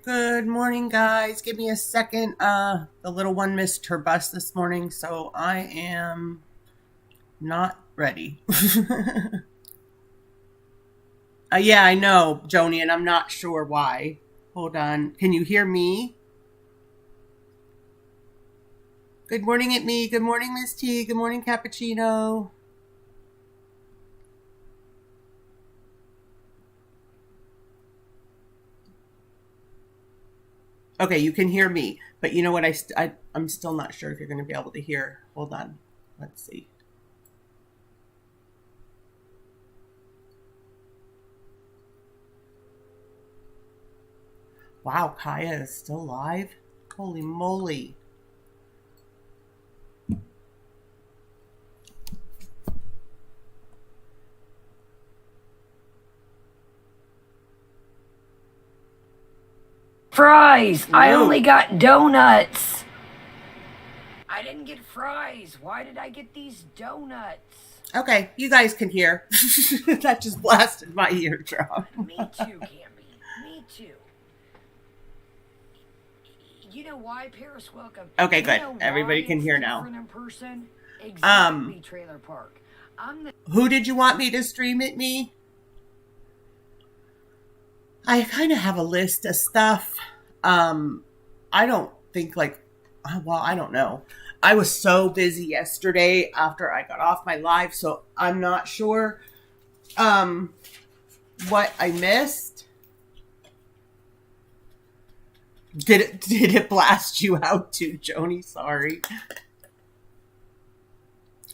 Good morning, guys. Give me a second. The little one missed her bus this morning, so I am not ready. Yeah, I know, Joni, and I'm not sure why. Hold on. Can you hear me? Good morning, at me. Good morning, Miss T. Good morning, Cappuccino. Okay, you can hear me, but you know what? I'm still not sure if you're going to be able to hear. Hold on. Let's see. Wow, Kaya is still live? Holy moly. Fries! I Whoa. only got donuts! I didn't get fries. Why did I get these donuts? Okay, you guys can hear. That just blasted my eardrum. Me too, Campy. Me too. You know why, Paris? Welcome. Okay, good. You know Everybody why can it's hear now. different in person? Exactly, Trailer Park. Who did you want me to stream it, me? I kind of have a list of stuff. I don't think well, I don't know. I was so busy yesterday after I got off my live, so I'm not sure what I missed. Did it blast you out too, Joni? Sorry.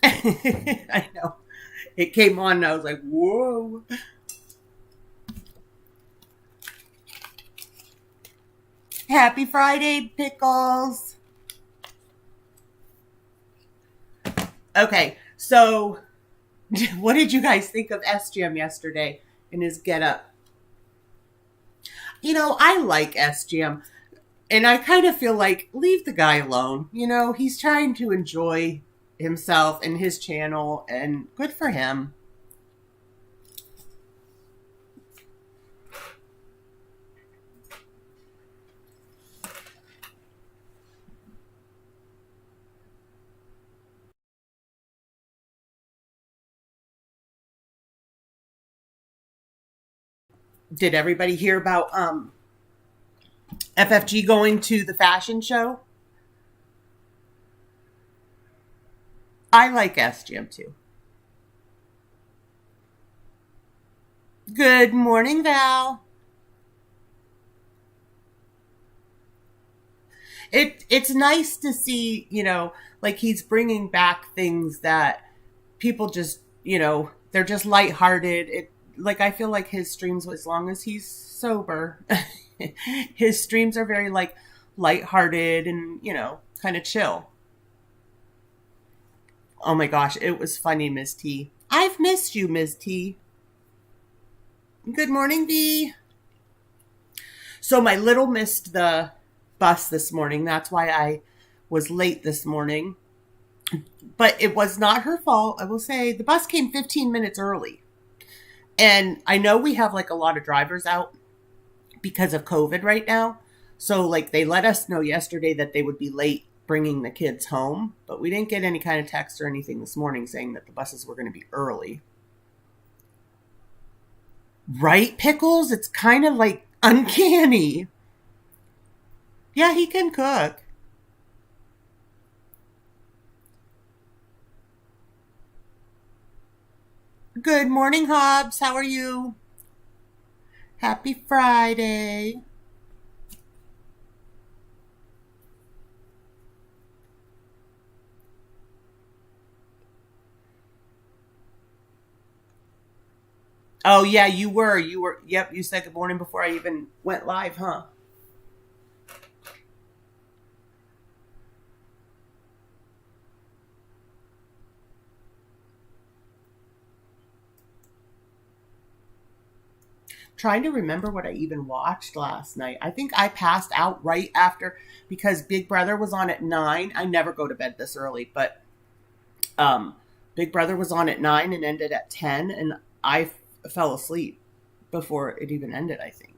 I know. It came on and I was like, whoa. Happy Friday, Pickles. Okay, so what did you guys think of SGM yesterday in his getup? You know, I like SGM, and I kind of feel like leave the guy alone. You know, he's trying to enjoy himself and his channel, and good for him. Did everybody hear about FFG going to the fashion show? I like SGM too. Good morning, Val. It's nice to see, you know, like he's bringing back things that people just, you know, they're just lighthearted. Like I feel like his streams, as long as he's sober, his streams are very like lighthearted and, you know, kind of chill. Oh my gosh, it was funny, Ms. T. I've missed you, Ms. T. Good morning, B. So my little missed the bus this morning. That's why I was late this morning. But it was not her fault. I will say the bus came 15 minutes early. And I know we have like a lot of drivers out because of COVID right now. So like they let us know yesterday that they would be late bringing the kids home, but we didn't get any kind of text or anything this morning saying that the buses were going to be early. Right, Pickles? It's kind of like uncanny. Yeah, he can cook. Good morning, Hobbs. How are you? Happy Friday. Oh, yeah, you were. You were. Yep, you said good morning before I even went live, huh? Trying to remember what I even watched last night. I think I passed out right after because Big Brother was on at 9. I never go to bed this early, but um, Big Brother was on at 9 and ended at 10, and I fell asleep before it even ended, I think.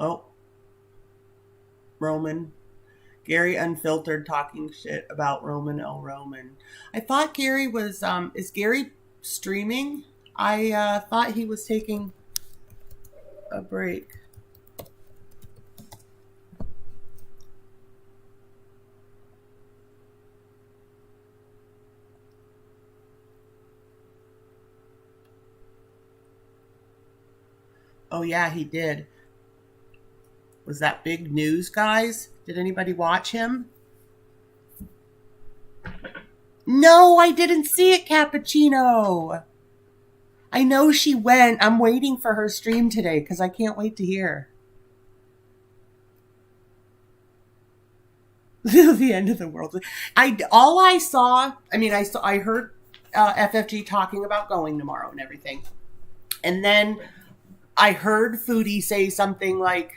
Oh, Roman. Gary Unfiltered talking shit about Roman L. Roman. I thought Gary was, is Gary streaming? I thought he was taking a break. Oh, yeah, he did. Was that big news, guys? Did anybody watch him? No, I didn't see it, Cappuccino. I know she went. I'm waiting for her stream today because I can't wait to hear. The end of the world. I heard FFG talking about going tomorrow and everything. And then I heard Foodie say something like,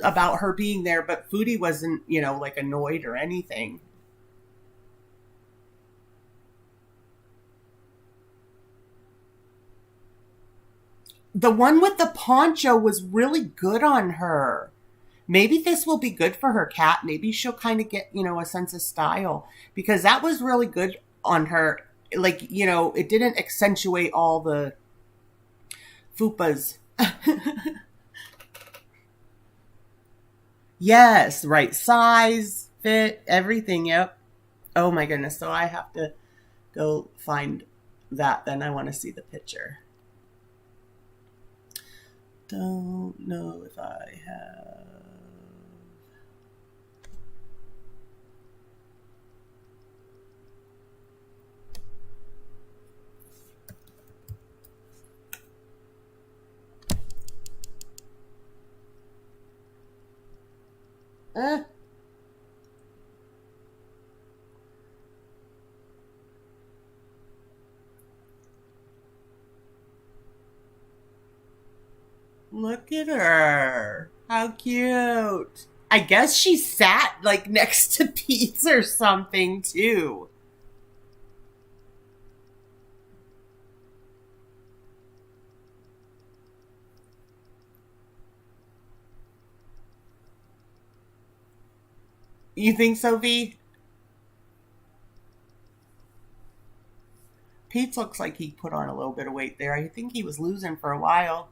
about her being there, but Foodie wasn't, like annoyed or anything. The one with the poncho was really good on her. Maybe this will be good for her, Cat. Maybe she'll kind of get, a sense of style because that was really good on her. Like, it didn't accentuate all the fupas. Yes, right size, fit, everything. Yep. Oh my goodness. So I have to go find that. Then I want to see the picture. Don't know if I have. Look at her. How cute. I guess she sat like next to Pete's or something too. You think so, V? Pete looks like he put on a little bit of weight there. I think he was losing for a while.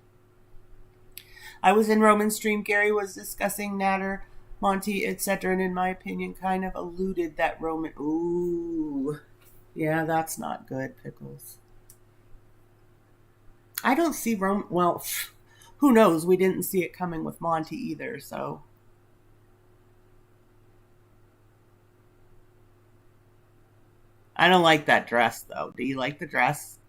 I was in Roman's stream. Gary was discussing Natter, Monty, etc., and in my opinion, kind of alluded that Roman. Ooh, yeah, that's not good, Pickles. I don't see Roman. Well, who knows? We didn't see it coming with Monty either, so. I don't like that dress, though. Do you like the dress?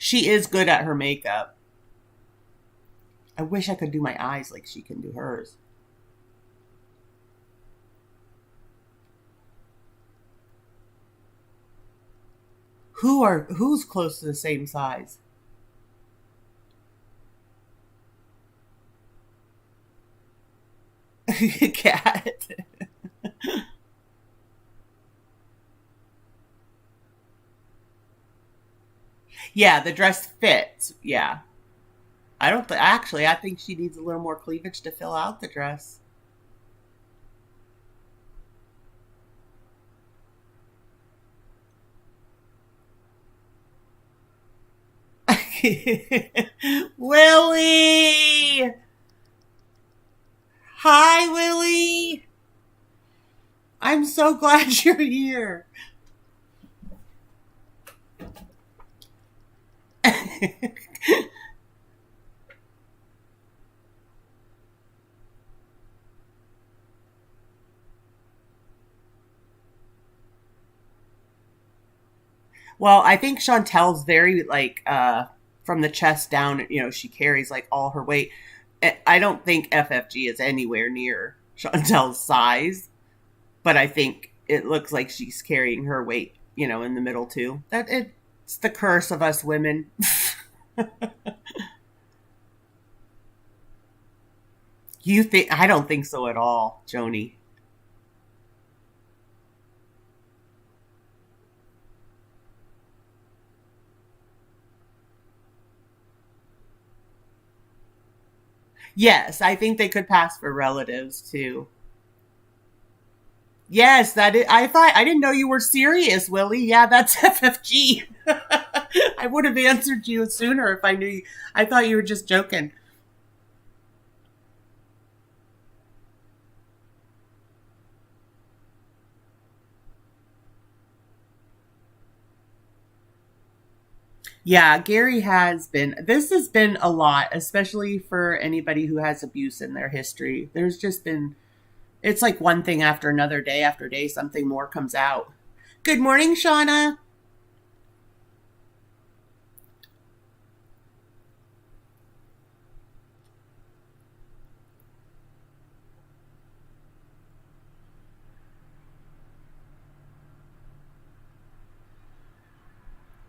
She is good at her makeup. I wish I could do my eyes like she can do hers. Who's close to the same size? Cat. Yeah, the dress fits. Yeah. I don't actually I think she needs a little more cleavage to fill out the dress. Willie! Hi, Willie. I'm so glad you're here. Well, I think Chantel's very like from the chest down, she carries like all her weight. I don't think FFG is anywhere near Chantel's size, but I think it looks like she's carrying her weight, in the middle too. It's the curse of us women. You think I don't think so at all, Joni. Yes, I think they could pass for relatives too. Yes, I didn't know you were serious, Willie. Yeah, that's FFG. I would have answered you sooner if I knew you. I thought you were just joking. Yeah, Gary has been. This has been a lot, especially for anybody who has abuse in their history. There's just been, it's like one thing after another, day after day, something more comes out. Good morning, Shauna.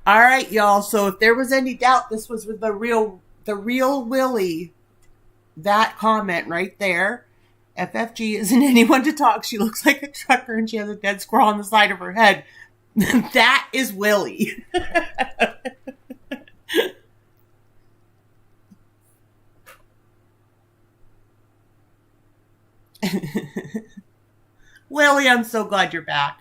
All right, y'all. So if there was any doubt, this was with the real Willie. That comment right there. FFG isn't anyone to talk. She looks like a trucker and she has a dead squirrel on the side of her head. That is Willie. Willie, I'm so glad you're back.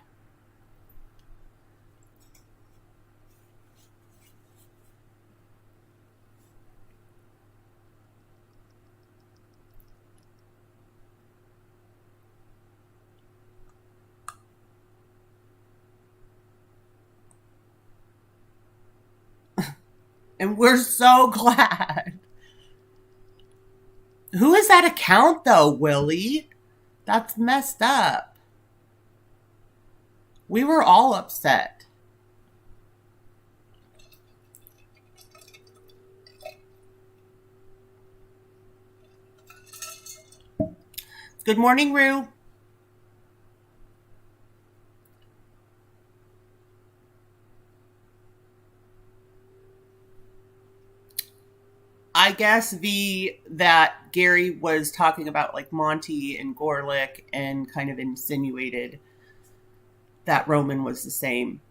And we're so glad. Who is that account though, Willie? That's messed up. We were all upset. Good morning, Rue. I guess the that Gary was talking about like Monty and Gorlick and kind of insinuated that Roman was the same.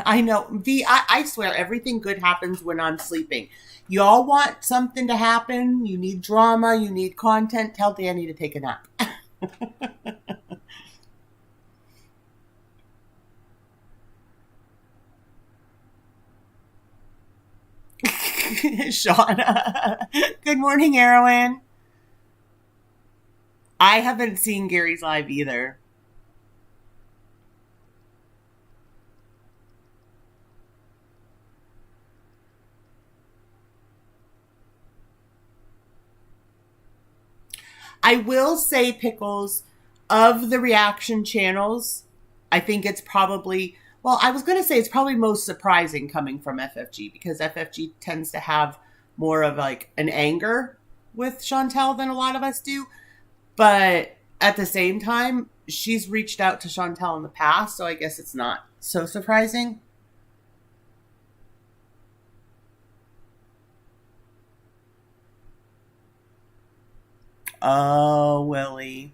I know. I swear everything good happens when I'm sleeping. Y'all want something to happen, you need drama, you need content, tell Danny to take a nap. Shauna. Good morning, Erwin. I haven't seen Gary's live either. I will say, Pickles, of the reaction channels, I think it's probably, well, I was going to say it's probably most surprising coming from FFG because FFG tends to have more of like an anger with Chantel than a lot of us do. But at the same time, she's reached out to Chantel in the past, so I guess it's not so surprising. Oh, Willie.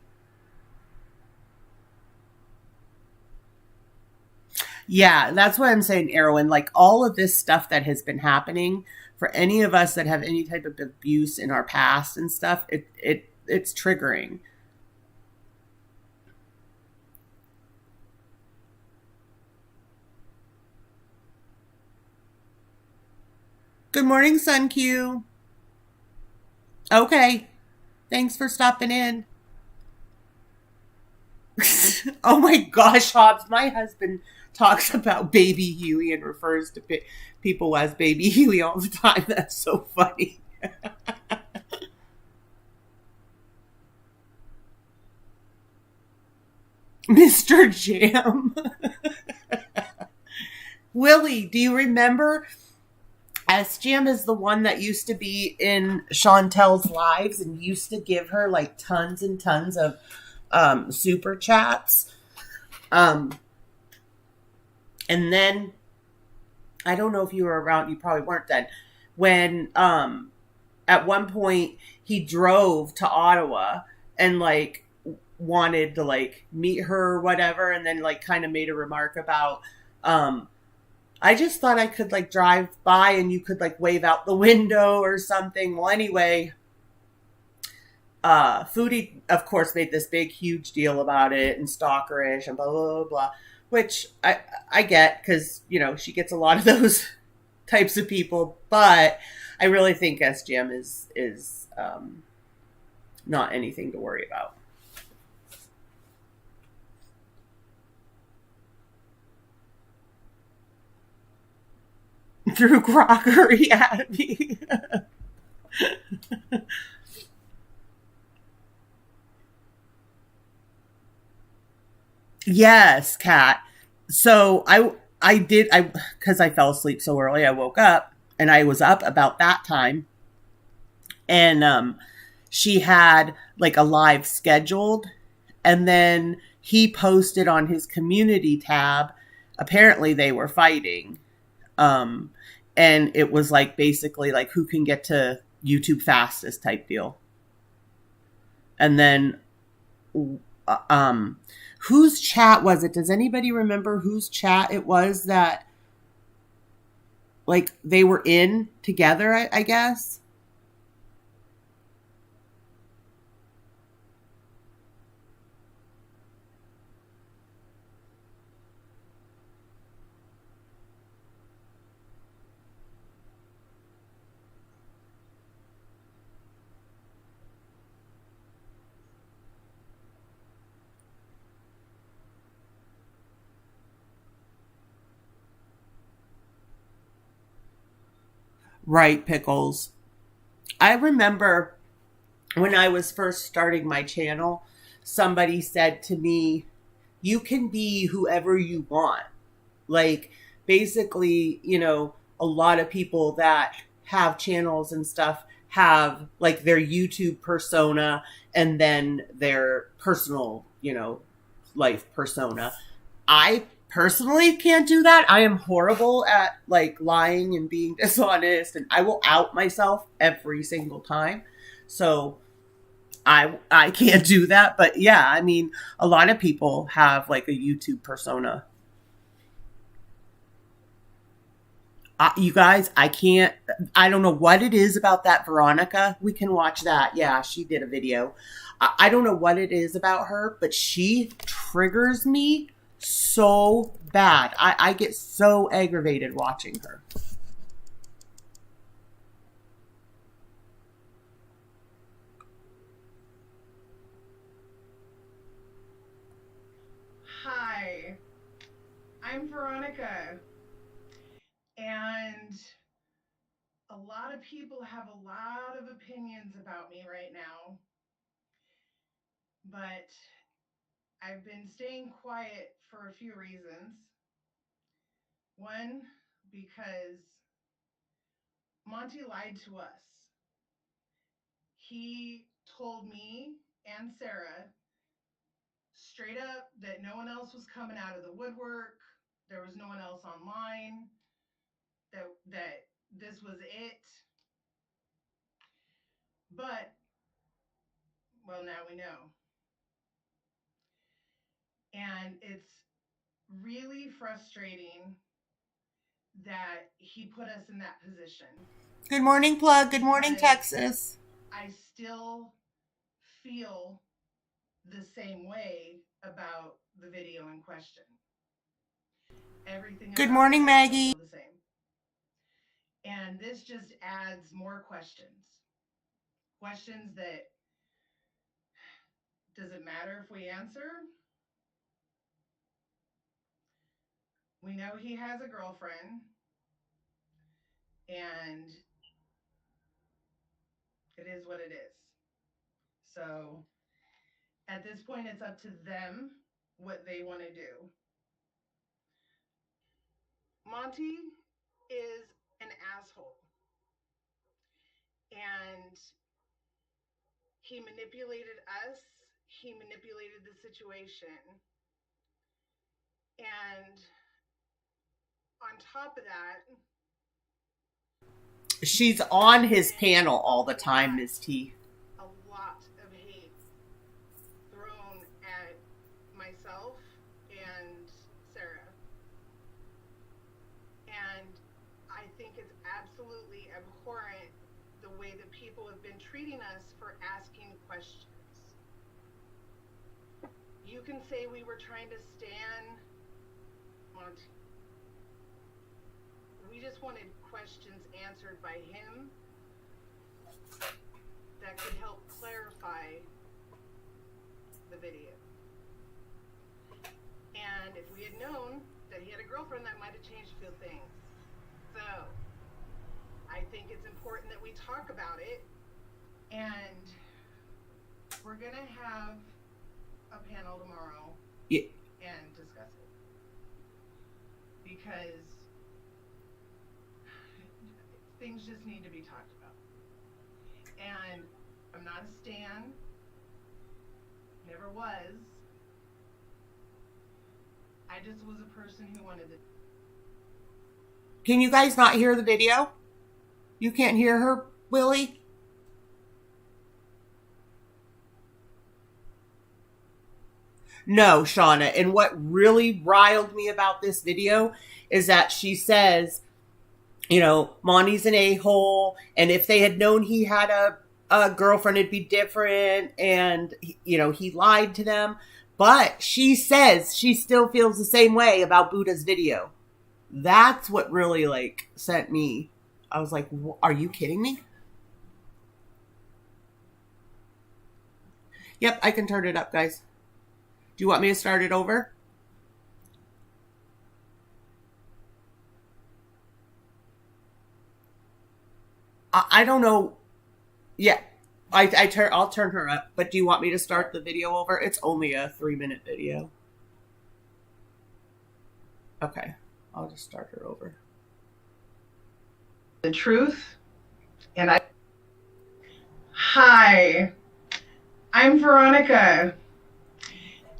Yeah, that's what I'm saying, Erwin. Like all of this stuff that has been happening for any of us that have any type of abuse in our past and stuff, it's triggering. Good morning, Sun Q. Okay. Thanks for stopping in. Oh my gosh, Hobbs, my husband talks about baby Huey and refers to people as baby Huey all the time. That's so funny. Mr. Jam. Willie, do you remember? Sjam is the one that used to be in Chantel's lives and used to give her like tons and tons of super chats. Um, and then I don't know if you were around. You probably weren't then. When at one point he drove to Ottawa and like wanted to like meet her or whatever, and then like kind of made a remark about I just thought I could like drive by and you could like wave out the window or something. Well, anyway, Foodie, of course, made this big, huge deal about it and stalkerish and blah, blah, blah, blah, which I get because, you know, she gets a lot of those types of people. But I really think SGM is not anything to worry about. Threw crockery at me. Yes, Kat. So I did I because I fell asleep so early. I woke up and I was up about that time, and she had like a live scheduled, and then he posted on his community tab. Apparently, they were fighting, um, and it was like basically like who can get to YouTube fastest type deal. And then um whose chat was it? Does anybody remember whose chat it was that like they were in together, I guess? Right, Pickles. I remember when I was first starting my channel, somebody said to me, you can be whoever you want. Like, basically, you know, a lot of people that have channels and stuff have like their YouTube persona and then their personal, you know, life persona. I personally can't do that. I am horrible at like lying and being dishonest, and I will out myself every single time. So I can't do that. But yeah, I mean, a lot of people have like a YouTube persona. You guys, I can't. I don't know what it is about that Veronica. We can watch that. Yeah, she did a video. I don't know what it is about her, but she triggers me so bad. I get so aggravated watching her. Hi, I'm Veronica, and a lot of people have a lot of opinions about me right now, but I've been staying quiet for a few reasons. One, because Monty lied to us. He told me and Sarah straight up that no one else was coming out of the woodwork, there was no one else online, that this was it. But well, now we know. And it's really frustrating that he put us in that position. Good morning, Plug. Good morning, Because Texas. I still feel the same way about the video in question. Everything. Good morning, Maggie. The same. And this just adds more questions. Questions that, does it matter if we answer? We know he has a girlfriend, and it is what it is. So at this point, it's up to them what they want to do. Monty is an asshole. And he manipulated us. He manipulated the situation. And on top of that, she's on his panel all the time, Ms. T. A lot of hate thrown at myself and Sarah. And I think it's absolutely abhorrent the way that people have been treating us for asking questions. You can say we were trying to stand Monty. We just wanted questions answered by him that could help clarify the video. And if we had known that he had a girlfriend, that might have changed a few things. So I think it's important that we talk about it, and we're gonna have a panel tomorrow and discuss it, because things just need to be talked about. And I'm not a stan, never was. I just was a person who wanted to. Can you guys not hear the video? You can't hear her, Willie? No, Shauna. And what really riled me about this video is that she says, you know, Monty's an a-hole, and if they had known he had a girlfriend, it'd be different, and, you know, he lied to them. But she says she still feels the same way about Buddha's video. That's what really, like, sent me. I was like, are you kidding me? Yep, I can turn it up, guys. Do you want me to start it over? I don't know. Yeah, I'll turn her up. But do you want me to start the video over? It's only a 3-minute video. Okay, I'll just start her over. The truth, and Hi, I'm Veronica,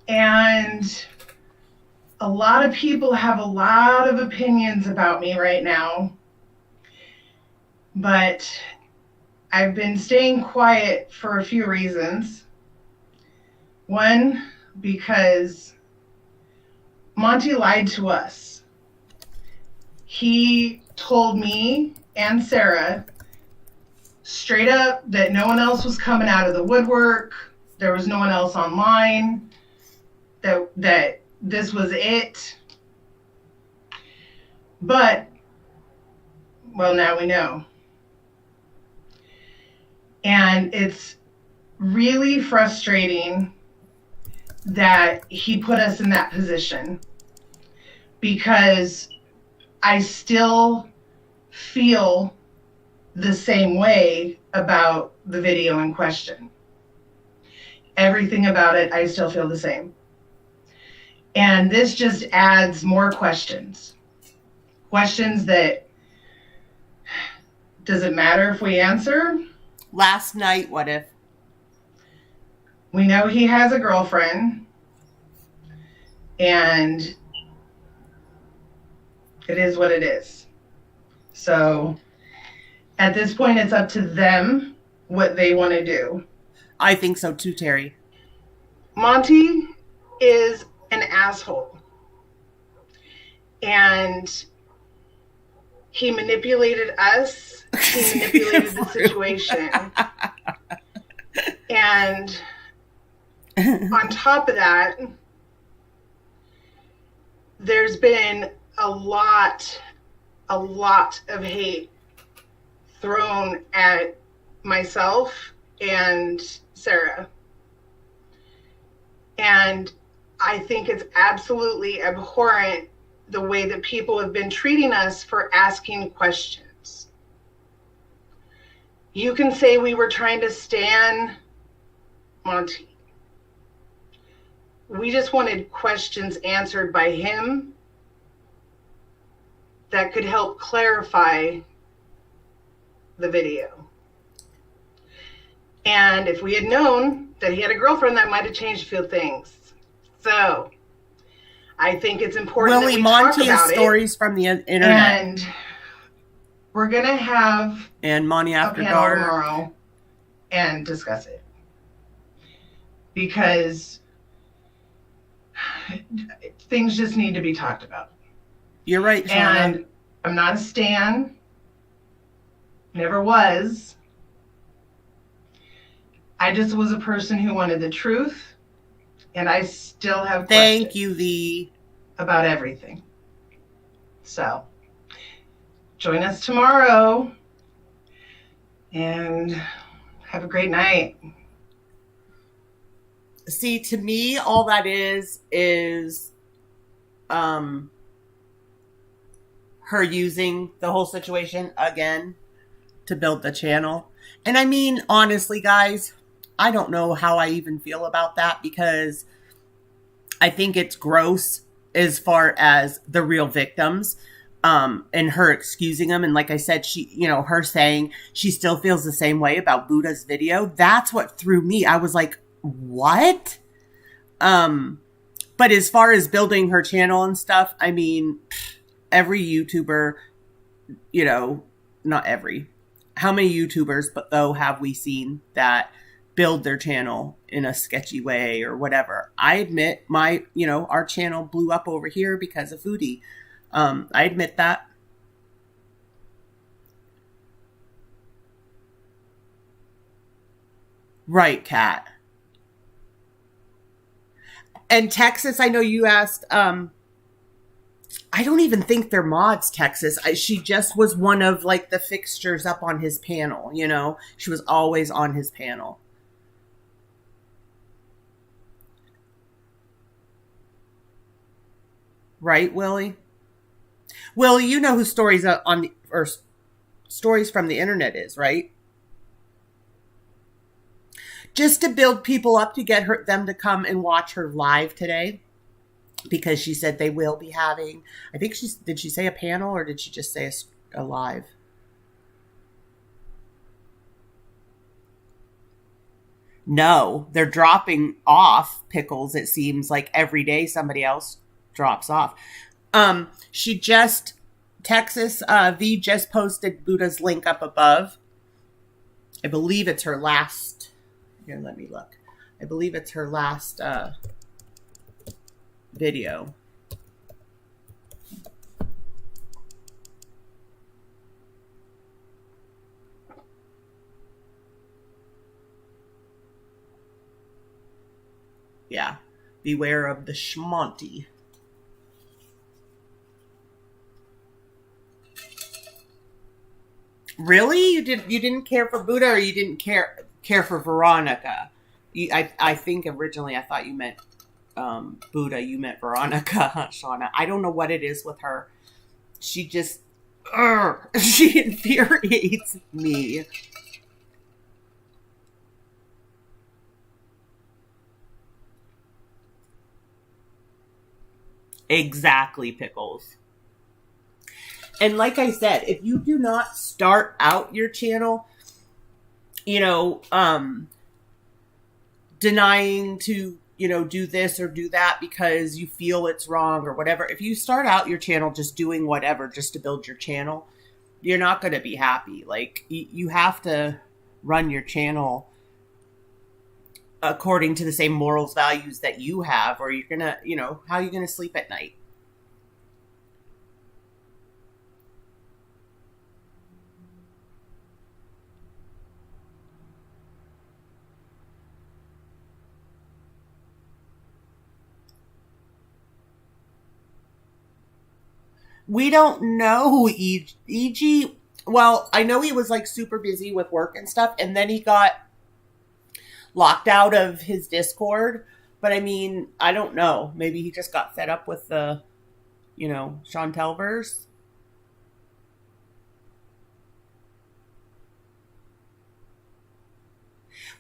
and a lot of people have a lot of opinions about me right now, but I've been staying quiet for a few reasons. One, because Monty lied to us. He told me and Sarah straight up that no one else was coming out of the woodwork. There was no one else online. That this was it. But, well, now we know. And it's really frustrating that he put us in that position, because I still feel the same way about the video in question. Everything about it, I still feel the same. And this just adds more questions. Questions that, does it matter if we answer? Last night, what if? We know he has a girlfriend, and it is what it is. So at this point, it's up to them what they want to do. I think so too, Terry. Monty is an asshole. And He manipulated us. He manipulated the situation. And on top of that, there's been a lot of hate thrown at myself and Sarah. And I think it's absolutely abhorrent the way that people have been treating us for asking questions. You can say we were trying to stan Monty. We just wanted questions answered by him that could help clarify the video. And if we had known that he had a girlfriend, that might have changed a few things. So I think it's important that we Monty talk about is stories from the internet. And we're going to have and Monty After a panel Dark tomorrow and discuss it. Because things just need to be talked about. You're right, Shauna. And I'm not a stan. Never was. I just was a person who wanted the truth. And I still have questions. Thank you, V. About everything. So, join us tomorrow. And have a great night. See, to me, all that is her using the whole situation again to build the channel. And I mean, honestly, guys, I don't know how I even feel about that, because I think it's gross as far as the real victims, and her excusing them. And like I said, her saying she still feels the same way about Buddha's video. That's what threw me. I was like, what? But as far as building her channel and stuff, I mean, every YouTuber, not every, how many YouTubers, but though have we seen that build their channel in a sketchy way or whatever? I admit our channel blew up over here because of Foodie. I admit that. Right, Kat. And Texas, I know you asked, I don't even think they're mods, Texas. She just was one of like the fixtures up on his panel, She was always on his panel. Right, Willie? Willie, you know who Stories Stories from the Internet is, right? Just to build people up to get them to come and watch her live today, because she said they will be having, I think did she say a panel, or did she just say a live? No, they're dropping off Pickles. It seems like every day somebody else drops off. Texas, V just posted Buddha's link up above. I believe it's her last. Here, let me look. I believe it's her last video. Yeah. Beware of the schmonty. Really? You didn't care for Buddha, or you didn't care for Veronica? I think originally I thought you meant Buddha. You meant Veronica, Shauna. I don't know what it is with her. She just she infuriates me. Exactly, Pickles. And like I said, if you do not start out your channel, denying to, do this or do that because you feel it's wrong or whatever. If you start out your channel just doing whatever just to build your channel, you're not going to be happy. Like, you have to run your channel according to the same morals, values that you have, or you're going to, how are you going to sleep at night? We don't know EG. Well, I know he was like super busy with work and stuff, and then he got locked out of his Discord. But I mean, I don't know. Maybe he just got fed up with the, Chantelverse.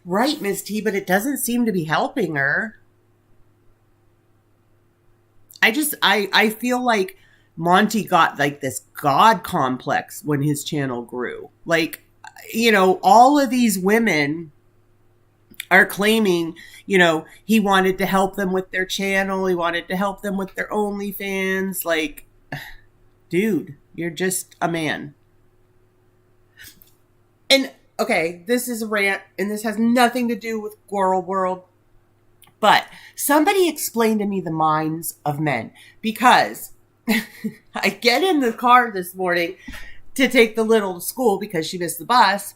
Right, Miss T, but it doesn't seem to be helping her. I feel like Monty got like this god complex when his channel grew. Like, all of these women are claiming, he wanted to help them with their channel. He wanted to help them with their OnlyFans. Like, dude, you're just a man. And okay, this is a rant, and this has nothing to do with Girl World. But somebody explained to me the minds of men, because I get in the car this morning to take the little to school because she missed the bus.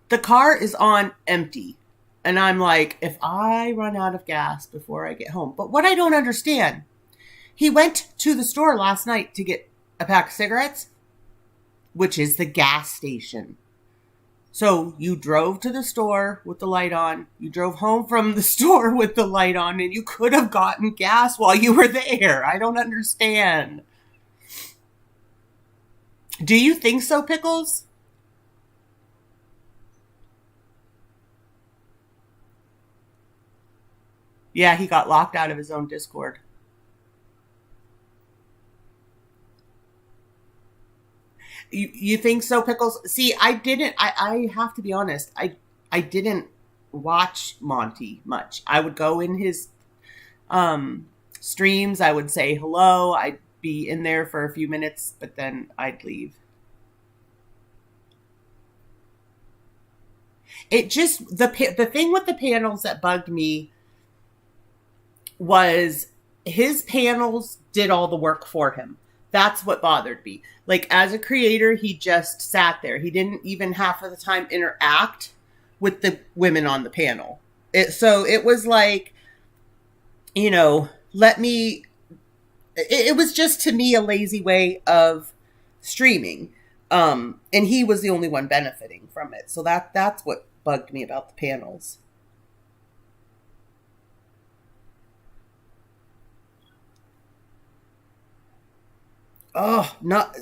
The car is on empty. And I'm like, if I run out of gas before I get home. But what I don't understand, he went to the store last night to get a pack of cigarettes, which is the gas station. So you drove to the store with the light on. You drove home from the store with the light on, and you could have gotten gas while you were there. I don't understand. Do you think so, Pickles? Yeah, he got locked out of his own Discord. You think so, Pickles? See, I have to be honest. I didn't watch Monty much. I would go in his streams. I would say hello. I'd be in there for a few minutes, but then I'd leave. It just, the thing with the panels that bugged me was his panels did all the work for him. That's what bothered me. Like, as a creator, he just sat there. He didn't even half of the time interact with the women on the panel. So it was like, it was just, to me, a lazy way of streaming. And he was the only one benefiting from it. So that's what bugged me about the panels. Oh, not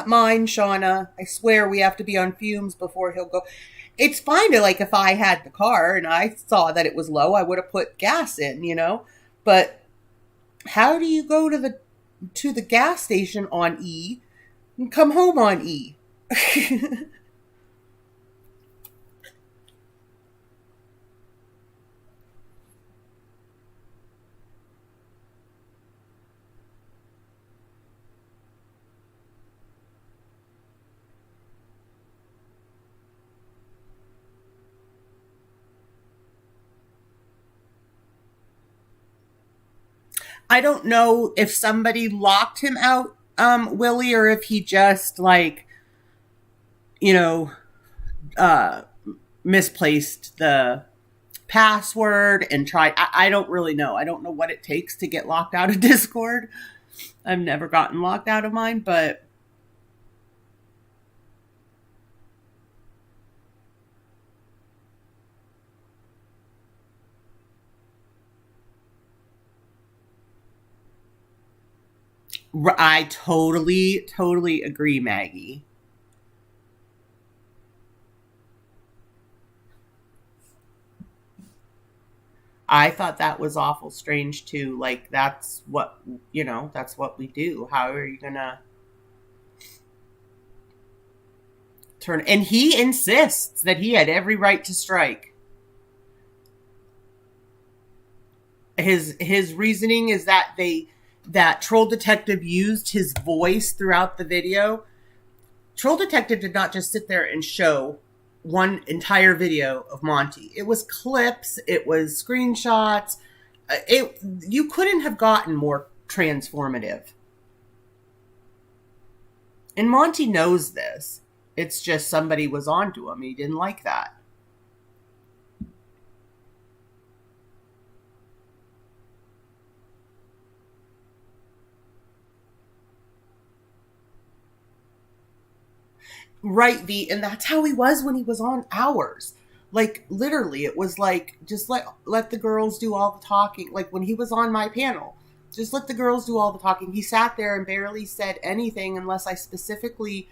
mine, Shauna. I swear we have to be on fumes before he'll go. It's fine to, like, if I had the car and I saw that it was low, I would have put gas in, But how do you go to the gas station on E and come home on E? I don't know if somebody locked him out, Willie, or if he just, like, misplaced the password and tried. I don't really know. I don't know what it takes to get locked out of Discord. I've never gotten locked out of mine, but I totally agree, Maggie. I thought that was awful strange too. Like, that's what we do. How are you gonna turn? And he insists that he had every right to strike. His reasoning is that Troll Detective used his voice throughout the video. Troll Detective did not just sit there and show one entire video of Monty. It was clips. It was screenshots. You couldn't have gotten more transformative. And Monty knows this. It's just somebody was onto him. He didn't like that. Right, V. And that's how he was when he was on ours. Like, literally, it was like, just let the girls do all the talking. Like, when he was on my panel, just let the girls do all the talking. He sat there and barely said anything unless I specifically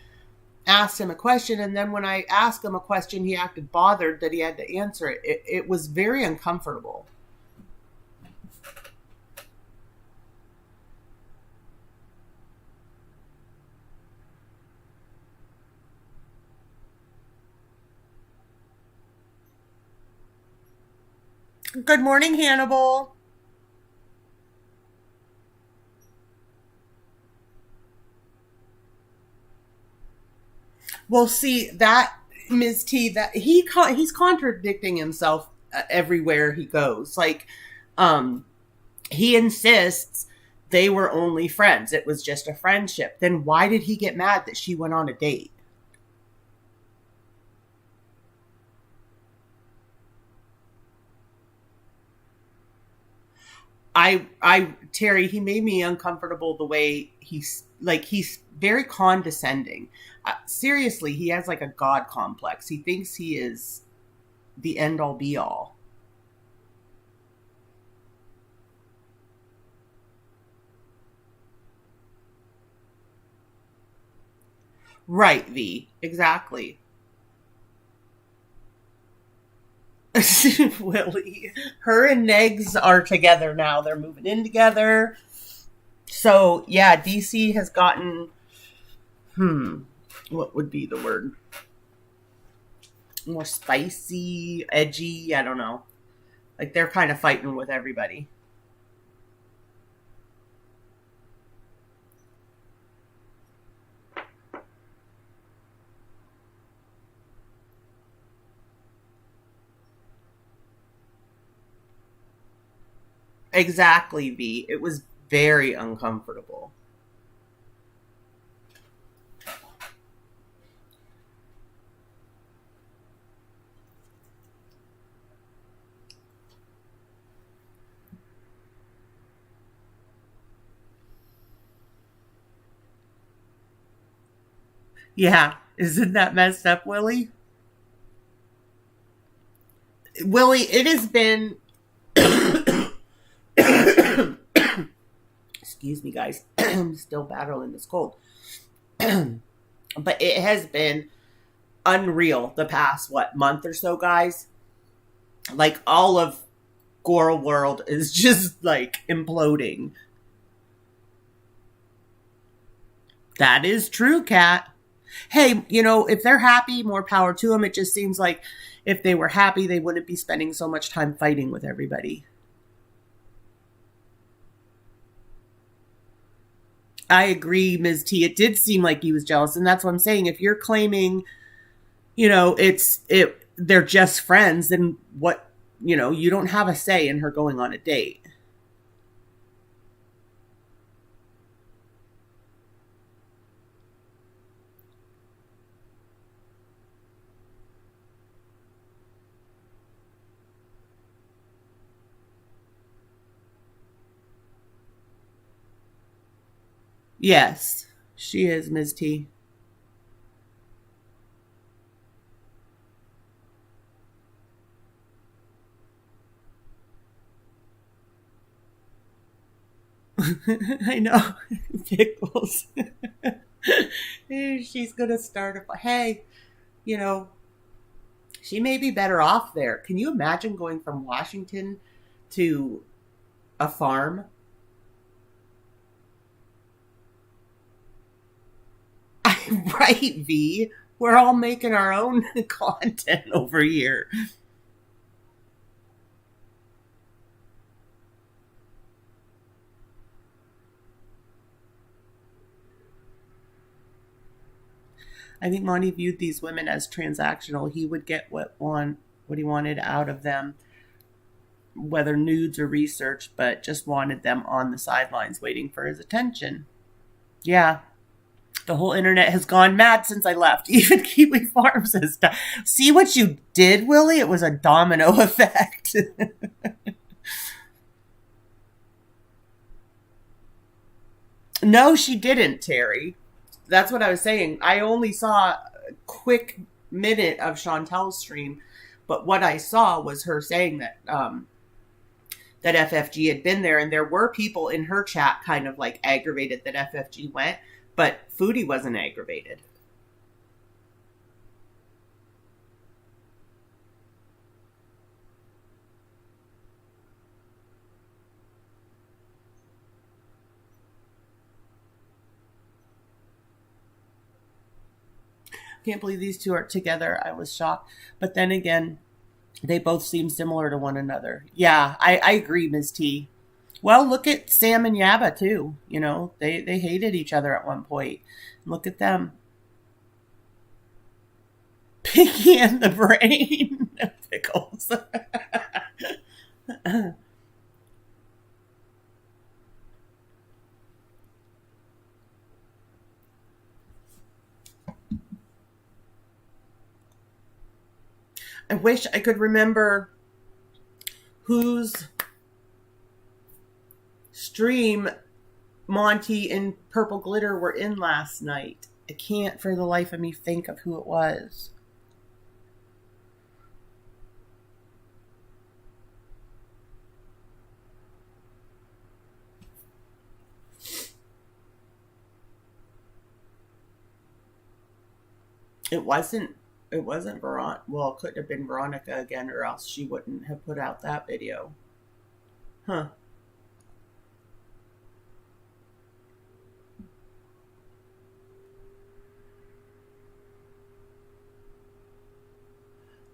asked him a question. And then when I asked him a question, he acted bothered that he had to answer it. It was very uncomfortable. Good morning, Hannibal. Well, see that Ms. T, that he's contradicting himself everywhere he goes. Like, um, he insists they were only friends. It was just a friendship. Then why did he get mad that she went on a date? Terry, he made me uncomfortable the way he's very condescending. Seriously, he has like a god complex. He thinks he is the end all be all. Right, V. Exactly. Willie. Her and Negs are together now. They're moving in together. So, yeah, DC has gotten, what would be the word? More spicy, edgy, I don't know. Like, they're kind of fighting with everybody. Exactly, V. It was very uncomfortable. Yeah. Isn't that messed up, Willie? Willie, it has been excuse me, guys. I'm still battling this cold. But it has been unreal the past, month or so, guys. Like, all of Gore World is just, like, imploding. That is true, Kat. Hey, if they're happy, more power to them. It just seems like if they were happy, they wouldn't be spending so much time fighting with everybody. I agree, Ms. T. It did seem like he was jealous, and that's what I'm saying. If you're claiming, they're just friends, then what? You don't have a say in her going on a date. Yes, she is, Ms. T. I know. Pickles. She's going to start a. Hey, you know, she may be better off there. Can you imagine going from Washington to a farm? Right, V. We're all making our own content over here. I think Monty viewed these women as transactional. He would get what he wanted out of them, whether nudes or research, but just wanted them on the sidelines waiting for his attention. Yeah. The whole internet has gone mad since I left. Even Kiwi Farms has done. See what you did, Willie? It was a domino effect. No, she didn't, Terry. That's what I was saying. I only saw quick minute of Chantel's stream, but what I saw was her saying that that FFG had been there, and there were people in her chat kind of like aggravated that FFG went, but Foodie wasn't aggravated. Can't believe these two are together. I was shocked. But then again, they both seem similar to one another. Yeah, I agree, Ms. T. Well, look at Sam and Yaba, too. You know, they hated each other at one point. Look at them. Pinky and the brain. Pickles. I wish I could remember whose stream Monty and Purple Glitter were in last night. I can't for the life of me think of who it was. It wasn't Veronica. Well, it couldn't have been Veronica again, or else she wouldn't have put out that video. Huh.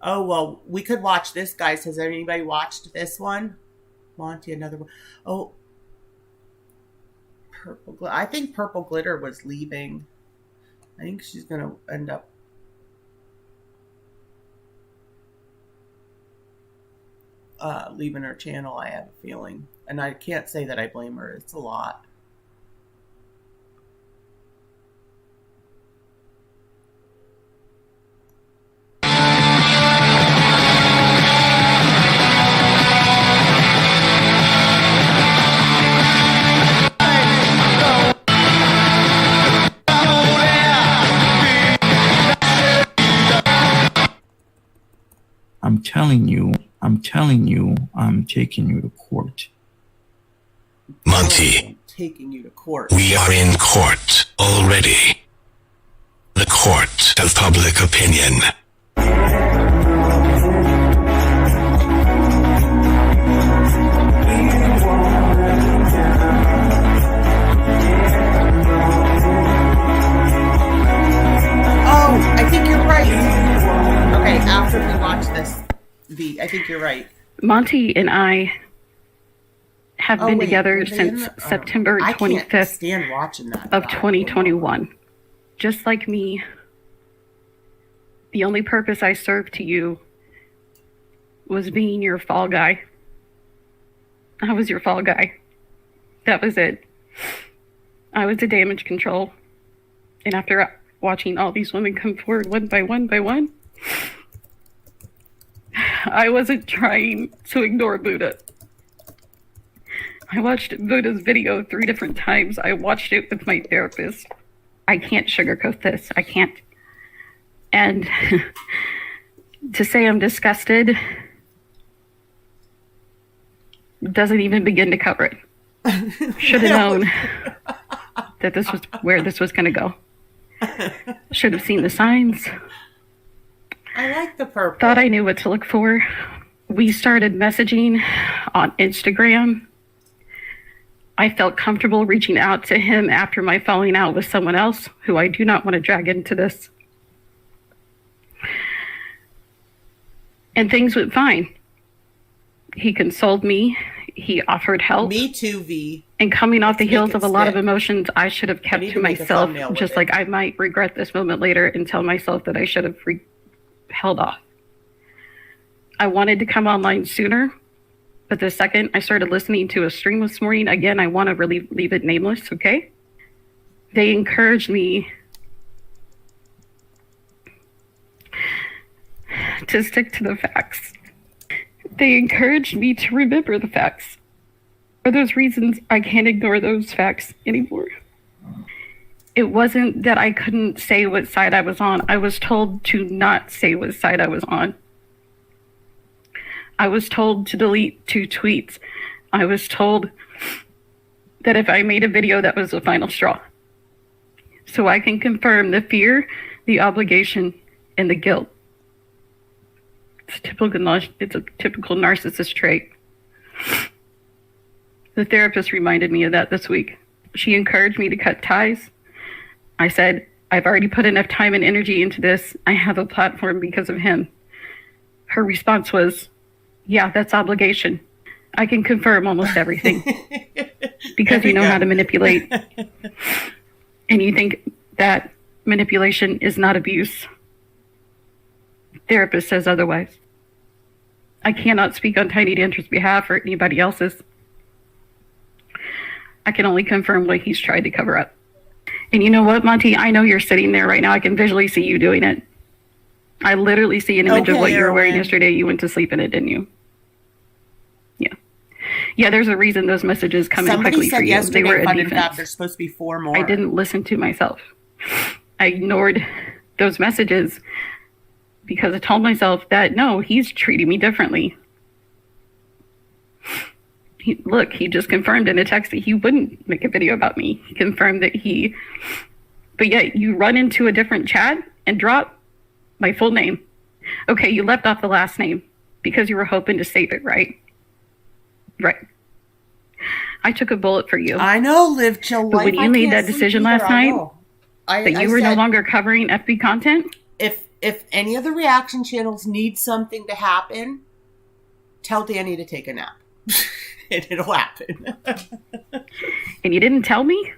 Oh, well, we could watch this, guys. Has anybody watched this one? Monty, another one. Oh. Purple Glitter. I think Purple Glitter was leaving. I think she's going to end up leaving her channel, I have a feeling. And I can't say that I blame her. It's a lot. I'm telling you, I'm taking you to court. Monty, taking you to court. We are in court already. The court of public opinion. Oh, I think you're right. Okay, after we watch this, I think you're right. Monty and I have been together since September 25th stand watching that of 2021. Just like me, the only purpose I served to you was being your fall guy. I was your fall guy. That was it. I was the damage control. And after watching all these women come forward one by one, I wasn't trying to ignore Buddha. I watched Buddha's video 3 different times. I watched it with my therapist. I can't sugarcoat this. I can't. And to say I'm disgusted doesn't even begin to cover it. Should have known that this was where this was going to go. Should have seen the signs. I like the purple. Thought I knew what to look for. We started messaging on Instagram. I felt comfortable reaching out to him after my falling out with someone else who I do not want to drag into this. And things went fine. He consoled me. He offered help. Me too, V. And coming off the heels of a lot of emotions I should have kept to myself, just like I might regret this moment later and tell myself that I should have held off. I wanted to come online sooner, but the second I started listening to a stream this morning, again, I want to really leave it nameless, okay? They encouraged me to stick to the facts. They encouraged me to remember the facts. For those reasons, I can't ignore those facts anymore. It wasn't that I couldn't say what side I was on. I was told to not say what side I was on. I was told to delete 2 tweets. I was told that if I made a video, that was the final straw. So I can confirm the fear, the obligation, and the guilt. It's a typical narcissist trait. The therapist reminded me of that this week. She encouraged me to cut ties. I said, I've already put enough time and energy into this. I have a platform because of him. Her response was, yeah, that's obligation. I can confirm almost everything. Because you know how to manipulate. And you think that manipulation is not abuse. Therapist says otherwise. I cannot speak on Tiny Dancer's behalf or anybody else's. I can only confirm what he's tried to cover up. And you know what, Monty? I know you're sitting there right now. I can visually see you doing it. I literally see an image of what you were wearing yesterday. You went to sleep in it, didn't you? Yeah. Yeah, there's a reason those messages come in quickly for you. They were a defense. There's supposed to be 4 more. I didn't listen to myself. I ignored those messages because I told myself that, no, he's treating me differently. He just confirmed in a text that he wouldn't make a video about me. He confirmed that but yet you run into a different chat and drop my full name. Okay, you left off the last name because you were hoping to save it, right? Right. I took a bullet for you. I know, live chill life. But when you made that decision last night, that you were no longer covering FB content? If any of the reaction channels need something to happen, tell Danny to take a nap. And it'll happen. And you didn't tell me?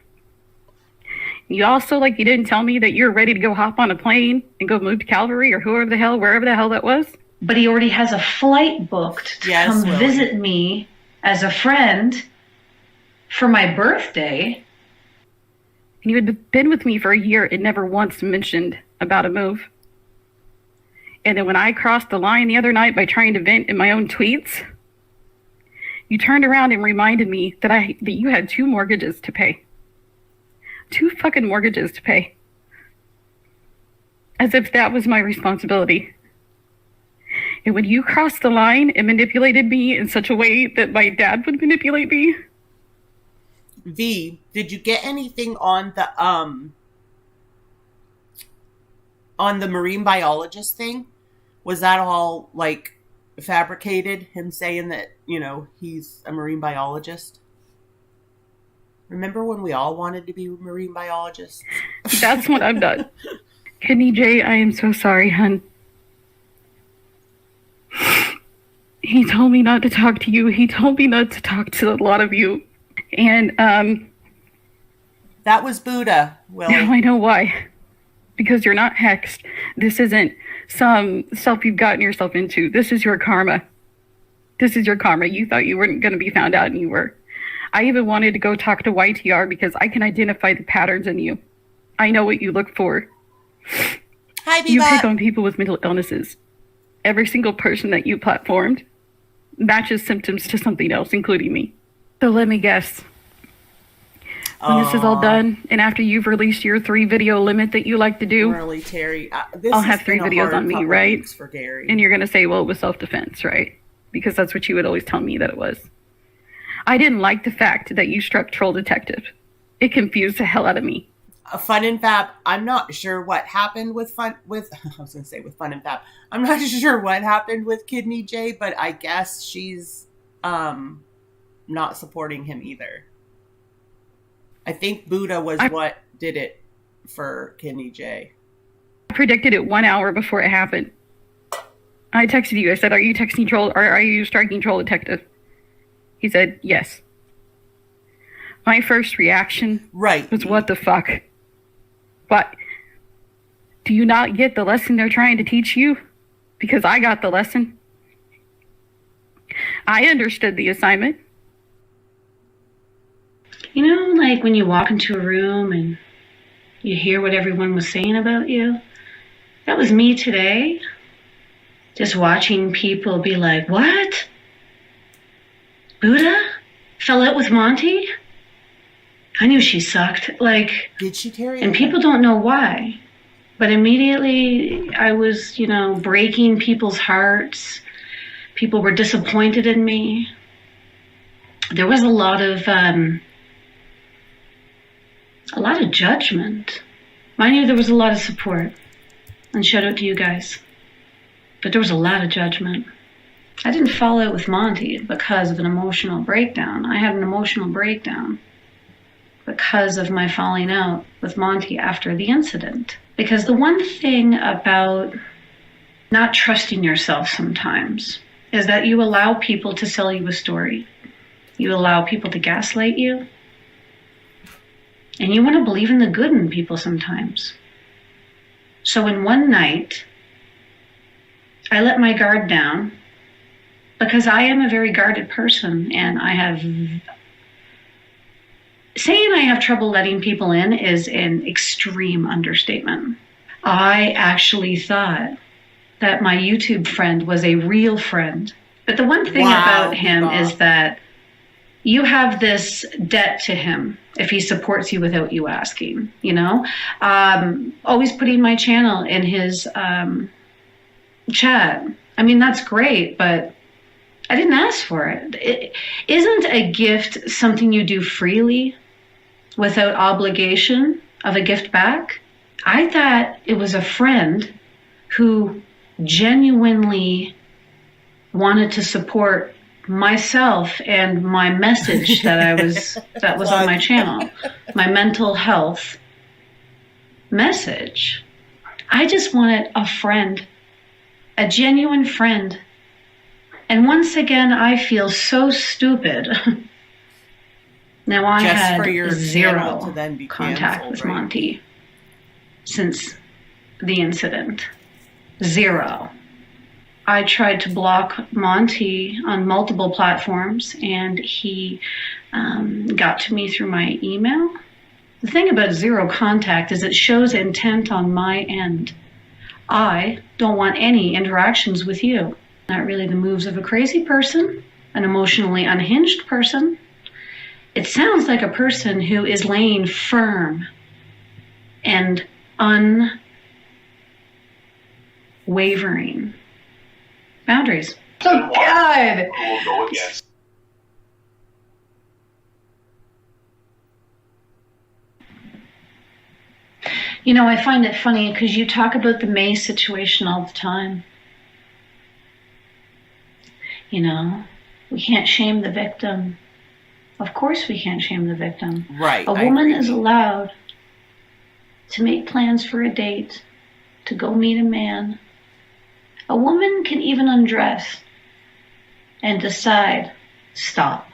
You also, you didn't tell me that you're ready to go hop on a plane and go move to Calvary or wherever the hell that was? But he already has a flight booked to come visit me as a friend for my birthday. And you had been with me for a year and never once mentioned about a move. And then when I crossed the line the other night by trying to vent in my own tweets, you turned around and reminded me that you had 2 mortgages to pay. 2 fucking mortgages to pay. As if that was my responsibility. And when you crossed the line and manipulated me in such a way that my dad would manipulate me. V, did you get anything on the marine biologist thing? Was that all fabricated, him saying that, he's a marine biologist? Remember when we all wanted to be marine biologists? That's what I've done. Kidney J, I am so sorry, hun. He told me not to talk to you. He told me not to talk to a lot of you. And, that was Buddha, Willie. Now I know why. Because you're not hexed. This isn't some self you've gotten yourself into. This is your karma. This is your karma. You thought you weren't going to be found out, and you were. I even wanted to go talk to YTR because I can identify the patterns in you. I know what you look for. Hi, Bebop. You pick on people with mental illnesses. Every single person that you platformed matches symptoms to something else, including me. So let me guess. When this is all done, and after you've released your 3 video limit that you like to do, really, Terry, I'll have 3 videos on me, right? For Gary. And you're going to say, well, it was self-defense, right? Because that's what you would always tell me that it was. I didn't like the fact that you struck Troll Detective. It confused the hell out of me. Fun and Fab, I'm not sure what happened with Fun and Fab. I'm not sure what happened with Kidney J, but I guess she's not supporting him either. I think Buddha was what did it for Kidney J. I predicted it 1 hour before it happened. I texted you. I said, are you texting Troll, or are you striking Troll Detective? He said, yes. My first reaction was, what the fuck? What? Do you not get the lesson they're trying to teach you? Because I got the lesson. I understood the assignment. You know, like when you walk into a room and you hear what everyone was saying about you? That was me today. Just watching people be like, what? Buddha? Fell out with Monty? I knew she sucked. Like, Did she, Terry? and people don't know why. But immediately I was, breaking people's hearts. People were disappointed in me. There was a lot of judgment. Mind you, there was a lot of support. And shout out to you guys. But there was a lot of judgment. I didn't fall out with Monty because of an emotional breakdown. I had an emotional breakdown because of my falling out with Monty after the incident. Because the one thing about not trusting yourself sometimes is that you allow people to sell you a story. You allow people to gaslight you. And you want to believe in the good in people sometimes. So in one night, I let my guard down because I am a very guarded person, and saying I have trouble letting people in is an extreme understatement. I actually thought that my YouTube friend was a real friend. But the one thing about him is that you have this debt to him if he supports you without you asking, Always putting my channel in his chat. I mean, that's great, but I didn't ask for it. Isn't a gift something you do freely without obligation of a gift back? I thought it was a friend who genuinely wanted to support myself and my message that was on my channel, my mental health message. I just wanted a friend, a genuine friend. And once again, I feel so stupid. Now I had zero contact with Monty since the incident. Zero. I tried to block Monty on multiple platforms, and he got to me through my email. The thing about zero contact is it shows intent on my end. I don't want any interactions with you. Not really the moves of a crazy person, an emotionally unhinged person. It sounds like a person who is laying firm and unwavering boundaries. Oh, God! We'll go against. I find it funny because you talk about the May situation all the time. We can't shame the victim. Of course we can't shame the victim. Right. A woman is allowed to make plans for a date, to go meet a man. A woman can even undress and decide, stop.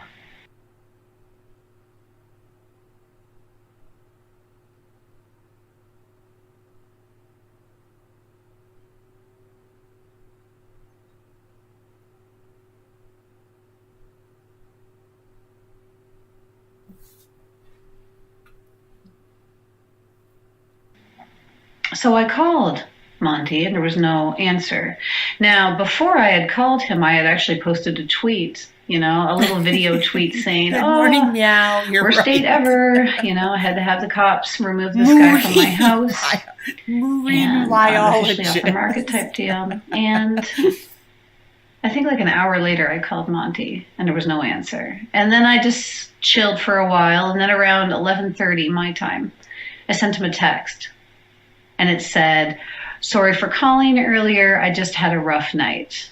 So I called Monty and there was no answer. Now, before I had called him, I had actually posted a tweet, a little video tweet saying, Good morning, meow. Worst date ever. I had to have the cops remove this guy from my house. Moving officially off the market type deal. And I think like an hour later, I called Monty and there was no answer. And then I just chilled for a while. And then around 11:30 my time, I sent him a text. And it said, sorry for calling earlier. I just had a rough night.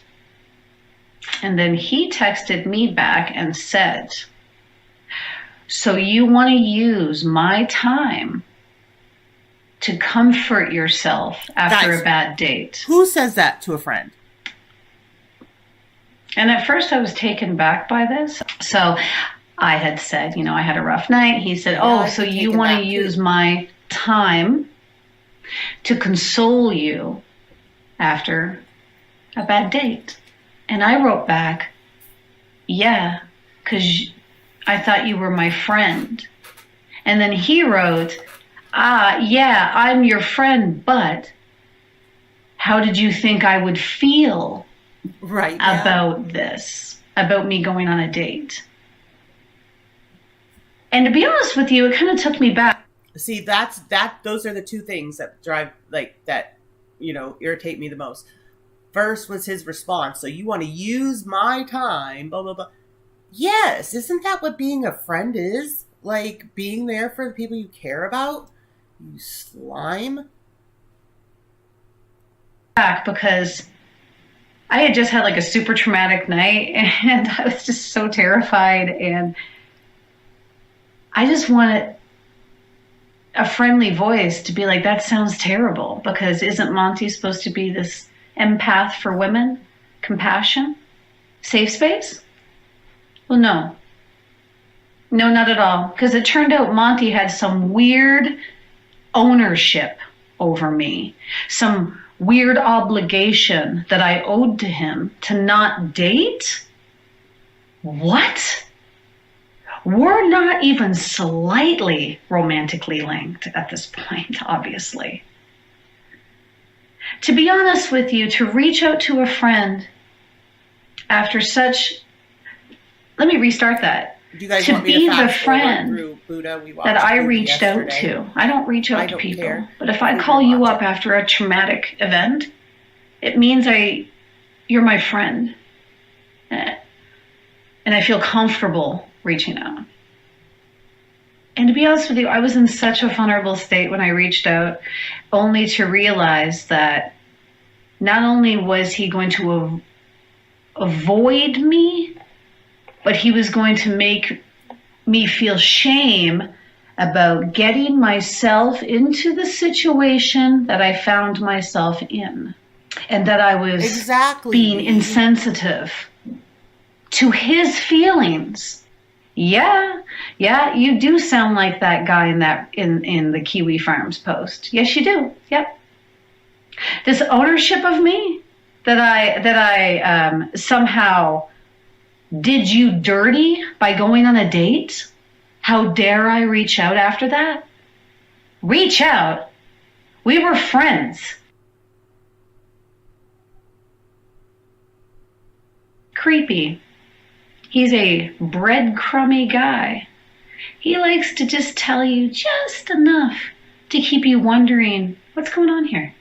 And then he texted me back and said, so you want to use my time to comfort yourself after a bad date? Who says that to a friend? And at first I was taken back by this. So I had said, I had a rough night. He said, so you want to use my time to console you after a bad date? And I wrote back, yeah, because I thought you were my friend. And then he wrote, yeah, I'm your friend, but how did you think I would feel about this, about me going on a date? And to be honest with you, it kind of took me back. See, those are the two things that irritate me the most. First was his response. So you want to use my time, blah, blah, blah. Yes, isn't that what being a friend is? Like, being there for the people you care about? You slime. Back because I had just had like a super traumatic night and I was just so terrified, and I just wanted a friendly voice to be like, that sounds terrible, because isn't Monty supposed to be this empath for women? Compassion? Safe space? Well, no. No, not at all. Because it turned out Monty had some weird ownership over me. Some weird obligation that I owed to him to not date? What? We're not even slightly romantically linked at this point, obviously. To be honest with you, to reach out to a friend after such... Let me restart that. You guys to want me be to the fast friend through Buddha? We watched that I Buddha reached out yesterday. to. I don't reach I out to don't people. care. But if I We call can you watch up it. after a traumatic event, it means you're my friend. And I feel comfortable reaching out. And to be honest with you, I was in such a vulnerable state when I reached out, only to realize that not only was he going to avoid me, but he was going to make me feel shame about getting myself into the situation that I found myself in, and that I was being insensitive to his feelings. Yeah, you do sound like that guy in the Kiwi Farms post. Yes, you do. Yep. This ownership of me that I somehow did you dirty by going on a date? How dare I reach out after that? Reach out? We were friends. Creepy. He's a breadcrumby guy. He likes to just tell you just enough to keep you wondering, what's going on here?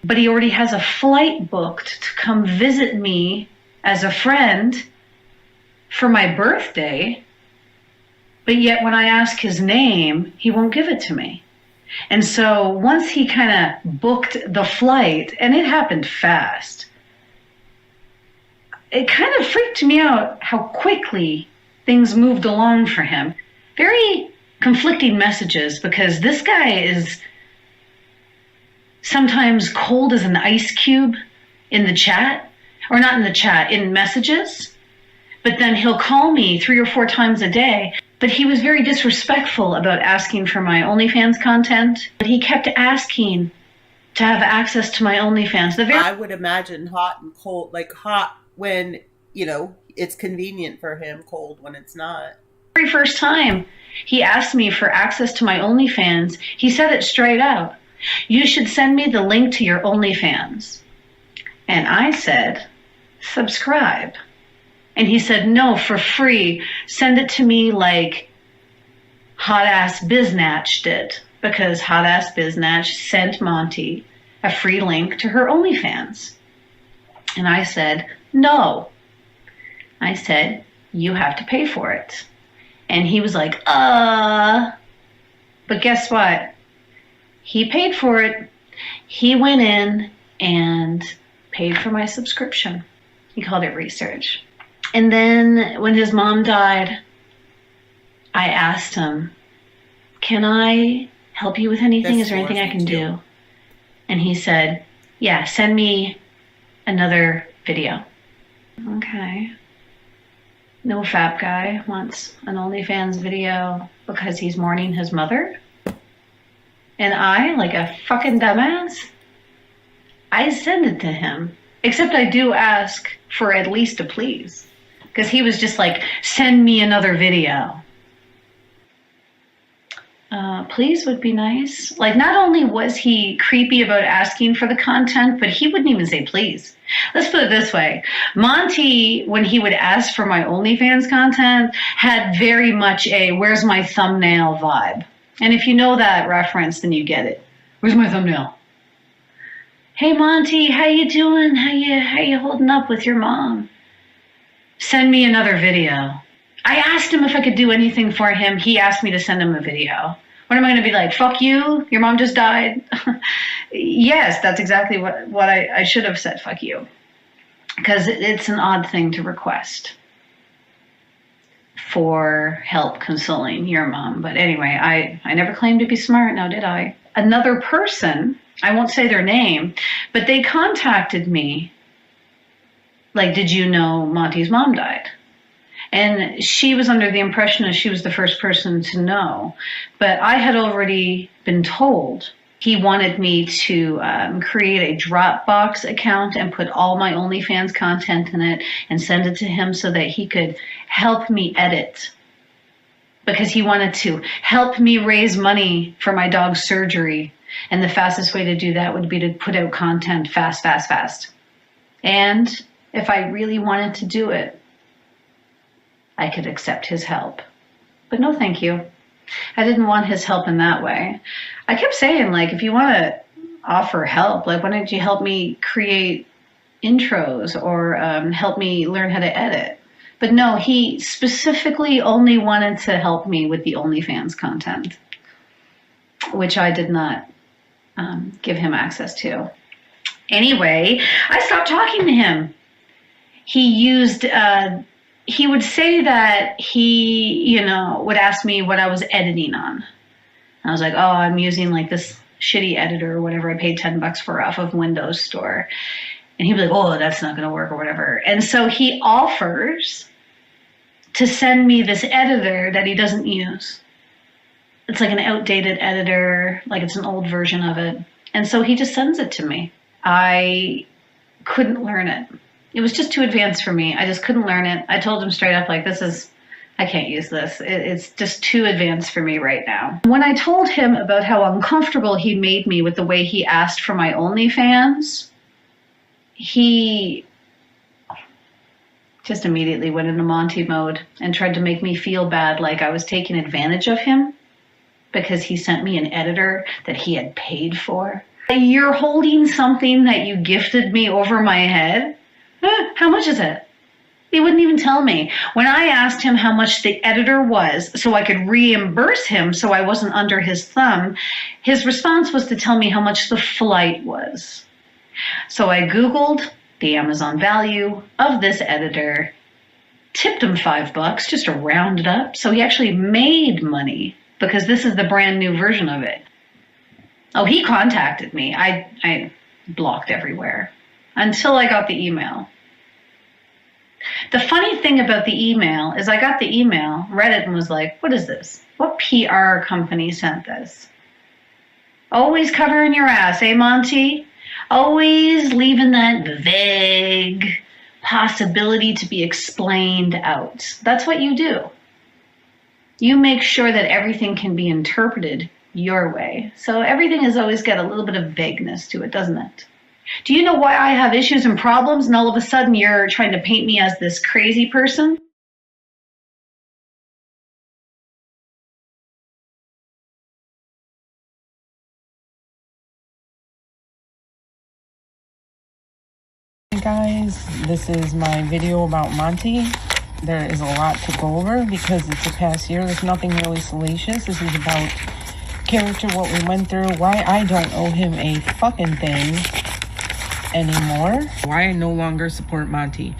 But he already has a flight booked to come visit me as a friend for my birthday, but yet when I ask his name, he won't give it to me. And so once he kind of booked the flight, and it happened fast, it kind of freaked me out how quickly things moved along for him. Very conflicting messages, because this guy is sometimes cold as an ice cube in the chat, or not in the chat, in messages. But then he'll call me 3 or 4 times a day. But he was very disrespectful about asking for my OnlyFans content. But he kept asking to have access to my OnlyFans. I would imagine hot and cold, like hot when, it's convenient for him, cold when it's not. Very first time he asked me for access to my OnlyFans, he said it straight out. You should send me the link to your OnlyFans. And I said, subscribe. And he said, no, for free. Send it to me like Hot Ass Biznatch did. Because Hot Ass Biznatch sent Monty a free link to her OnlyFans. And I said, no. I said, you have to pay for it. And he was like, But guess what? He paid for it. He went in and paid for my subscription. He called it research. And then when his mom died, I asked him, can I help you with anything? Is there anything I can do? And he said, yeah, send me another video. Okay. No fat guy wants an OnlyFans video because he's mourning his mother. And I, like a fucking dumbass, I send it to him. Except I do ask for at least a please. Because he was just like, send me another video. please would be nice. Like, not only was he creepy about asking for the content, but he wouldn't even say please. Let's put it this way. Monty, when he would ask for my OnlyFans content, had very much a where's my thumbnail vibe. And if you know that reference, then you get it. Where's my thumbnail? Hey Monty, how you doing? How you holding up with your mom? Send me another video. I asked him if I could do anything for him. He asked me to send him a video. What am I going to be like? Fuck you? Your mom just died? Yes, that's exactly what I should have said. Fuck you. Because it's an odd thing to request for help consoling your mom. But anyway, I never claimed to be smart, now did I? Another person, I won't say their name, but they contacted me. Like, did you know Monty's mom died? And she was under the impression that she was the first person to know. But I had already been told. He wanted me to create a Dropbox account and put all my OnlyFans content in it and send it to him so that he could help me edit. Because he wanted to help me raise money for my dog's surgery. And the fastest way to do that would be to put out content fast, fast, fast. And if I really wanted to do it, I could accept his help. But no, thank you. I didn't want his help in that way. I kept saying, like, if you want to offer help, like, why don't you help me create intros or help me learn how to edit? But no, he specifically only wanted to help me with the OnlyFans content, which I did not give him access to. Anyway, I stopped talking to him. He would say that he, would ask me what I was editing on. And I was like, oh, I'm using like this shitty editor or whatever I paid $10 for off of Windows Store. And he'd be like, oh, that's not going to work or whatever. And so he offers to send me this editor that he doesn't use. It's like an outdated editor, like it's an old version of it. And so he just sends it to me. I couldn't learn it. It was just too advanced for me. I just couldn't learn it. I told him straight up, like, I can't use this. It's just too advanced for me right now. When I told him about how uncomfortable he made me with the way he asked for my OnlyFans, he just immediately went into Monty mode and tried to make me feel bad, like I was taking advantage of him because he sent me an editor that he had paid for. You're holding something that you gifted me over my head? How much is it? He wouldn't even tell me. When I asked him how much the editor was so I could reimburse him so I wasn't under his thumb, his response was to tell me how much the flight was. So I Googled the Amazon value of this editor, tipped him $5 just to round it up. So he actually made money because this is the brand new version of it. Oh, he contacted me. I blocked everywhere until I got the email. The funny thing about the email is I got the email, read it, and was like, what is this? What PR company sent this? Always covering your ass, eh, Monty? Always leaving that vague possibility to be explained out. That's what you do. You make sure that everything can be interpreted your way. So everything has always got a little bit of vagueness to it, doesn't it? Do you know why I have issues and problems, and all of a sudden you're trying to paint me as this crazy person? Hey guys, this is my video about Monty. There is a lot to go over because it's a past year. There's nothing really salacious. This is about character, what we went through, why I don't owe him a fucking thing anymore, why I no longer support Monty.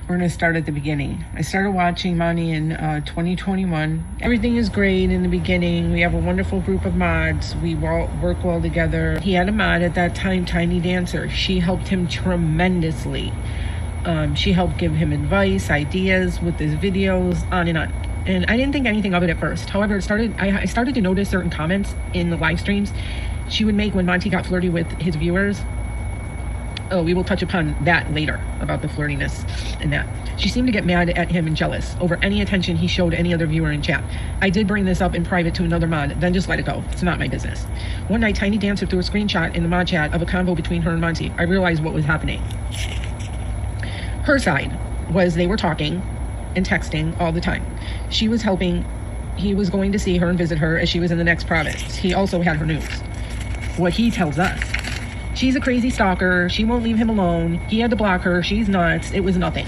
We're going to start at the beginning. I started watching Monty in 2021. Everything is great in the beginning. We have a wonderful group of mods. We work well together. He had a mod at that time, Tiny Dancer. She helped him tremendously. She helped give him advice, ideas with his videos, on and on. And I didn't think anything of it at first. However, I started to notice certain comments in the live streams she would make when Monty got flirty with his viewers. we will touch upon that later, about the flirtiness and that. She seemed to get mad at him and jealous over any attention he showed any other viewer in chat. I did bring this up in private to another mod, then just let it go. It's not my business. One night, Tiny Dancer threw a screenshot in the mod chat of a convo between her and Monty. I realized what was happening. Her side was they were talking and texting all the time. She was helping. He was going to see her and visit her as she was in the next province. He also had her news. What he tells us. She's a crazy stalker. She won't leave him alone. He had to block her. She's nuts. It was nothing.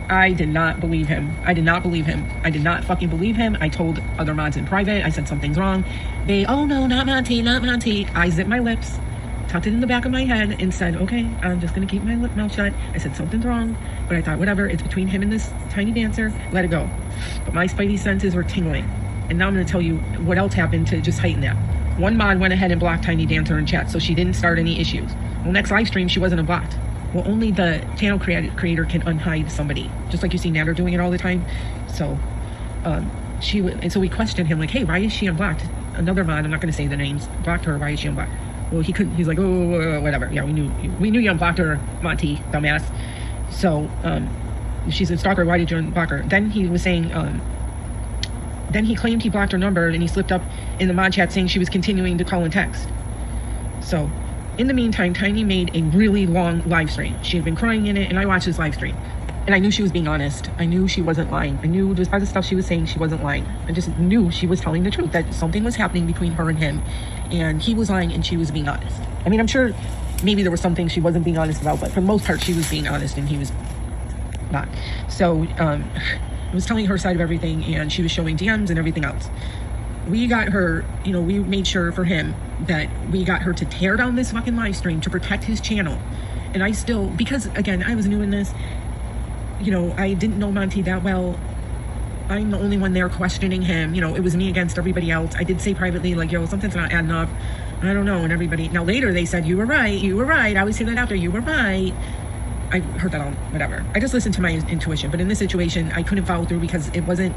I did not believe him. I did not believe him. I did not fucking believe him. I told other mods in private. I said something's wrong. They, oh no, not Monty, not Monty. I zipped my lips, tucked it in the back of my head, and said, okay, I'm just going to keep my mouth shut. I said something's wrong, but I thought, whatever, it's between him and this Tiny Dancer. Let it go. But my spidey senses were tingling. And now I'm going to tell you what else happened to just heighten that. One mod went ahead and blocked Tiny Dancer in chat, so she didn't start any issues. Well, next live stream, she wasn't blocked. Well, only the channel creator can unhide somebody, just like you see Natter doing it all the time. So, and so we questioned him, like, hey, why is she unblocked? Another mod, I'm not going to say the names, blocked her. Why is she unblocked? Well, he couldn't. He's like, oh, whatever. Yeah, we knew you unblocked her, Monty, dumbass. So, she's a stalker. Why did you unblock her? Then he was saying, then he claimed he blocked her number, and he slipped up in the mod chat saying she was continuing to call and text. So, in the meantime, Tiny made a really long live stream. She had been crying in it, and I watched this live stream. And I knew she was being honest. I knew she wasn't lying. I knew just by the stuff she was saying, she wasn't lying. I just knew she was telling the truth, that something was happening between her and him, and he was lying and she was being honest. I mean, I'm sure maybe there were some things she wasn't being honest about, but for the most part, she was being honest and he was not. So, I was telling her side of everything, and she was showing DMs and everything else. We got her, you know, we made sure for him that we got her to tear down this fucking live stream to protect his channel. And I still, because again, I was new in this, you know, I didn't know Monty that well. I'm the only one there questioning him. You know, it was me against everybody else. I did say privately, like, yo, something's not adding up. I don't know. And everybody, now later they said, you were right. I always say that after, you were right. I heard that on whatever. I just listened to my intuition. But in this situation, I couldn't follow through because it wasn't,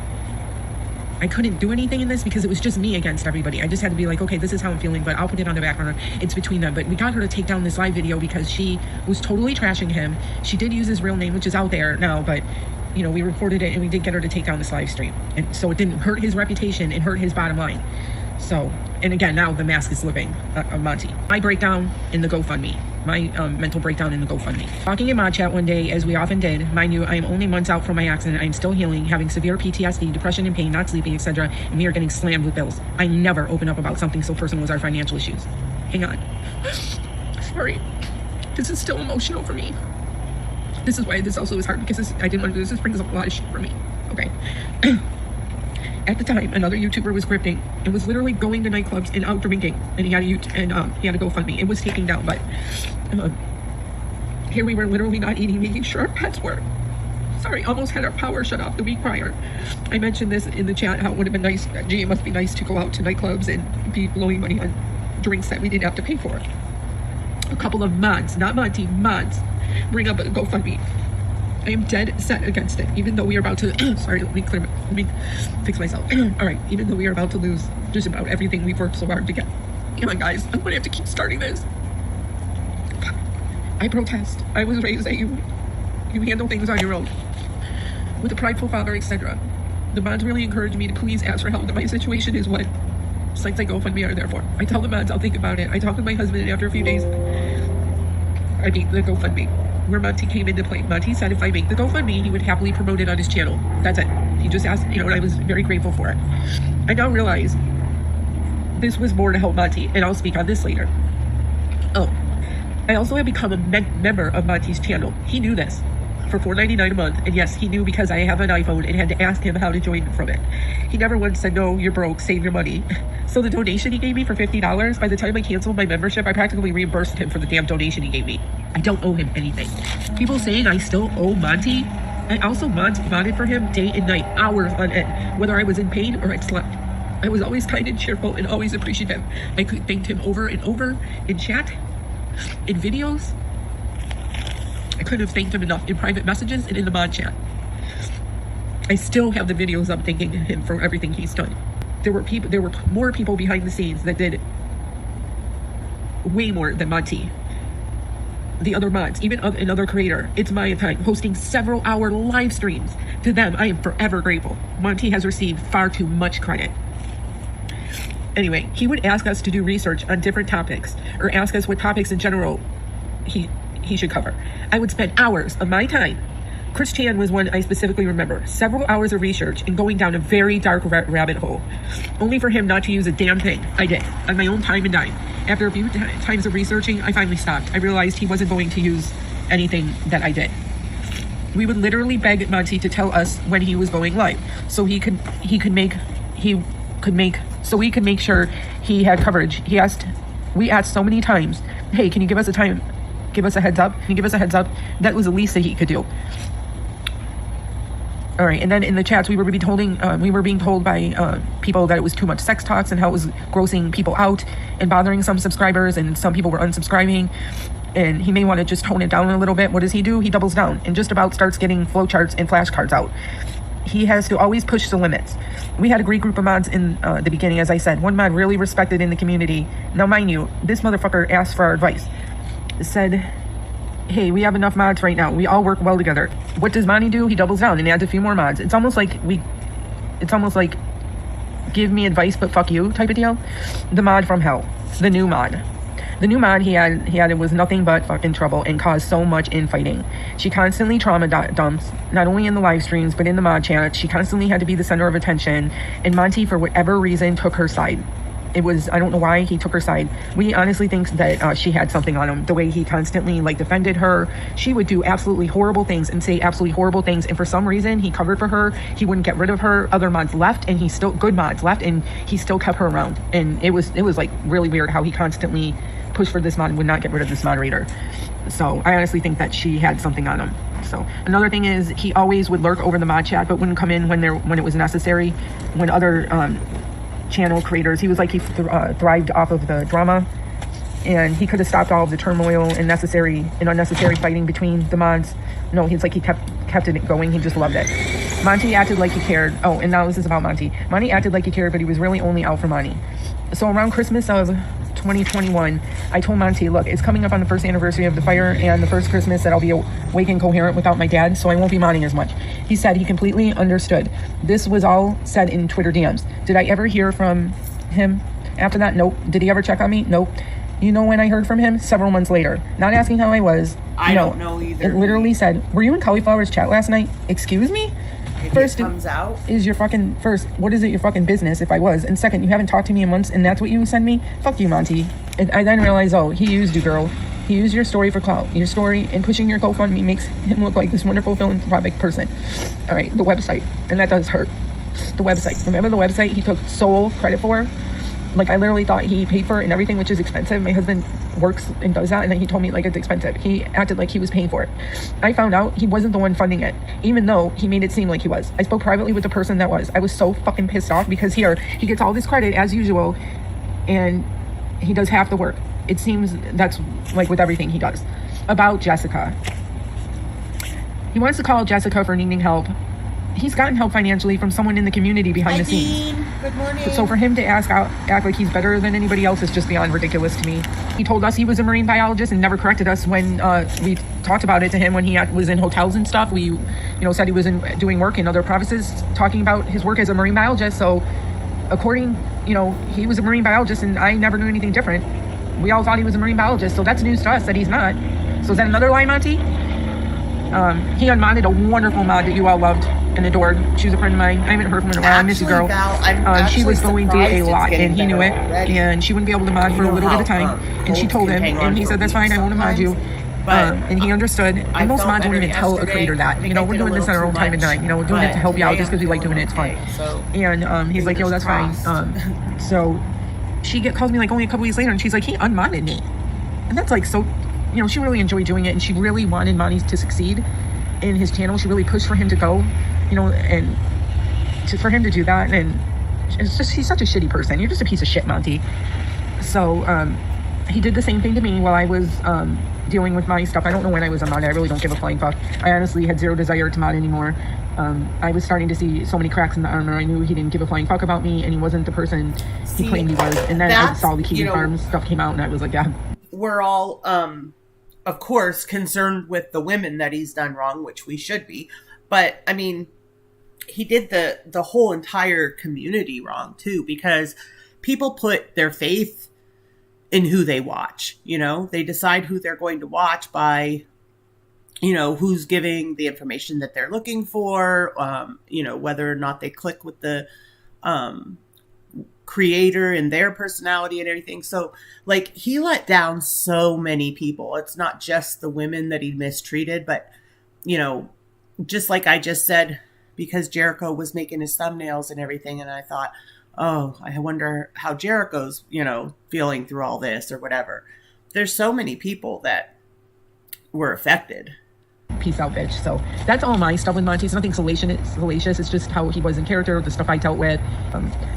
I couldn't do anything in this because it was just me against everybody. I just had to be like, okay, this is how I'm feeling, but I'll put it on the back burner. It's between them. But we got her to take down this live video because she was totally trashing him. She did use his real name, which is out there now, but you know, we reported it and we did get her to take down this live stream. And so it didn't hurt his reputation and hurt his bottom line. So, and again, now the mask is living of Monty. My breakdown in the GoFundMe. My mental breakdown in the GoFundMe. Talking in mod chat one day, as we often did, mind you, I am only months out from my accident. I am still healing, having severe PTSD, depression and pain, not sleeping, etc. And we are getting slammed with bills. I never open up about something so personal as our financial issues. Hang on. Sorry. This is still emotional for me. This is why this also is hard, because I didn't want to do this. This brings up a lot of shit for me. Okay. At the time, another YouTuber was grifting and was literally going to nightclubs and out drinking, and he had a GoFundMe. It was taken down, but here we were literally not eating, making sure our pets were. Sorry, almost had our power shut off the week prior. I mentioned this in the chat, how it would have been nice. Gee, it must be nice to go out to nightclubs and be blowing money on drinks that we didn't have to pay for. A couple of mods, not Monty, mods, bring up a GoFundMe. I am dead set against it, even though we are about to, sorry, let me fix myself. All right, even though we are about to lose just about everything we've worked so hard to get. Come on, guys, I'm gonna have to keep starting this. I protest. I was raised that you handle things on your own. With a prideful father, etc. The mods really encouraged me to please ask for help, that my situation is what sites like GoFundMe are there for. I tell the mods I'll think about it. I talk with my husband, and after a few days, I beat the GoFundMe. Where Monty came into play. Monty said if I make the GoFundMe, he would happily promote it on his channel. That's it. He just asked, you know, and I was very grateful for it. I now realize this was more to help Monty, and I'll speak on this later. Oh, I also have become a member of Monty's channel. He knew this for $4.99 a month, and yes, he knew because I have an iPhone and had to ask him how to join from it. He never once said, no, you're broke, save your money. So the donation he gave me for $50, by the time I canceled my membership, I practically reimbursed him for the damn donation he gave me. I don't owe him anything. People saying I still owe Monty, I also modded for him day and night, hours on end, whether I was in pain or I slept. I was always kind and cheerful and always appreciative. I thanked him over and over in chat, in videos. I couldn't have thanked him enough in private messages and in the mod chat. I still have the videos up thanking him for everything he's done. There were more people behind the scenes that did way more than Monty. the other mods, even another creator. It's my time, hosting several hour live streams. To them, I am forever grateful. Monty has received far too much credit. Anyway, he would ask us to do research on different topics, or ask us what topics in general he should cover. I would spend hours of my time. Chris Chan was one I specifically remember. Several hours of research and going down a very dark rabbit hole, only for him not to use a damn thing. I did, on my own time and dime. After a few times of researching, I finally stopped. I realized he wasn't going to use anything that I did. We would literally beg Monty to tell us when he was going live, so we could make sure he had coverage. We asked so many times, hey, can you give us a time? Give us a heads up. Can you give us a heads up? That was the least that he could do. All right, and then in the chats, we were being told by people that it was too much sex talks and how it was grossing people out and bothering some subscribers, and some people were unsubscribing, and he may want to just tone it down a little bit. What does he do? He doubles down and just about starts getting flowcharts and flashcards out. He has to always push the limits. We had a great group of mods in the beginning, as I said. One mod really respected in the community. Now, mind you, this motherfucker asked for our advice. Said, hey, we have enough mods right now. We all work well together. What does Monty do? He doubles down and adds a few more mods. It's almost like give me advice but fuck you type of deal. The mod from hell. The new mod he had it was nothing but fucking trouble and caused so much infighting. She constantly trauma dumps, not only in the live streams but in the mod chat. She constantly had to be the center of attention, and Monty, for whatever reason, took her side. I don't know why he took her side. We honestly think that she had something on him. The way he constantly defended her. She would do absolutely horrible things and say absolutely horrible things, and for some reason he covered for her. He wouldn't get rid of her. Other mods left, and good mods left, and he still kept her around. And it was really weird how he constantly pushed for this mod and would not get rid of this moderator. So I honestly think that she had something on him. So another thing is, he always would lurk over the mod chat but wouldn't come in when it was necessary. When other channel creators, he thrived off of the drama, and he could have stopped all of the turmoil and unnecessary fighting between the mods. No, he kept it going. He just loved it. Monty acted like he cared. Oh, and now this is about Monty. Monty acted like he cared, but he was really only out for money. So around Christmas of 2021, I told Monty, look, it's coming up on the first anniversary of the fire and the first Christmas that I'll be awake and coherent without my dad, so I won't be modding as much. He said he completely understood. This was all said in Twitter DMs. Did I ever hear from him after that? Nope. Did he ever check on me? Nope. You know when I heard from him? Several months later. Not asking how I was. I don't know either. It literally said, were you in Cauliflower's chat last night? Excuse me? First, comes out. What is it your fucking business if I was? And second, you haven't talked to me in months and that's what you send me? Fuck you, Monty. And I then realized, he used you, girl. He used your story for clout. Your story and pushing your GoFundMe makes him look like this wonderful philanthropic person. All right, the website. And that does hurt. The website. Remember the website he took sole credit for? I literally thought he paid for it and everything, which is expensive. My husband works and does that, and then he told me it's expensive. He acted like he was paying for it. I found out he wasn't the one funding it, even though he made it seem like he was. I spoke privately with the person that was. I was so fucking pissed off because he gets all this credit as usual, and he does half the work. It seems that's with everything he does. About Jessica. He wants to call Jessica for needing help. He's gotten help financially from someone in the community behind the scenes. Good morning. So for him to act like he's better than anybody else is just beyond ridiculous to me. He told us he was a marine biologist and never corrected us when we talked about it to him when he was in hotels and stuff. We, said he was doing work in other provinces, talking about his work as a marine biologist. So according, he was a marine biologist and I never knew anything different. We all thought he was a marine biologist, so that's news to us that he's not. So is that another lie, Monty? He unmodded a wonderful mod that you all loved and adored. She was a friend of mine. I haven't heard from her in a while. I miss you, girl. Val, she was going through a lot, and he knew it. And she wouldn't be able to mod for a little bit of time. And she told him, and he said, "That's fine. I won't mod you." And he understood. And most mods don't even tell a creator that. We're doing this on our own time and night. We're doing it to help you out just because we like doing it. It's fun. And he's like, "Yo, that's fine." So she calls me only a couple weeks later, and she's like, "He unmodded me," and that's so. She really enjoyed doing it, and she really wanted Monty to succeed in his channel. She really pushed for him to go, and for him to do that. And it's just, he's such a shitty person. You're just a piece of shit, Monty. So he did the same thing to me while I was dealing with my stuff. I don't know when I was a mod. I really don't give a flying fuck. I honestly had zero desire to mod anymore. I was starting to see so many cracks in the armor. I knew he didn't give a flying fuck about me, and he wasn't the person he claimed he was. And then I saw the Keegan Farms stuff came out, and I was like, yeah. We're all of course, concerned with the women that he's done wrong, which we should be. But, I mean, he did the whole entire community wrong, too, because people put their faith in who they watch. You know, they decide who they're going to watch by, you know, who's giving the information that they're looking for, you know, whether or not they click with the creator and their personality and everything. So, like, he let down so many people. It's not just the women that he mistreated, but, you know, just like I just said, because Jericho was making his thumbnails and everything, and I thought, oh, I wonder how Jericho's, you know, feeling through all this or whatever. There's so many people that were affected. Peace out, bitch. So that's all my stuff with Monty. It's nothing salacious. It's just how he was in character, the stuff I dealt with.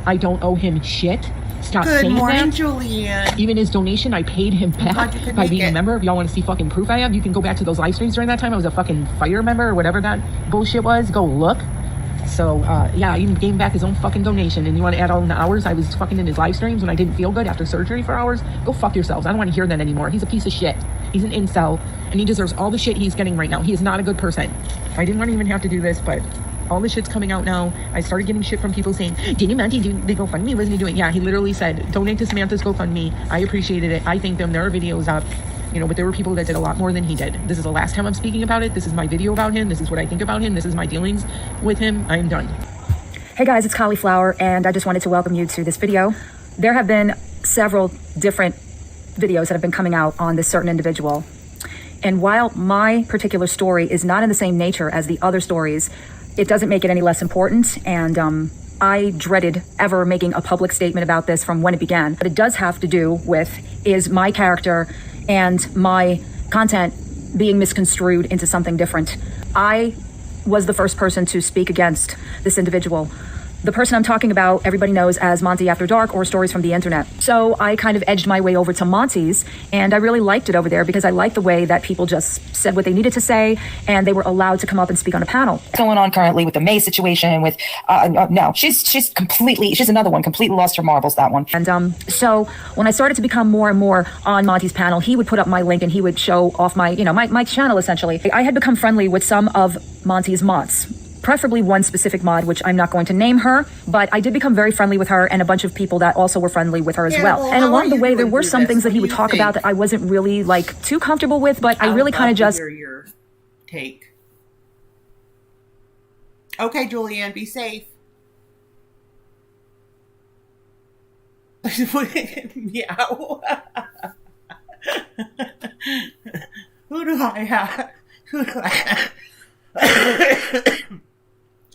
I don't owe him shit. Stop saying that. Good morning, Julianne. Even his donation, I paid him back by being a member. If y'all want to see fucking proof I have, you can go back to those live streams during that time. I was a fucking fire member or whatever that bullshit was. Go look. So, yeah, I even gave him back his own fucking donation. And you want to add all in the hours I was fucking in his live streams when I didn't feel good after surgery for hours? Go fuck yourselves. I don't want to hear that anymore. He's a piece of shit. He's an incel, and he deserves all the shit he's getting right now. He is not a good person. I didn't want to even have to do this, but all the shit's coming out now. I started getting shit from people saying, didn't Monty do the GoFundMe? Wasn't he doing? Yeah, he literally said, donate to Samantha's GoFundMe. I appreciated it. I thanked them. There are videos up. You know, but there were people that did a lot more than he did. This is the last time I'm speaking about it. This is my video about him. This is what I think about him. This is my dealings with him. I am done. Hey guys, it's Cauliflower, and I just wanted to welcome you to this video. There have been several different videos that have been coming out on this certain individual. And while my particular story is not in the same nature as the other stories, it doesn't make it any less important. And I dreaded ever making a public statement about this from when it began. What it does have to do with is my character and my content being misconstrued into something different. I was the first person to speak against this individual. The person I'm talking about, everybody knows as Monty After Dark or Stories from the Internet. So I kind of edged my way over to Monty's, and I really liked it over there because I liked the way that people just said what they needed to say, and they were allowed to come up and speak on a panel. What's going on currently with the May situation with, no, she's another one, completely lost her marbles, that one. And so when I started to become more and more on Monty's panel, he would put up my link and he would show off my, you know, my channel essentially. I had become friendly with some of Monty's mods. Preferably one specific mod, which I'm not going to name her, but I did become very friendly with her and a bunch of people that also were friendly with her as well. And along the way, there were some things that he would talk about that I wasn't really like too comfortable with, but I really kind of just... Your take. Okay, Julianne, be safe. Meow. Who do I have?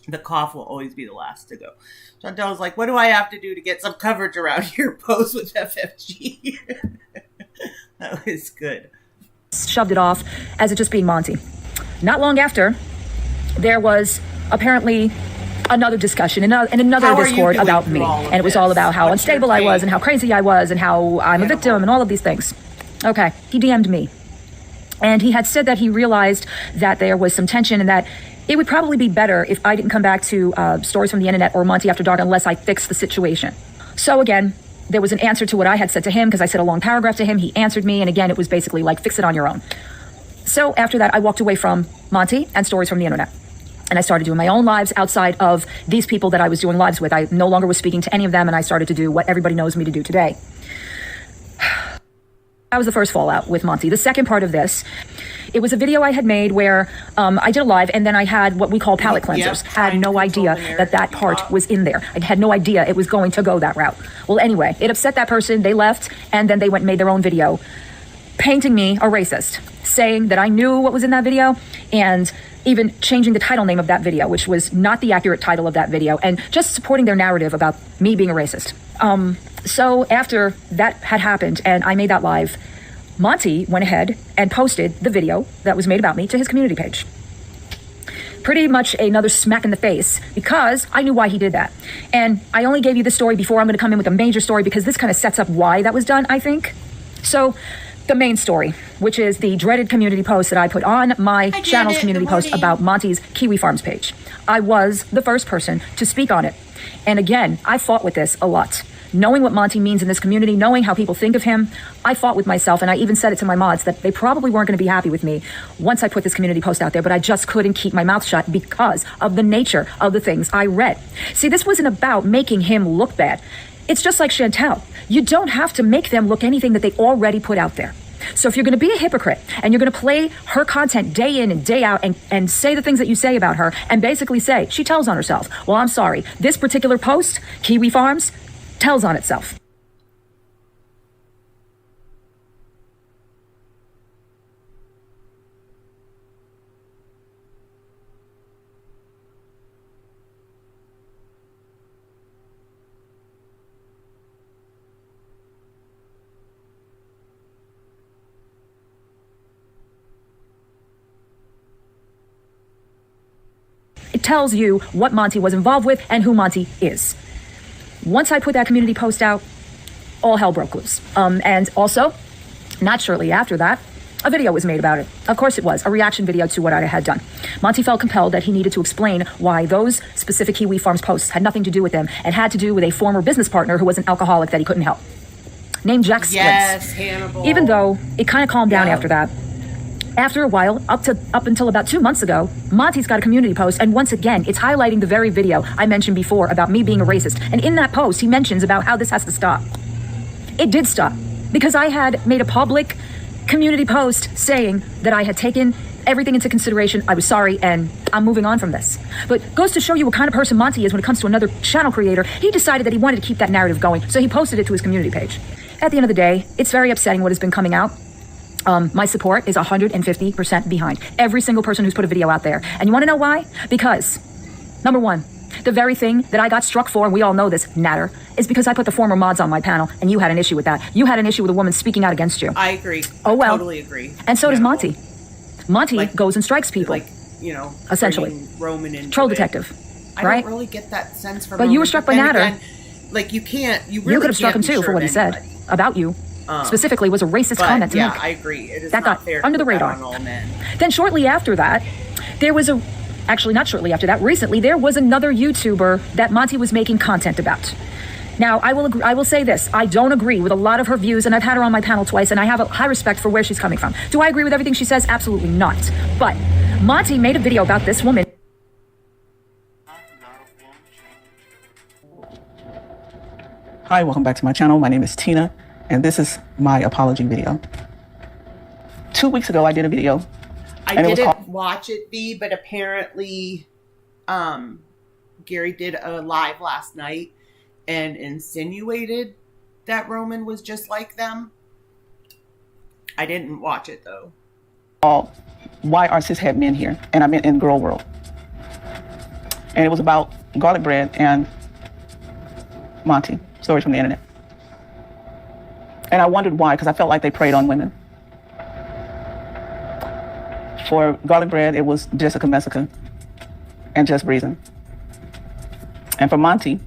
The cough will always be the last to go. Chantel's like, what do I have to do to get some coverage around your post with FFG? That was good. Shoved it off as it just being Monty. Not long after, there was apparently another discussion in another Discord about me. And it was all about how unstable I was and how crazy I was and how I'm a victim and all of these things. Okay, he DM'd me. And he had said that he realized that there was some tension and that it would probably be better if I didn't come back to Stories from the Internet or Monty After Dark unless I fixed the situation. So again, there was an answer to what I had said to him because I said a long paragraph to him. He answered me. And again, it was basically like, fix it on your own. So after that, I walked away from Monty and Stories from the Internet. And I started doing my own lives outside of these people that I was doing lives with. I no longer was speaking to any of them. And I started to do what everybody knows me to do today. That was the first fallout with Monty. The second part of this, it was a video I had made where I did a live and then I had what we call palate cleansers. I had no idea that part was in there. I had no idea it was going to go that route. Well, anyway, it upset that person. They left and then they went and made their own video painting me a racist, saying that I knew what was in that video and even changing the title name of that video, which was not the accurate title of that video, and just supporting their narrative about me being a racist. So after that had happened and I made that live, Monty went ahead and posted the video that was made about me to his community page. Pretty much another smack in the face because I knew why he did that. And I only gave you the story before I'm going to come in with a major story because this kind of sets up why that was done, I think. So the main story, which is the dreaded community post that I put on my channel's community post about Monty's Kiwi Farms page. I was the first person to speak on it. And again, I fought with this a lot. knowing what Monty means in this community, knowing how people think of him, I fought with myself, and I even said it to my mods that they probably weren't going to be happy with me once I put this community post out there, but I just couldn't keep my mouth shut because of the nature of the things I read. See, this wasn't about making him look bad. It's just like Chantel. You don't have to make them look anything that they already put out there. So if you're going to be a hypocrite and you're going to play her content day in and day out and say the things that you say about her and basically say, she tells on herself. Well, I'm sorry. This particular post, Kiwi Farms, tells on itself. It tells you what Monty was involved with and who Monty is. Once I put that community post out, all hell broke loose. And also, not shortly after that, a video was made about it. Of course it was, a reaction video to what I had done. Monty felt compelled that he needed to explain why those specific Kiwi Farms posts had nothing to do with him and had to do with a former business partner who was an alcoholic that he couldn't help, named Jack Splits. Yes, Hannibal. Even though it kind of calmed down after that, after a while, up until about 2 months ago, Monty's got a community post, and once again, it's highlighting the very video I mentioned before about me being a racist. And in that post, he mentions about how this has to stop. It did stop, because I had made a public community post saying that I had taken everything into consideration, I was sorry, and I'm moving on from this. But goes to show you what kind of person Monty is when it comes to another channel creator. He decided that he wanted to keep that narrative going, so he posted it to his community page. At the end of the day, it's very upsetting what has been coming out. My support is 150% behind every single person who's put a video out there. And you want to know why? Because, number one, the very thing that I got struck for, and we all know this, Natter, is because I put the former mods on my panel, and you had an issue with that. You had an issue with a woman speaking out against you. I agree. Oh, well. I totally agree. And so does Monty. Monty goes and strikes people. Like, you know, essentially. Roman into Troll it. detective. I right? don't really get that sense from But Roman. you were struck by Then Natter. again, like, you really could have struck him can't be too sure for what of he said anybody. about you. Specifically was a racist but, comment to yeah, make. I agree. It is that not got fair to under the put that radar. on all men. Then shortly after that, there was actually not shortly after that, recently, there was another YouTuber that Monty was making content about. Now, I will say this. I don't agree with a lot of her views, and I've had her on my panel twice, and I have a high respect for where she's coming from. Do I agree with everything she says? Absolutely not. But Monty made a video about this woman. Hi, welcome back to my channel. My name is Tina, and this is my apology video. 2 weeks ago, I did a video. I didn't watch it, B, but apparently Gary did a live last night and insinuated that Roman was just like them. I didn't watch it, though. Why are cishet men here? And I meant in girl world. And it was about garlic bread and Monty. Stories from the internet. And I wondered why, because I felt like they preyed on women. For garlic bread, it was Jessica Messica and Just Breezing. And for Monty,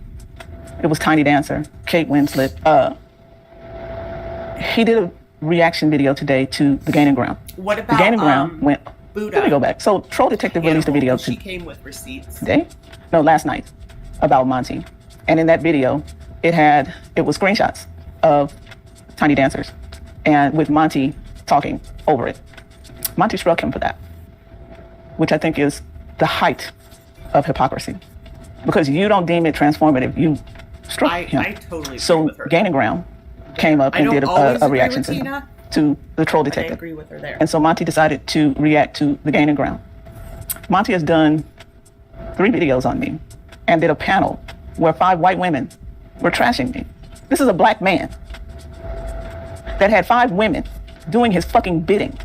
it was Tiny Dancer, Kate Winslet. He did a reaction video today to The Gaining Ground. What about The Gaining Ground went. Buddha? Let me go back. So Troll Detective released a video She came with receipts. today? No, last night, about Monty. And in that video, it was screenshots of Tiny Dancers and with Monty talking over it. Monty struck him for that, which I think is the height of hypocrisy, because you don't deem it transformative. You struck him. I totally agree so with her. Gaining Ground came up and did a reaction to him, to the Troll Detective. I agree with her there. And so Monty decided to react to The Gaining Ground. Monty has done 3 videos on me and did a panel where 5 white women were trashing me. This is a black man that had 5 women doing his fucking bidding.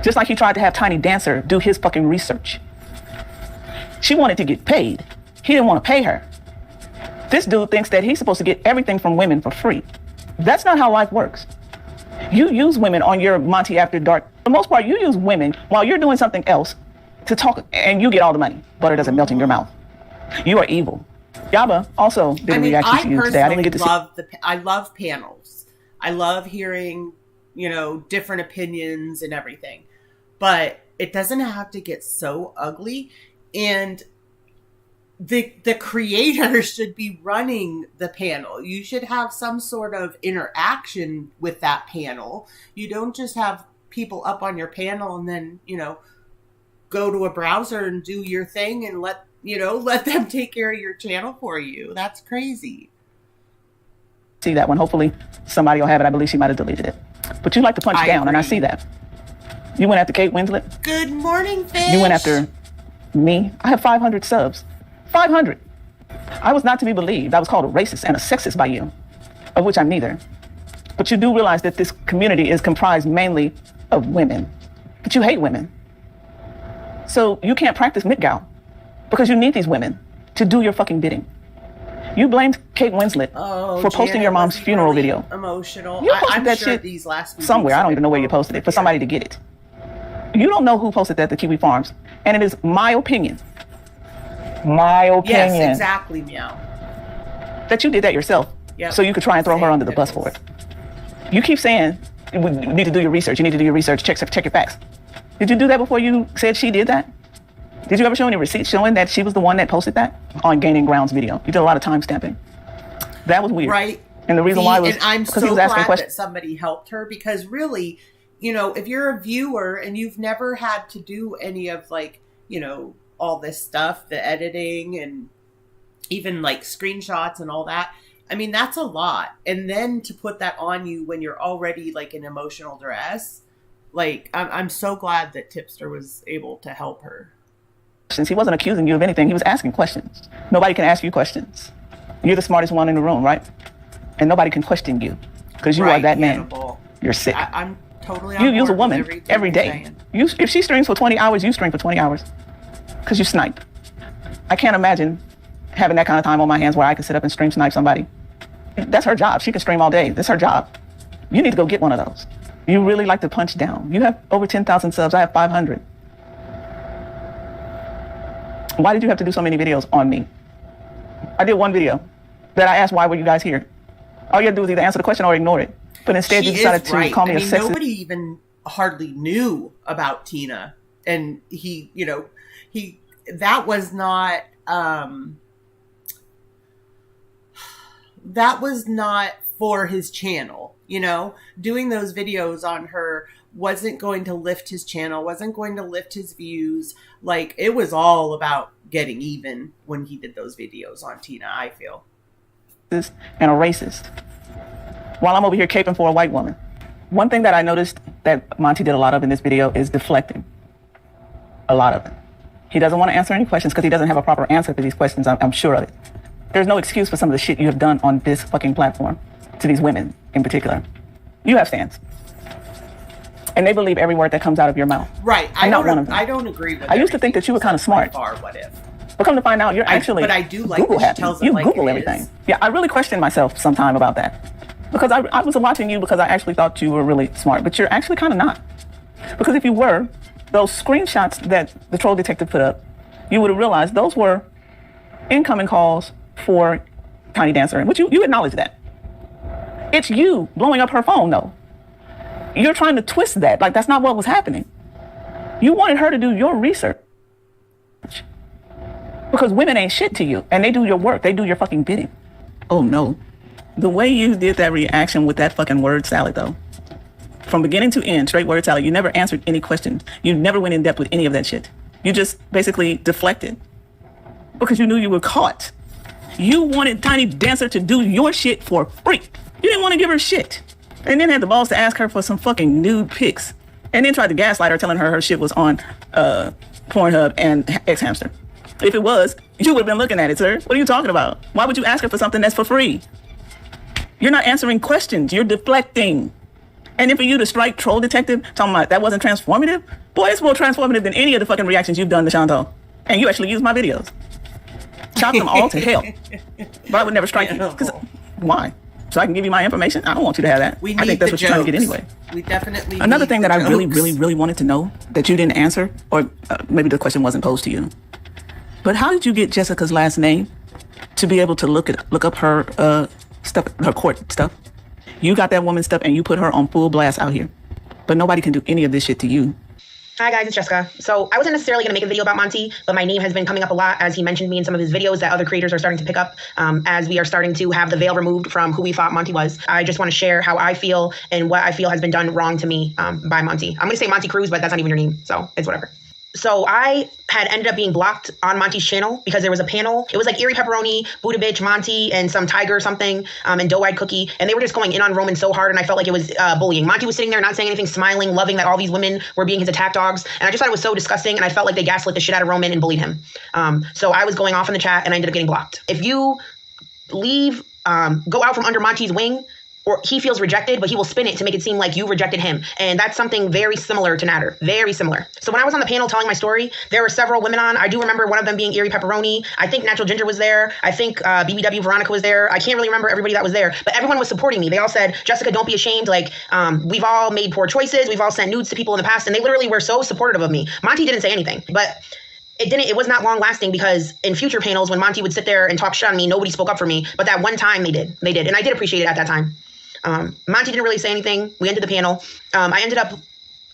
Just like he tried to have Tiny Dancer do his fucking research. She wanted to get paid. He didn't want to pay her. This dude thinks that he's supposed to get everything from women for free. That's not how life works. You use women on your Monty After Dark. For the most part, you use women while you're doing something else to talk, and you get all the money. Butter doesn't melt in your mouth. You are evil. Yaba also did a reaction to you today. I didn't get to see. I love panels. I love hearing, different opinions and everything. But it doesn't have to get so ugly. And the creator should be running the panel. You should have some sort of interaction with that panel. You don't just have people up on your panel and then, you know, go to a browser and do your thing and let them take care of your channel for you. That's crazy. See that one. Hopefully somebody will have it. I believe she might have deleted it. But you like to punch down, and I see that. You went after Kate Winslet. Good morning, Fish. You went after me. I have 500 subs. 500. I was not to be believed. I was called a racist and a sexist by you, of which I'm neither. But you do realize that this community is comprised mainly of women. But you hate women. So you can't practice MGTOW because you need these women to do your fucking bidding. You blamed Kate Winslet for posting your mom's funeral video. Emotional. You posted I'm that sure shit these last few somewhere. weeks I don't even know where you posted it, for somebody to get it. You don't know who posted that to Kiwi Farms. And it is my opinion. My opinion. Yes, exactly, Meow. That you did that yourself. Yep. So you could try and throw her under the bus for it. You keep saying you need to do your research. You need to do your research. Check your facts. Did you do that before you said she did that? Did you ever show any receipts showing that she was the one that posted that on Gaining Ground's video? You did a lot of time stamping. That was weird. Right. And the reason why was and I'm because so he was asking glad questions. that somebody helped her, because really, you know, if you're a viewer and you've never had to do any of, like, you know, all this stuff, the editing and even like screenshots and all that, I mean, that's a lot. And then to put that on you when you're already like in emotional duress, like, I'm so glad that Tipster was able to help her. Since he wasn't accusing you of anything, he was asking questions. Nobody can ask you questions. You're the smartest one in the room, right? And nobody can question you because you are that man. You're sick. I'm totally. You use a woman every day. If she streams for 20 hours, you stream for 20 hours because you snipe. I can't imagine having that kind of time on my hands where I can sit up and stream snipe somebody. That's her job. She can stream all day. That's her job. You need to go get one of those. You really like to punch down. You have over 10,000 subs. I have 500. Why did you have to do so many videos on me? I did one video that I asked, why were you guys here? All you had to do was either answer the question or ignore it. But instead, you decided to call me a sexist. Nobody even hardly knew about Tina. And he, you know, that was not for his channel, you know? Doing those videos on her wasn't going to lift his channel, wasn't going to lift his views. Like, it was all about getting even when he did those videos on Tina, I feel. And a racist. While I'm over here caping for a white woman. One thing that I noticed that Monty did a lot of in this video is deflecting. A lot of it. He doesn't want to answer any questions because he doesn't have a proper answer for these questions. I'm sure of it. There's no excuse for some of the shit you have done on this fucking platform to these women in particular. You have stands. And they believe every word that comes out of your mouth. Right. I'm not one of them. I don't agree with I used to think that you were kind of smart. What if? But come to find out, you're actually but I do like Google that she happy. tells it You like Google it everything. is. Yeah, I really questioned myself sometime about that. Because I was watching you because I actually thought you were really smart. But you're actually kind of not. Because if you were, those screenshots that the troll detective put up, you would have realized those were incoming calls for Tiny Dancer. Which you acknowledge that. It's you blowing up her phone, though. You're trying to twist that. Like, that's not what was happening. You wanted her to do your research. Because women ain't shit to you. And they do your work. They do your fucking bidding. Oh, no. The way you did that reaction with that fucking word salad, though. From beginning to end, straight word salad. You never answered any questions. You never went in depth with any of that shit. You just basically deflected. Because you knew you were caught. You wanted Tiny Dancer to do your shit for free. You didn't want to give her shit. And then had the balls to ask her for some fucking nude pics. And then tried to gaslight her, telling her shit was on Pornhub and X-Hamster. If it was, you would have been looking at it, sir. What are you talking about? Why would you ask her for something that's for free? You're not answering questions. You're deflecting. And then for you to strike troll detective, talking about that wasn't transformative? Boy, it's more transformative than any of the fucking reactions you've done to Chantal. And you actually use my videos. Chop them all to hell. But I would never strike you. Because why? So I can give you my information? I don't want you to have that. I think that's what you're trying to get anyway. We definitely Another thing that I really wanted to know that you didn't answer, or maybe the question wasn't posed to you. But how did you get Jessica's last name to be able to look up her stuff, her court stuff? You got that woman's stuff and you put her on full blast out here. But nobody can do any of this shit to you. Hi guys, it's Jessica. So I wasn't necessarily going to make a video about Monty, but my name has been coming up a lot as he mentioned me in some of his videos that other creators are starting to pick up as we are starting to have the veil removed from who we thought Monty was. I just want to share how I feel and what I feel has been done wrong to me by Monty. I'm going to say Monty Cruz, but that's not even your name, so it's whatever. So I had ended up being blocked on Monty's channel because there was a panel. It was like Eerie Pepperoni, Buddha Bitch, Monty, and some Tiger or something, and Doe-Eyed Cookie. And they were just going in on Roman so hard, and I felt like it was bullying. Monty was sitting there not saying anything, smiling, loving that all these women were being his attack dogs. And I just thought it was so disgusting, and I felt like they gaslit the shit out of Roman and bullied him. So I was going off in the chat, and I ended up getting blocked. If you leave, go out from under Monty's wing, or he feels rejected, but he will spin it to make it seem like you rejected him. And that's something very similar to Natter. Very similar. So when I was on the panel telling my story, there were several women on. I do remember one of them being Eerie Pepperoni. I think Natural Ginger was there. I think BBW Veronica was there. I can't really remember everybody that was there, but everyone was supporting me. They all said, Jessica, don't be ashamed. Like, we've all made poor choices. We've all sent nudes to people in the past. And they literally were so supportive of me. Monty didn't say anything, but it was not long lasting because in future panels, when Monty would sit there and talk shit on me, nobody spoke up for me. But that one time they did. And I did appreciate it at that time. Monty didn't really say anything. We ended the panel. I ended up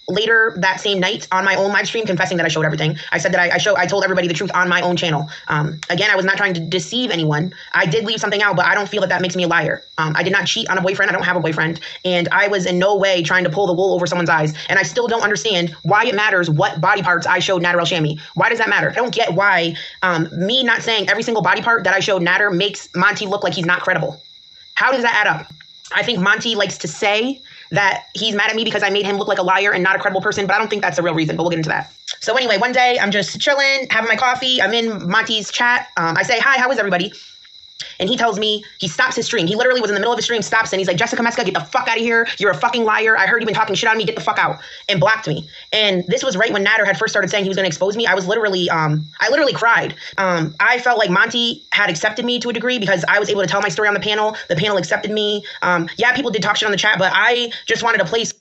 later that same night on my own live stream confessing that I showed everything. I said that I told everybody the truth on my own channel. Again, I was not trying to deceive anyone. I did leave something out, but I don't feel that makes me a liar. I did not cheat on a boyfriend. I don't have a boyfriend. And I was in no way trying to pull the wool over someone's eyes. And I still don't understand why it matters what body parts I showed Natter El Shami. Why does that matter? I don't get why me not saying every single body part that I showed Natter makes Monty look like he's not credible. How does that add up? I think Monty likes to say that he's mad at me because I made him look like a liar and not a credible person, but I don't think that's the real reason, but we'll get into that. So anyway, one day I'm just chilling, having my coffee. I'm in Monty's chat. I say, hi, how is everybody? And he tells me, he stops his stream. He literally was in the middle of his stream, stops, and he's like, Jessica Meska, get the fuck out of here. You're a fucking liar. I heard you've been talking shit on me. Get the fuck out. And blocked me. And this was right when Natter had first started saying he was going to expose me. I was literally, I literally cried. I felt like Monty had accepted me to a degree because I was able to tell my story on the panel. The panel accepted me. Yeah, people did talk shit on the chat, but I just wanted a place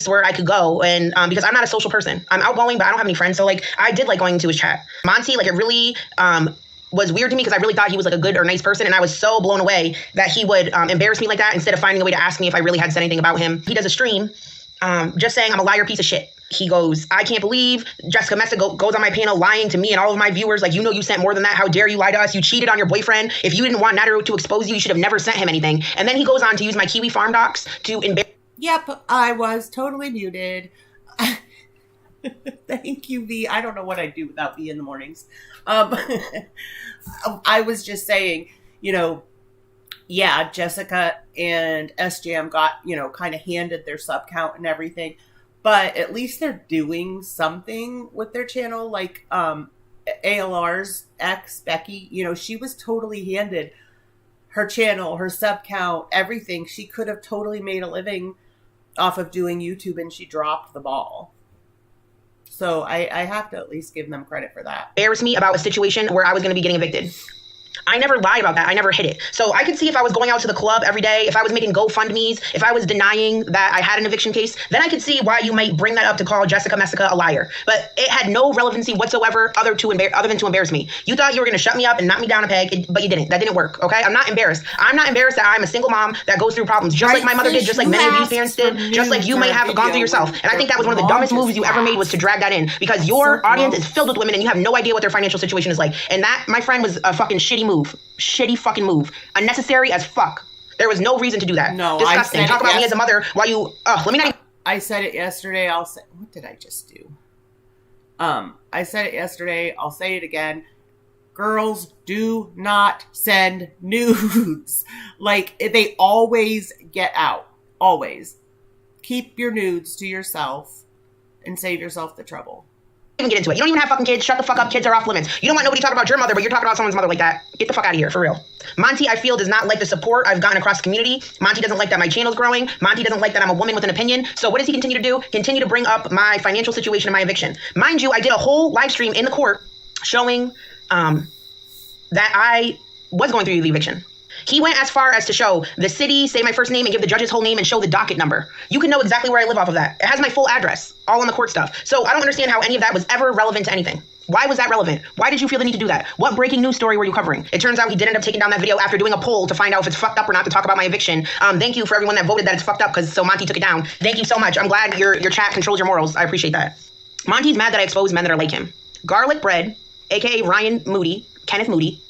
where I could go, and because I'm not a social person. I'm outgoing, but I don't have any friends, so like I did like going to his chat. Monty, like it really was weird to me because I really thought he was like a good or nice person, and I was so blown away that he would embarrass me like that instead of finding a way to ask me if I really had said anything about him. He does a stream just saying I'm a liar piece of shit. He goes, I can't believe Jessica Mesa goes on my panel lying to me and all of my viewers. Like, you know, you sent more than that. How dare you lie to us? You cheated on your boyfriend. If you didn't want Natter to expose you, you should have never sent him anything. And then he goes on to use my Kiwi Farm docs to embarrass. Yep, I was totally muted. Thank you, V. I don't know what I'd do without V in the mornings. I was just saying, you know, yeah, Jessica and sjam got, you know, kind of handed their sub count and everything, but at least they're doing something with their channel. Like ALR's ex, Becky, you know, she was totally handed her channel, her sub count, everything. She could have totally made a living off of doing YouTube, and she dropped the ball. So I have to at least give them credit for that. Embarrassed me about a situation where I was going to be getting evicted. I never lied about that. I never hid it. So I could see if I was going out to the club every day, if I was making GoFundMes, if I was denying that I had an eviction case, then I could see why you might bring that up to call Jessica Messica a liar. But it had no relevancy whatsoever other than to embarrass me. You thought you were going to shut me up and knock me down a peg, but you didn't. That didn't work, okay? I'm not embarrassed. I'm not embarrassed that I'm a single mom that goes through problems, just like my mother did, just like many of you parents did, just like you might have gone through yourself. And I think that was one of the dumbest moves you ever made, was to drag that in, because your audience is filled with women and you have no idea what their financial situation is like. And that, my friend, was a fucking shitty move. Shitty fucking move. Unnecessary as fuck. There was no reason to do that. No, disgusting. Talk about me as a mother while you. Let me not. I said it yesterday. I'll say. What did I just do? I said it yesterday. I'll say it again. Girls, do not send nudes. Like, they always get out. Always. Keep your nudes to yourself and save yourself the trouble. even get into it. You don't even have fucking kids. Shut the fuck up. Kids are off limits. You don't want nobody talking about your mother, but you're talking about someone's mother like that. Get the fuck out of here, for real. Monty, I feel, does not like the support I've gotten across the community. Monty doesn't like that my channel's growing. Monty doesn't like that I'm a woman with an opinion. So what does he continue to do? Continue to bring up my financial situation and my eviction. Mind you, I did a whole live stream in the court showing that I was going through the eviction. He went as far as to show the city, say my first name, and give the judge's whole name and show the docket number. You can know exactly where I live off of that. It has my full address, all on the court stuff. So I don't understand how any of that was ever relevant to anything. Why was that relevant? Why did you feel the need to do that? What breaking news story were you covering? It turns out he did end up taking down that video after doing a poll to find out if it's fucked up or not to talk about my eviction. Thank you for everyone that voted that it's fucked up, because so Monty took it down. Thank you so much. I'm glad your chat controls your morals. I appreciate that. Monty's mad that I expose men that are like him. Garlic Bread, aka Ryan Moody, Kenneth Moody,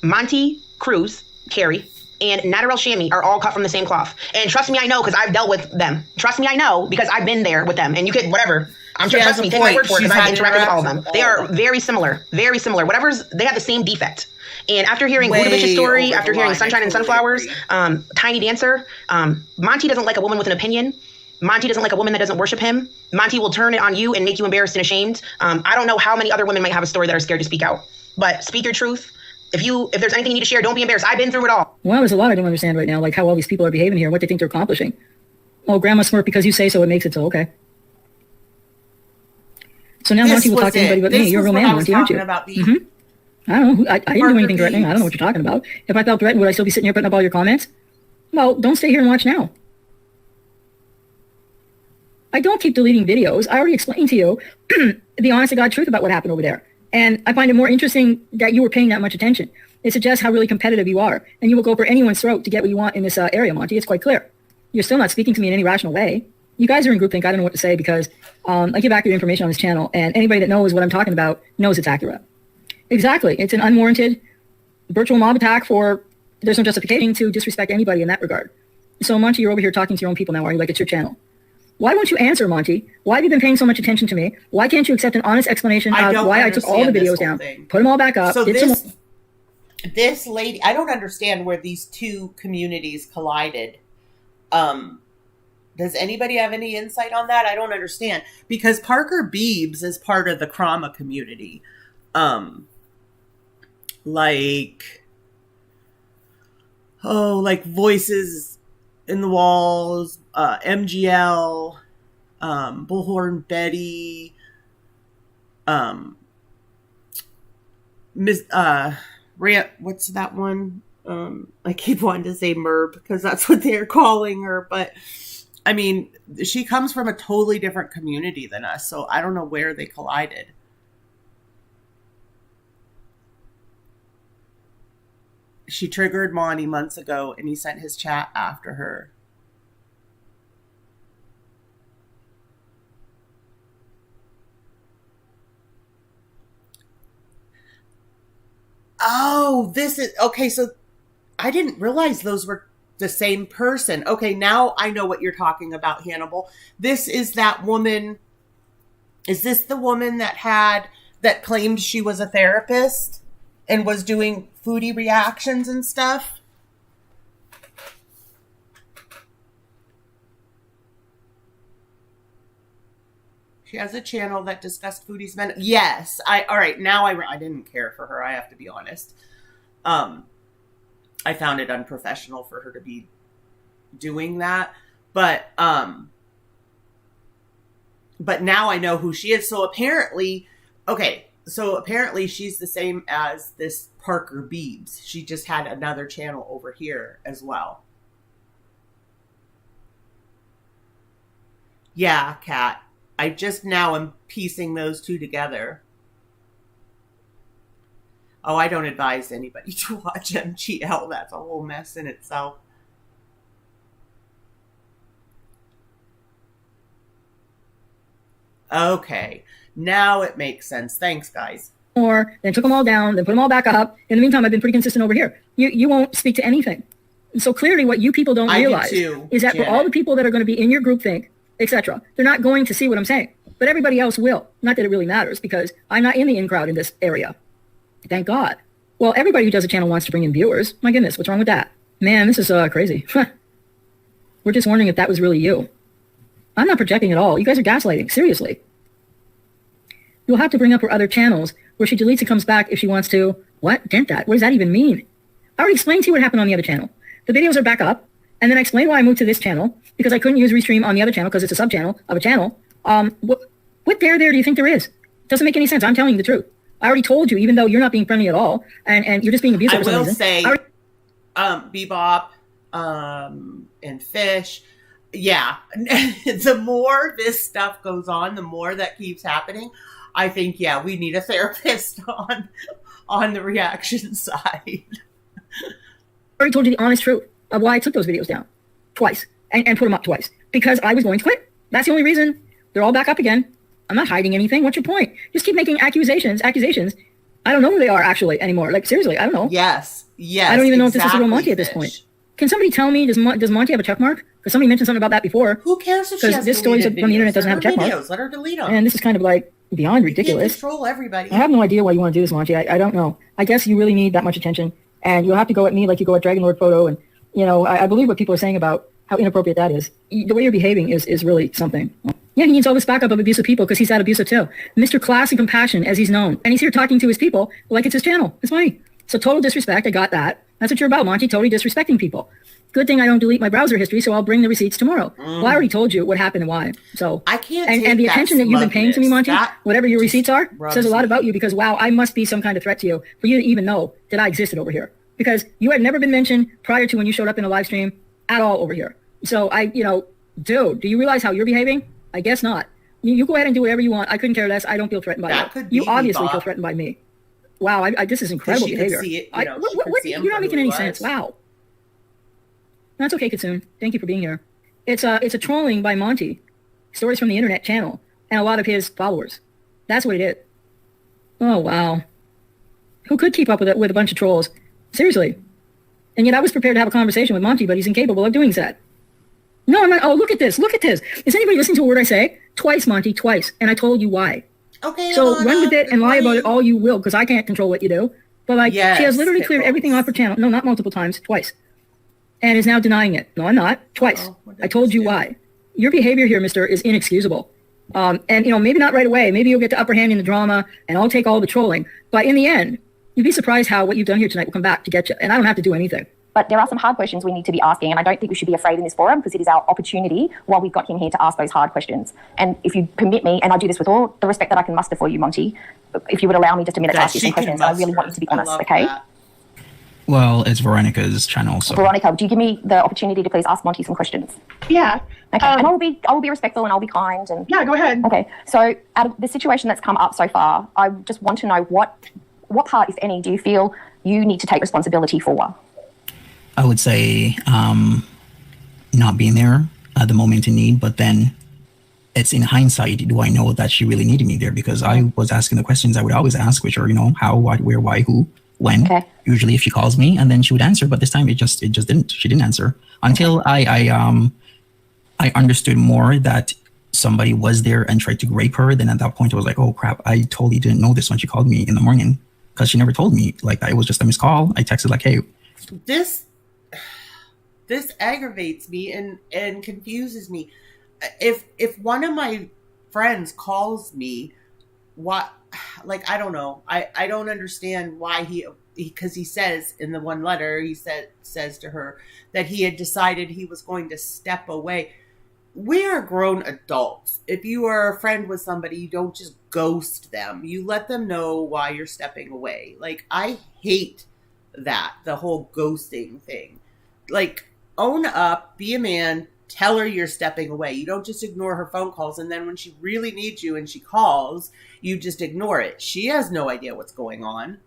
Monty Cruz, Carrie, and Nadarel Shami are all cut from the same cloth. And trust me, I know, because I've dealt with them. Trust me, I know, because I've been there with them. And you could, whatever. I'm sure, trust me, take my word for it, because I've interacted with all of them. They are very similar, very similar. They have the same defect. And after hearing Budavic's story, after hearing Sunshine and Sunflowers, Tiny Dancer, Monty doesn't like a woman with an opinion. Monty doesn't like a woman that doesn't worship him. Monty will turn it on you and make you embarrassed and ashamed. I don't know how many other women might have a story that are scared to speak out. But speak your truth. If there's anything you need to share, don't be embarrassed. I've been through it all. Well, there's a lot I don't understand right now, like how all these people are behaving here, what they think they're accomplishing. Oh, Grandma Smurf, because you say so, it makes it so. Okay. So now Monty will talk to anybody but me. You're a real man, Monty, aren't you? Mm-hmm. I don't know. I didn't do anything threatening. I don't know what you're talking about. If I felt threatened, would I still be sitting here putting up all your comments? Well, don't stay here and watch now. I don't keep deleting videos. I already explained to you the honest to God truth about what happened over there. And I find it more interesting that you were paying that much attention. It suggests how really competitive you are. And you will go for anyone's throat to get what you want in this area, Monty. It's quite clear. You're still not speaking to me in any rational way. You guys are in groupthink. I don't know what to say, because I give accurate information on this channel. And anybody that knows what I'm talking about knows it's accurate. Exactly. It's an unwarranted virtual mob attack there's no justification to disrespect anybody in that regard. So, Monty, you're over here talking to your own people now, are you? Like it's your channel. Why won't you answer, Monty? Why have you been paying so much attention to me? Why can't you accept an honest explanation of why I took all the videos down, put them all back up? So this lady, I don't understand where these two communities collided. Does anybody have any insight on that? I don't understand, because Parker Beebs is part of the Krama community. Like Voices in the Walls, MGL, Bullhorn Betty, what's that one? I keep wanting to say Merb because that's what they're calling her, but I mean, she comes from a totally different community than us, so I don't know where they collided. She triggered Monty months ago, and he sent his chat after her. Oh, this is... Okay, so I didn't realize those were the same person. Okay, now I know what you're talking about, Hannibal. This is that woman... Is this the woman that claimed she was a therapist and was doing foodie reactions and stuff? She has a channel that discussed foodies men. Yes. All right. Now I didn't care for her. I have to be honest. I found it unprofessional for her to be doing that. But now I know who she is. So apparently she's the same as this Parker Beebs. She just had another channel over here as well. Yeah, Kat. I just now am piecing those two together. Oh, I don't advise anybody to watch MGL. That's a whole mess in itself. Okay. Now it makes sense. Thanks, guys. Or then took them all down, then put them all back up. In the meantime, I've been pretty consistent over here. You won't speak to anything. So clearly what you people don't realize is that for all the people that are going to be in your groupthink, etc., they're not going to see what I'm saying. But everybody else will. Not that it really matters, because I'm not in the in crowd in this area. Thank God. Well, everybody who does a channel wants to bring in viewers. My goodness, what's wrong with that? Man, this is crazy. We're just wondering if that was really you. I'm not projecting at all. You guys are gaslighting. Seriously. you'll have to bring up her other channels where she deletes and comes back if she wants to. What? Dent that? What does that even mean? I already explained to you what happened on the other channel. The videos are back up, and then I explained why I moved to this channel, because I couldn't use Restream on the other channel because it's a sub-channel of a channel. What there do you think there is? Doesn't make any sense. I'm telling you the truth. I already told you, even though you're not being friendly at all, and you're just being abusive for some reason. I will say, Bebop and Fish, yeah, the more this stuff goes on, the more that keeps happening. I think, yeah, we need a therapist on the reaction side. I already told you the honest truth of why I took those videos down twice and put them up twice, because I was going to quit. That's the only reason. They're all back up again. I'm not hiding anything. What's your point? Just keep making accusations. I don't know who they are actually anymore. Like, seriously, I don't know. Yes. I don't even know if this is a real Monty at this point. Can somebody tell me, does Monty have a check mark? Because somebody mentioned something about that before. Who cares if she has Because this story from the internet doesn't have a check mark. Let her delete them. And this is kind of like beyond ridiculous. You can't control everybody. I have no idea why you want to do this, Monty. I don't know. I guess you really need that much attention. And you'll have to go at me like you go at Dragon Lord Photo. And, I believe what people are saying about how inappropriate that is. The way you're behaving is really something. Yeah, he needs all this backup of abusive people because he's that abusive too. Mr. Class and Compassion, as he's known. And he's here talking to his people like it's his channel. It's funny. So total disrespect. I got that. That's what you're about, Monty. Totally disrespecting people. Good thing I don't delete my browser history, so I'll bring the receipts tomorrow. Well, I already told you what happened and why. So I can't. And the attention that you've been paying to me, Monty, whatever your receipts are, says a lot about you. Because wow, I must be some kind of threat to you for you to even know that I existed over here. Because you had never been mentioned prior to when you showed up in a live stream at all over here. So dude, do you realize how you're behaving? I guess not. You go ahead and do whatever you want. I couldn't care less. I don't feel threatened by you. You obviously feel threatened by me. Wow, this is incredible behavior. You're not making any sense. Wow. That's okay, Kitsune. Thank you for being here. It's a trolling by Monty. Stories from the internet channel and a lot of his followers. That's what it is. Oh, wow. Who could keep up with it with a bunch of trolls? Seriously. And yet I was prepared to have a conversation with Monty, but he's incapable of doing that. No, I'm not. Oh, look at this. Look at this. Is anybody listening to a word I say? Twice, Monty, twice. And I told you why. Okay, so run with it and lie about it all you will, because I can't control what you do. But she has literally cleared everything off her channel. No, not multiple times, twice. And is now denying it. No, I'm not. Twice. I told you why. Your behavior here, mister, is inexcusable. And maybe not right away. Maybe you'll get the upper hand in the drama and I'll take all the trolling. But in the end, you'd be surprised how what you've done here tonight will come back to get you. And I don't have to do anything. But there are some hard questions we need to be asking, and I don't think we should be afraid in this forum because it is our opportunity while we've got him here to ask those hard questions. And if you permit me, and I do this with all the respect that I can muster for you, Monty, if you would allow me just a minute to ask you some questions, I really want you to be honest, okay? That. Well, it's Veronica's channel, so... Veronica, do you give me the opportunity to please ask Monty some questions? Yeah. Okay, and I will be respectful and I'll be kind. And yeah, go ahead. Okay, so out of the situation that's come up so far, I just want to know what part, if any, do you feel you need to take responsibility for? I would say not being there at the moment in need, but then it's in hindsight, do I know that she really needed me there? Because I was asking the questions I would always ask, which are, how, what, where, why, who, when. Okay. Usually if she calls me, and then she would answer, but this time it just didn't. She didn't answer until I understood more that somebody was there and tried to rape her. Then at that point I was like, oh crap, I totally didn't know this when she called me in the morning, because she never told me. Like, it was just a missed call. I texted like, hey. This aggravates me and confuses me. If one of my friends calls me, I don't know. I don't understand why because he says in the one letter, says to her that he had decided he was going to step away. We are grown adults. If you are a friend with somebody, you don't just ghost them. You let them know why you're stepping away. Like, I hate that, the whole ghosting thing. Like, own up, be a man, tell her you're stepping away. You don't just ignore her phone calls, and then when she really needs you and she calls, you just ignore it. She has no idea what's going on.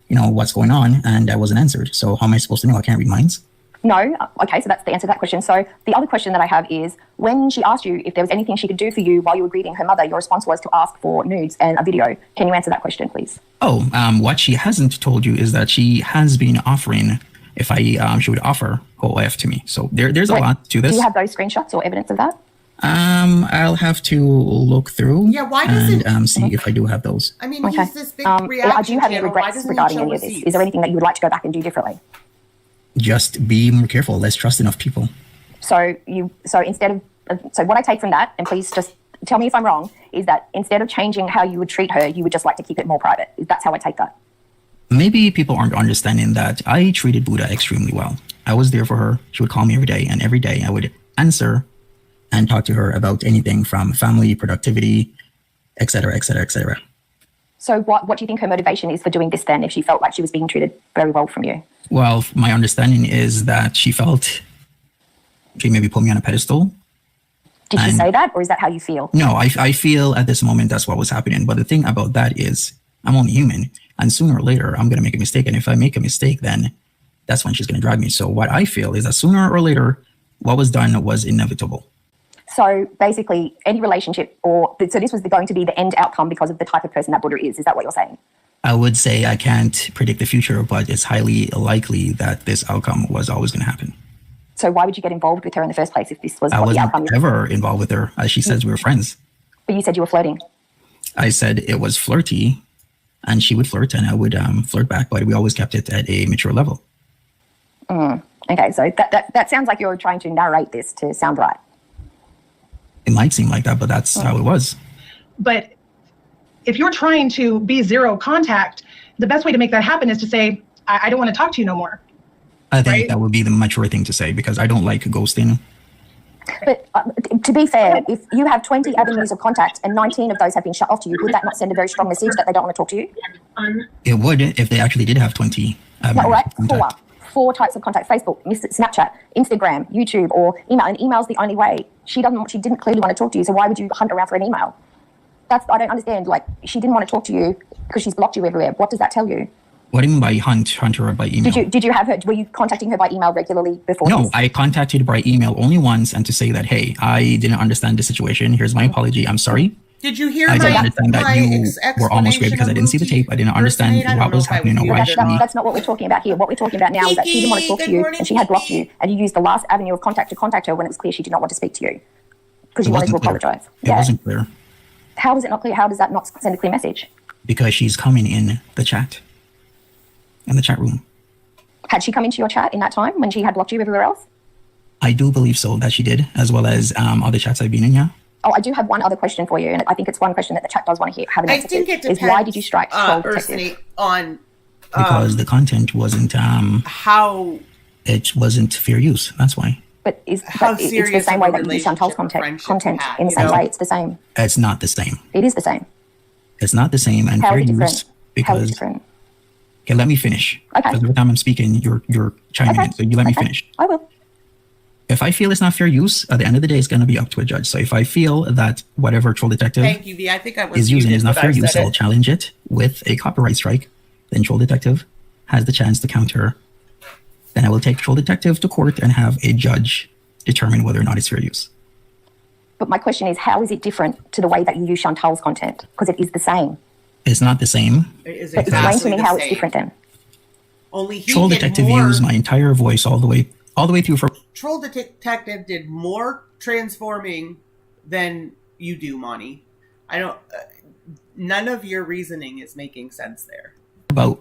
What's going on, and I wasn't answered. So how am I supposed to know? I can't read minds. No. Okay, so that's the answer to that question. So the other question that I have is, when she asked you if there was anything she could do for you while you were greeting her mother, your response was to ask for nudes and a video. Can you answer that question, please? Oh, what she hasn't told you is that she has been offering if she would offer OF to me. So there's a lot to this. Do you have those screenshots or evidence of that? I'll have to look through. Yeah, why doesn't see if I do have those. I mean, he's this big reaction. Do you have any regrets regarding any of this? Is there anything that you would like to go back and do differently? Just be more careful. Let's trust enough people. So what I take from that, and please just tell me if I'm wrong, is that instead of changing how you would treat her, you would just like to keep it more private. That's how I take that. Maybe people aren't understanding that I treated Buddha extremely well. I was there for her. She would call me every day, and every day I would answer and talk to her about anything from family, productivity, etc., etc., etc. So what do you think her motivation is for doing this then, if she felt like she was being treated very well from you? Well, my understanding is that she felt she maybe put me on a pedestal. Did she say that, or is that how you feel? No, I feel at this moment that's what was happening. But the thing about that is I'm only human, and sooner or later I'm going to make a mistake. And if I make a mistake, then that's when she's going to drag me. So what I feel is that sooner or later, what was done was inevitable. So basically, any relationship, so this was going to be the end outcome because of the type of person that Buddha is. Is that what you're saying? I would say I can't predict the future, but it's highly likely that this outcome was always going to happen. So why would you get involved with her in the first place if this was I what the outcome wasn't ever involved with her. As she says, we were friends. But you said you were flirting. I said it was flirty, and she would flirt, and I would flirt back, but we always kept it at a mature level. Okay, so that sounds like you're trying to narrate this to sound right. It might seem like that, but that's how it was. But if you're trying to be zero contact, the best way to make that happen is to say, I don't want to talk to you no more. I think that would be the mature thing to say, because I don't like ghosting. But to be fair, if you have 20 avenues of contact and 19 of those have been shut off to you, would that not send a very strong message that they don't want to talk to you? It would if they actually did have 20 avenues of contact. Four types of contact: Facebook, Snapchat, Instagram, YouTube, or email. And email's the only way. She didn't clearly want to talk to you, so why would you hunt around for an email? I don't understand. Like, she didn't want to talk to you because she's blocked you everywhere. What does that tell you? What do you mean by hunt her by email? Did you have her? Were you contacting her by email regularly before? No, this? I contacted her by email only once, and to say that, hey, I didn't understand the situation. Here's my apology. I'm sorry. Did you hear I didn't understand that you were almost great because I didn't see the tape. I didn't understand what was happening or why that's not what we're talking about here. What we're talking about now is that she didn't want to talk to you and she had blocked you, and you used the last avenue of contact to contact her when it was clear she did not want to speak to you because you wanted to apologize. It wasn't clear. How is it not clear? How does that not send a clear message? Because she's coming in the chat room. Had she come into your chat in that time when she had blocked you everywhere else? I do believe so that she did, as well as other chats I've been in, yeah. Oh, I do have one other question for you, and I think it's one question that the chat does want to have an answer to. I think it depends. Is why did you strike Troll Detective? On because the content wasn't it wasn't fair use. That's why. But it's the same way that you use Chantal's content in the same way. It's the same. It's not the same. It is the same. It's not the same, and How fair is it use different? because. How is it different? Okay, let me finish. Okay. Because every time I'm speaking, you're chiming in, so you let me finish. I will. If I feel it's not fair use, at the end of the day, it's going to be up to a judge. So if I feel that whatever Troll Detective is using is not fair use, I'll challenge it with a copyright strike. Then Troll Detective has the chance to counter. Then I will take Troll Detective to court and have a judge determine whether or not it's fair use. But my question is, how is it different to the way that you use Chantal's content? Because it is the same. It's not the same. It is but explain to me how it's different then. Only Troll Detective used my entire voice all the way through for. Troll Detective did more transforming than you do, Monty. I don't. None of your reasoning is making sense there.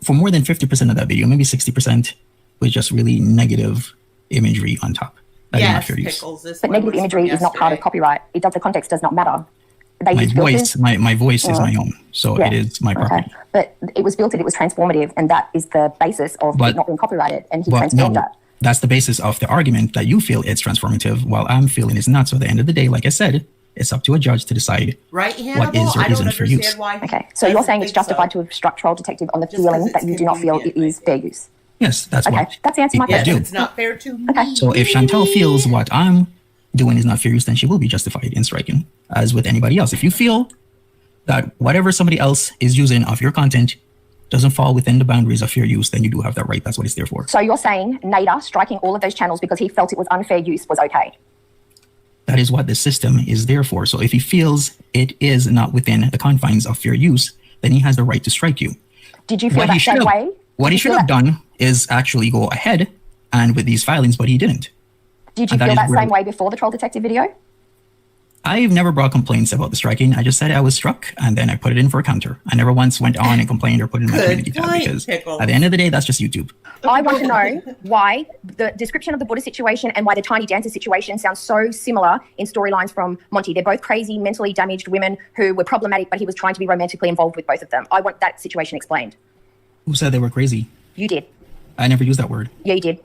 For more than 50% of that video, maybe 60% was just really negative imagery on top. Yes, Pickles. But negative imagery is not part of copyright. The context does not matter. My voice is my own, so it is my property. But it was filtered, it was transformative, and that is the basis of it not being copyrighted, and he transformed that. That's the basis of the argument that you feel it's transformative, while I'm feeling it's not. So at the end of the day, like I said, it's up to a judge to decide what is or isn't fair use. Okay, so you're saying it's justified to have struck Troll Detective on the feeling that you do not feel it is fair use? Yes, that's what that's the answer to my question. It's not fair to me. Okay. So if Chantal feels what I'm doing is not fair use, then she will be justified in striking, as with anybody else. If you feel that whatever somebody else is using of your content doesn't fall within the boundaries of fair use, then you do have that right. That's what it's there for. So you're saying Nader striking all of those channels because he felt it was unfair use was okay? That is what the system is there for. So if he feels it is not within the confines of fair use, then he has the right to strike you. Did you feel that same way? What he should have done is actually go ahead and with these filings, but he didn't. Did you feel that same way before the Troll Detective video? I've never brought complaints about the striking. I just said I was struck, and then I put it in for a counter. I never once went on and complained or put it in my community tab because at the end of the day, that's just YouTube. I want to know why the description of the Buddha situation and why the tiny dancer situation sounds so similar in storylines from Monty. They're both crazy, mentally damaged women who were problematic, but he was trying to be romantically involved with both of them. I want that situation explained. Who said they were crazy? You did. I never used that word. Yeah, you did.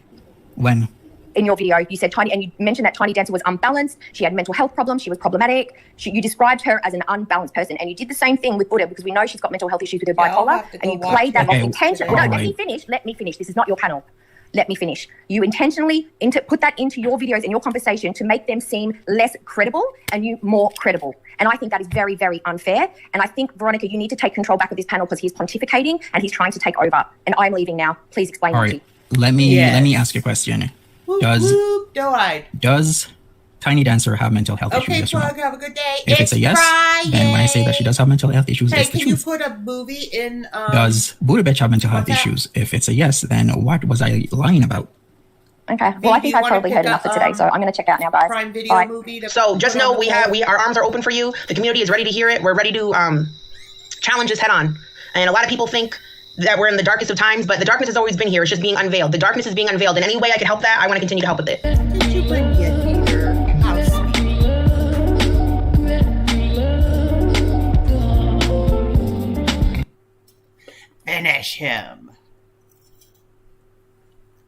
When? In your video, you said Tiny, and you mentioned that Tiny Dancer was unbalanced. She had mental health problems. She was problematic. You described her as an unbalanced person, and you did the same thing with Buddha because we know she's got mental health issues with her bipolar, and you played that off intentionally. No, let me finish. Let me finish. This is not your panel. Let me finish. You intentionally put that into your videos and your conversation to make them seem less credible and you more credible. And I think that is very, very unfair. And I think, Veronica, you need to take control back of this panel because he's pontificating and he's trying to take over. And I'm leaving now. Please explain. All right. Let me ask you a question. Does Tiny Dancer have mental health issues? Okay, Plug, have a good day. If it's a yes, then when I say that she does have mental health issues, hey, it's the can you truth. put a movie in? Does Buddha Bitch have mental health issues? If it's a yes, then what was I lying about? Okay. Well, I think I've probably heard enough for today, so I'm going to check out now, guys. Prime Video Bye. movie. So just know our arms are open for you. The community is ready to hear it. We're ready to challenge this head on. And a lot of people think that we're in the darkest of times, but the darkness has always been here. It's just being unveiled. The darkness is being unveiled. In any way I can help that, I want to continue to help with it. Did you bring Yeti here? Finish him.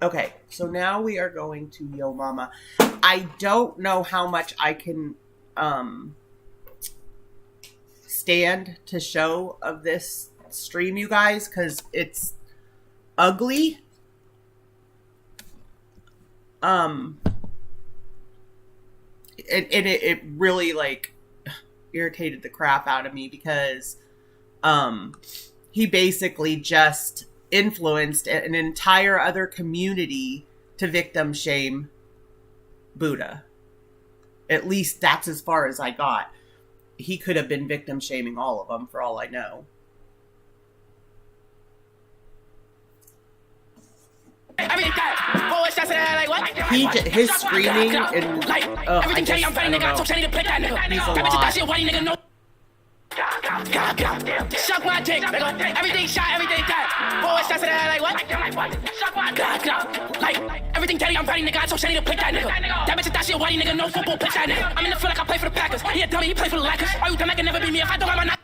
Okay, so now we are going to Yo Mama. I don't know how much I can stand to show of this stream, you guys, because it's ugly. It really like irritated the crap out of me because he basically just influenced an entire other community to victim shame Buddha. At least that's as far as I got. He could have been victim shaming all of them for all I know. His screaming and I don't know. He's a lot. Suck my dick, nigga. Everything shot, everything dead. 4 shots in the head, like what? Suck my dick. Like, everything daddy, I'm ready, nigga. I told Shani to pick that nigga. That bitch is that shit, whitey, nigga. No football, pitch that nigga. I'm in the field like I play for the Packers. He a dummy, he play for the Lakers. Are you dumb? I can never be me if I don't have my night.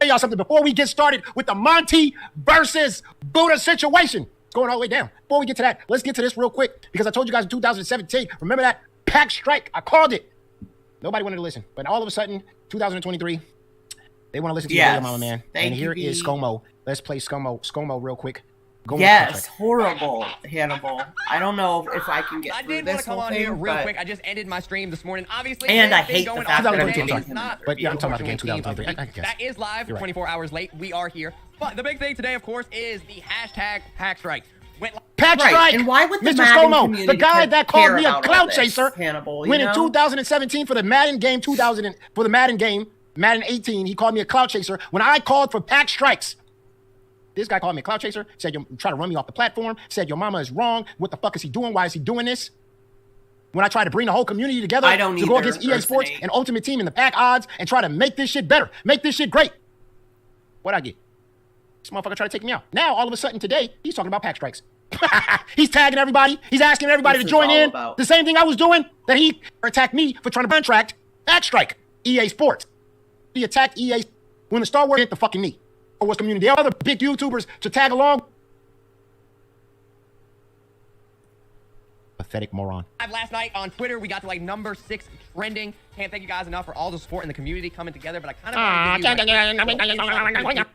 Tell y'all something before we get started with the Monty versus Buddha situation. It's going all the way down. Before we get to that, let's get to this real quick because I told you guys in 2017, remember that pack strike? I called it. Nobody wanted to listen. But all of a sudden, 2023, they want to listen to your mama, man. And here is ScoMo. Let's play ScoMo real quick. Yes, horrible, Hannibal. I don't know if I can get through this whole thing. Here real quick. I just ended my stream this morning. Obviously, and I hate the fact that it's not. But yeah, I'm talking about the game 2023. That is live 24 hours late. We are here. But the big thing today, of course, is the hashtag pack strike. Pack strike. And why would the Mr. ScoMo, the guy that called me a clout chaser, Hannibal, when in 2017 for the Madden game, for the Madden game, Madden 18, he called me a clout chaser when I called for pack strikes. This guy called me a clout chaser, said you're trying to run me off the platform, said your mama is wrong. What the fuck is he doing? Why is he doing this? When I try to bring the whole community together to go against EA Sports and Ultimate Team and the pack odds and try to make this shit better, make this shit great. What'd I get? This motherfucker tried to take me out. Now, all of a sudden today, he's talking about pack strikes. He's tagging everybody. He's asking everybody to join in. The same thing I was doing that he attacked me for trying to contract pack strike. EA Sports. He attacked EA when the Star Wars hit the fucking knee. Or was community. There are other big YouTubers to tag along. Pathetic moron. Last night on Twitter, we got to like number 6 trending. Can't thank you guys enough for all the support in the community coming together, but I kind of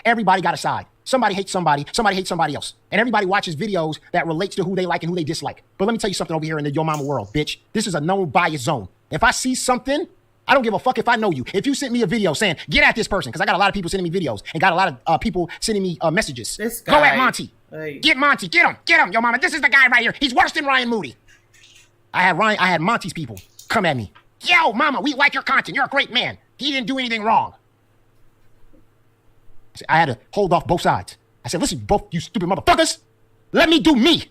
everybody got a side. Somebody hates somebody hates somebody else. And everybody watches videos that relates to who they like and who they dislike. But let me tell you something over here in the Yo Mama world, bitch. This is a no bias zone. If I see something, I don't give a fuck if I know you. If you sent me a video saying, get at this person, because I got a lot of people sending me videos and got a lot of people sending me messages. This guy, go at Monty. Hey. Get Monty. Get him. Yo mama, this is the guy right here. He's worse than Ryan Moody. I had Monty's people come at me. Yo, mama, we like your content. You're a great man. He didn't do anything wrong. I had to hold off both sides. I said, listen, both you stupid motherfuckers, let me do me.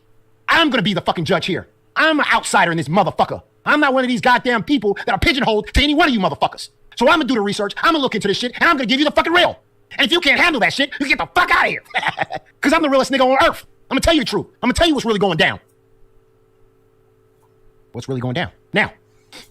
I'm going to be the fucking judge here. I'm an outsider in this motherfucker. I'm not one of these goddamn people that are pigeonholed to any one of you motherfuckers. So I'm gonna do the research, I'm gonna look into this shit, and I'm gonna give you the fucking real. And if you can't handle that shit, you get the fuck out of here. Because I'm the realest nigga on earth. I'm gonna tell you the truth. I'm gonna tell you what's really going down. What's really going down? Now, if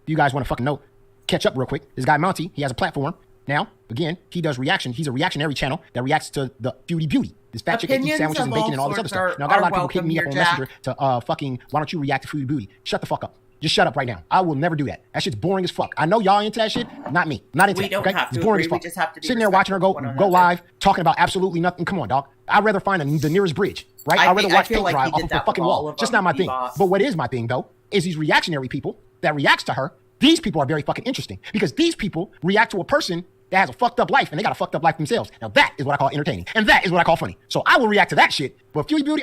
you guys want to fucking know, catch up real quick. This guy Monty, he has a platform. Now, again, he does reaction. He's a reactionary channel that reacts to the beauty. This fat chick eating sandwiches and bacon and all this other stuff. Now, I got a lot of people hitting me up on Messenger to fucking, why don't you react to Foodie Beauty? Shut the fuck up. Just shut up right now. I will never do that. That shit's boring as fuck. I know y'all into that shit. Not me. Not into we that. Don't okay? have to it's boring agree. as fuck. We just have to be sitting there watching her go live, talking about absolutely nothing. Come on, dog. I'd rather find the nearest bridge, right? I'd rather watch paint dry off of the fucking wall. Just not my thing. But what is my thing, though, is these reactionary people that reacts to her. These people are very fucking interesting because these people react to a person that has a fucked up life and they got a fucked up life themselves. Now that is what I call entertaining. And that is what I call funny. So I will react to that shit. But Foodie Beauty,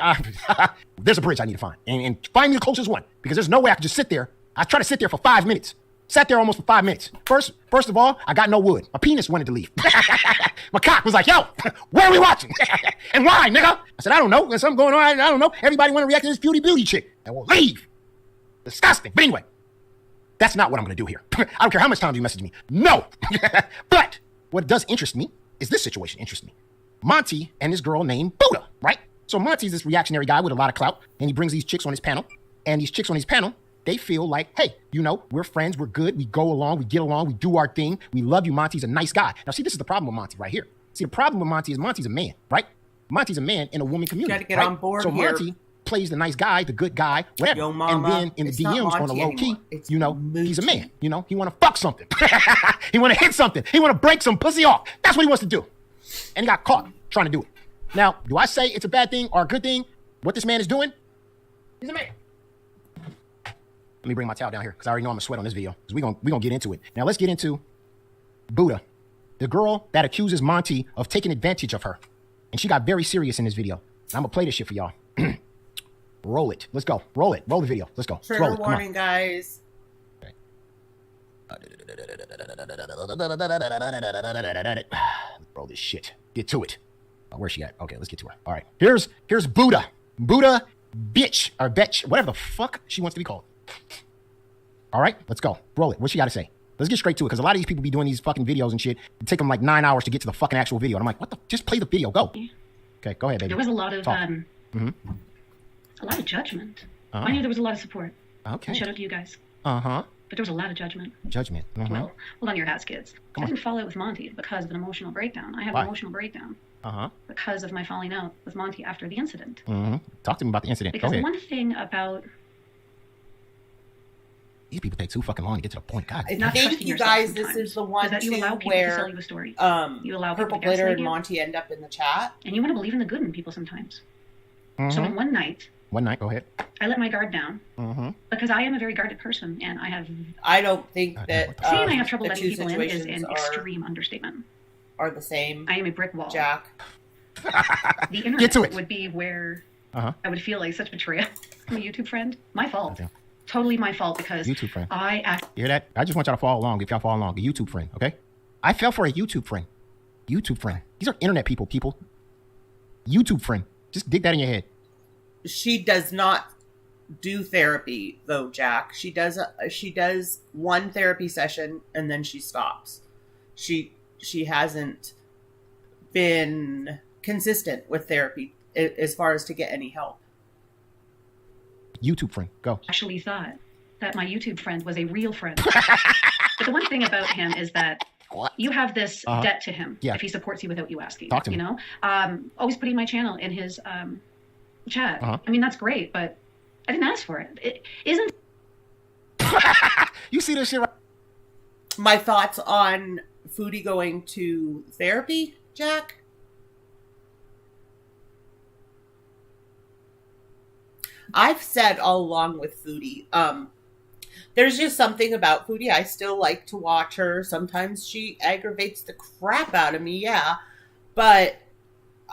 there's a bridge I need to find. And find me the closest one. Because there's no way I can just sit there. I try to sit there for 5 minutes. Sat there almost for 5 minutes. First of all, I got no wood. My penis wanted to leave. My cock was like, yo, where are we watching? And why, nigga? I said, I don't know. There's something going on. I don't know. Everybody want to react to this Foodie Beauty chick. And we'll leave. Disgusting. But anyway, that's not what I'm going to do here. I don't care how much time you message me. No. But what does interest me is this situation interests me. Monty and this girl named Buddha, right? So Monty's this reactionary guy with a lot of clout, and he brings these chicks on his panel. And these chicks on his panel, they feel like, hey, you know, we're friends, we're good, we go along, we get along, we do our thing, we love you, Monty's a nice guy. Now, see, this is the problem with Monty right here. See, the problem with Monty is Monty's a man, right? Monty's a man in a woman community. Gotta get right? on board so here. Monty plays the nice guy, the good guy, whatever. Yo, mama, and then in the DMs on the low key, you know, Monty. he's a man. You know, he want to fuck something. He want to hit something. He want to break some pussy off. That's what he wants to do. And he got caught trying to do it. Now, do I say it's a bad thing or a good thing? What this man is doing? He's a man. Let me bring my towel down here because I already know I'm gonna sweat on this video because we gonna get into it. Now let's get into Buddha, the girl that accuses Monty of taking advantage of her. And she got very serious in this video. And I'm gonna play this shit for y'all. Roll it. Let's go. Roll it. Roll the video. Let's go. Let's roll Trigger it. Come warning, on. guys. Roll this shit. Get to it. Oh, where's she at? Okay, let's get to her. All right. Here's Buddha. Buddha, bitch, or betch, whatever the fuck she wants to be called. All right, let's go. Roll it. What she got to say? Let's get straight to it because a lot of these people be doing these fucking videos and shit. It take them like 9 hours to get to the fucking actual video. And I'm like, what the? Just play the video. Go. Okay, go ahead, baby. There was a lot of a lot of judgment. I knew there was a lot of support. Okay. And shout out to you guys. Uh-huh. But there was a lot of judgment. Judgment. Well, hold on your hats, kids. I didn't fall out with Monty because of an emotional breakdown. I had an emotional breakdown because of my falling out with Monty after the incident. Talk to me about the incident. Because go ahead. one thing about these people take too fucking long to get to the point. God. I think you guys, this is the one that you allow people where to sell you a story. You allow Purple people to Glitter gaslight and you. Monty end up in the chat. And you want to believe in the good in people sometimes. So one night, go ahead. I let my guard down because I am a very guarded person, and I don't think that saying I have trouble the letting two people in is an situations extreme understatement. Are the same. I am a brick wall. Jack. The internet Get to it. would be where I would feel like such betrayal from a YouTube friend. My fault. Totally my fault because YouTube friend. You hear that? I just want y'all to follow along. If y'all follow along, a YouTube friend, okay? I fell for a YouTube friend. YouTube friend. These are internet people. YouTube friend. Just dig that in your head. She does not do therapy though, Jack. She does one therapy session and then she stops. She hasn't been consistent with therapy as far as to get any help. YouTube friend, go. Actually thought that my YouTube friend was a real friend. But the one thing about him is that you have this debt to him if he supports you without you asking. Talk to me. You know, always putting my channel in his chat. I mean, that's great, but I didn't ask for it. It isn't. You see this shit right? My thoughts on Foodie going to therapy, Jack? I've said all along with Foodie, there's just something about Foodie. I still like to watch her. Sometimes she aggravates the crap out of me, yeah. But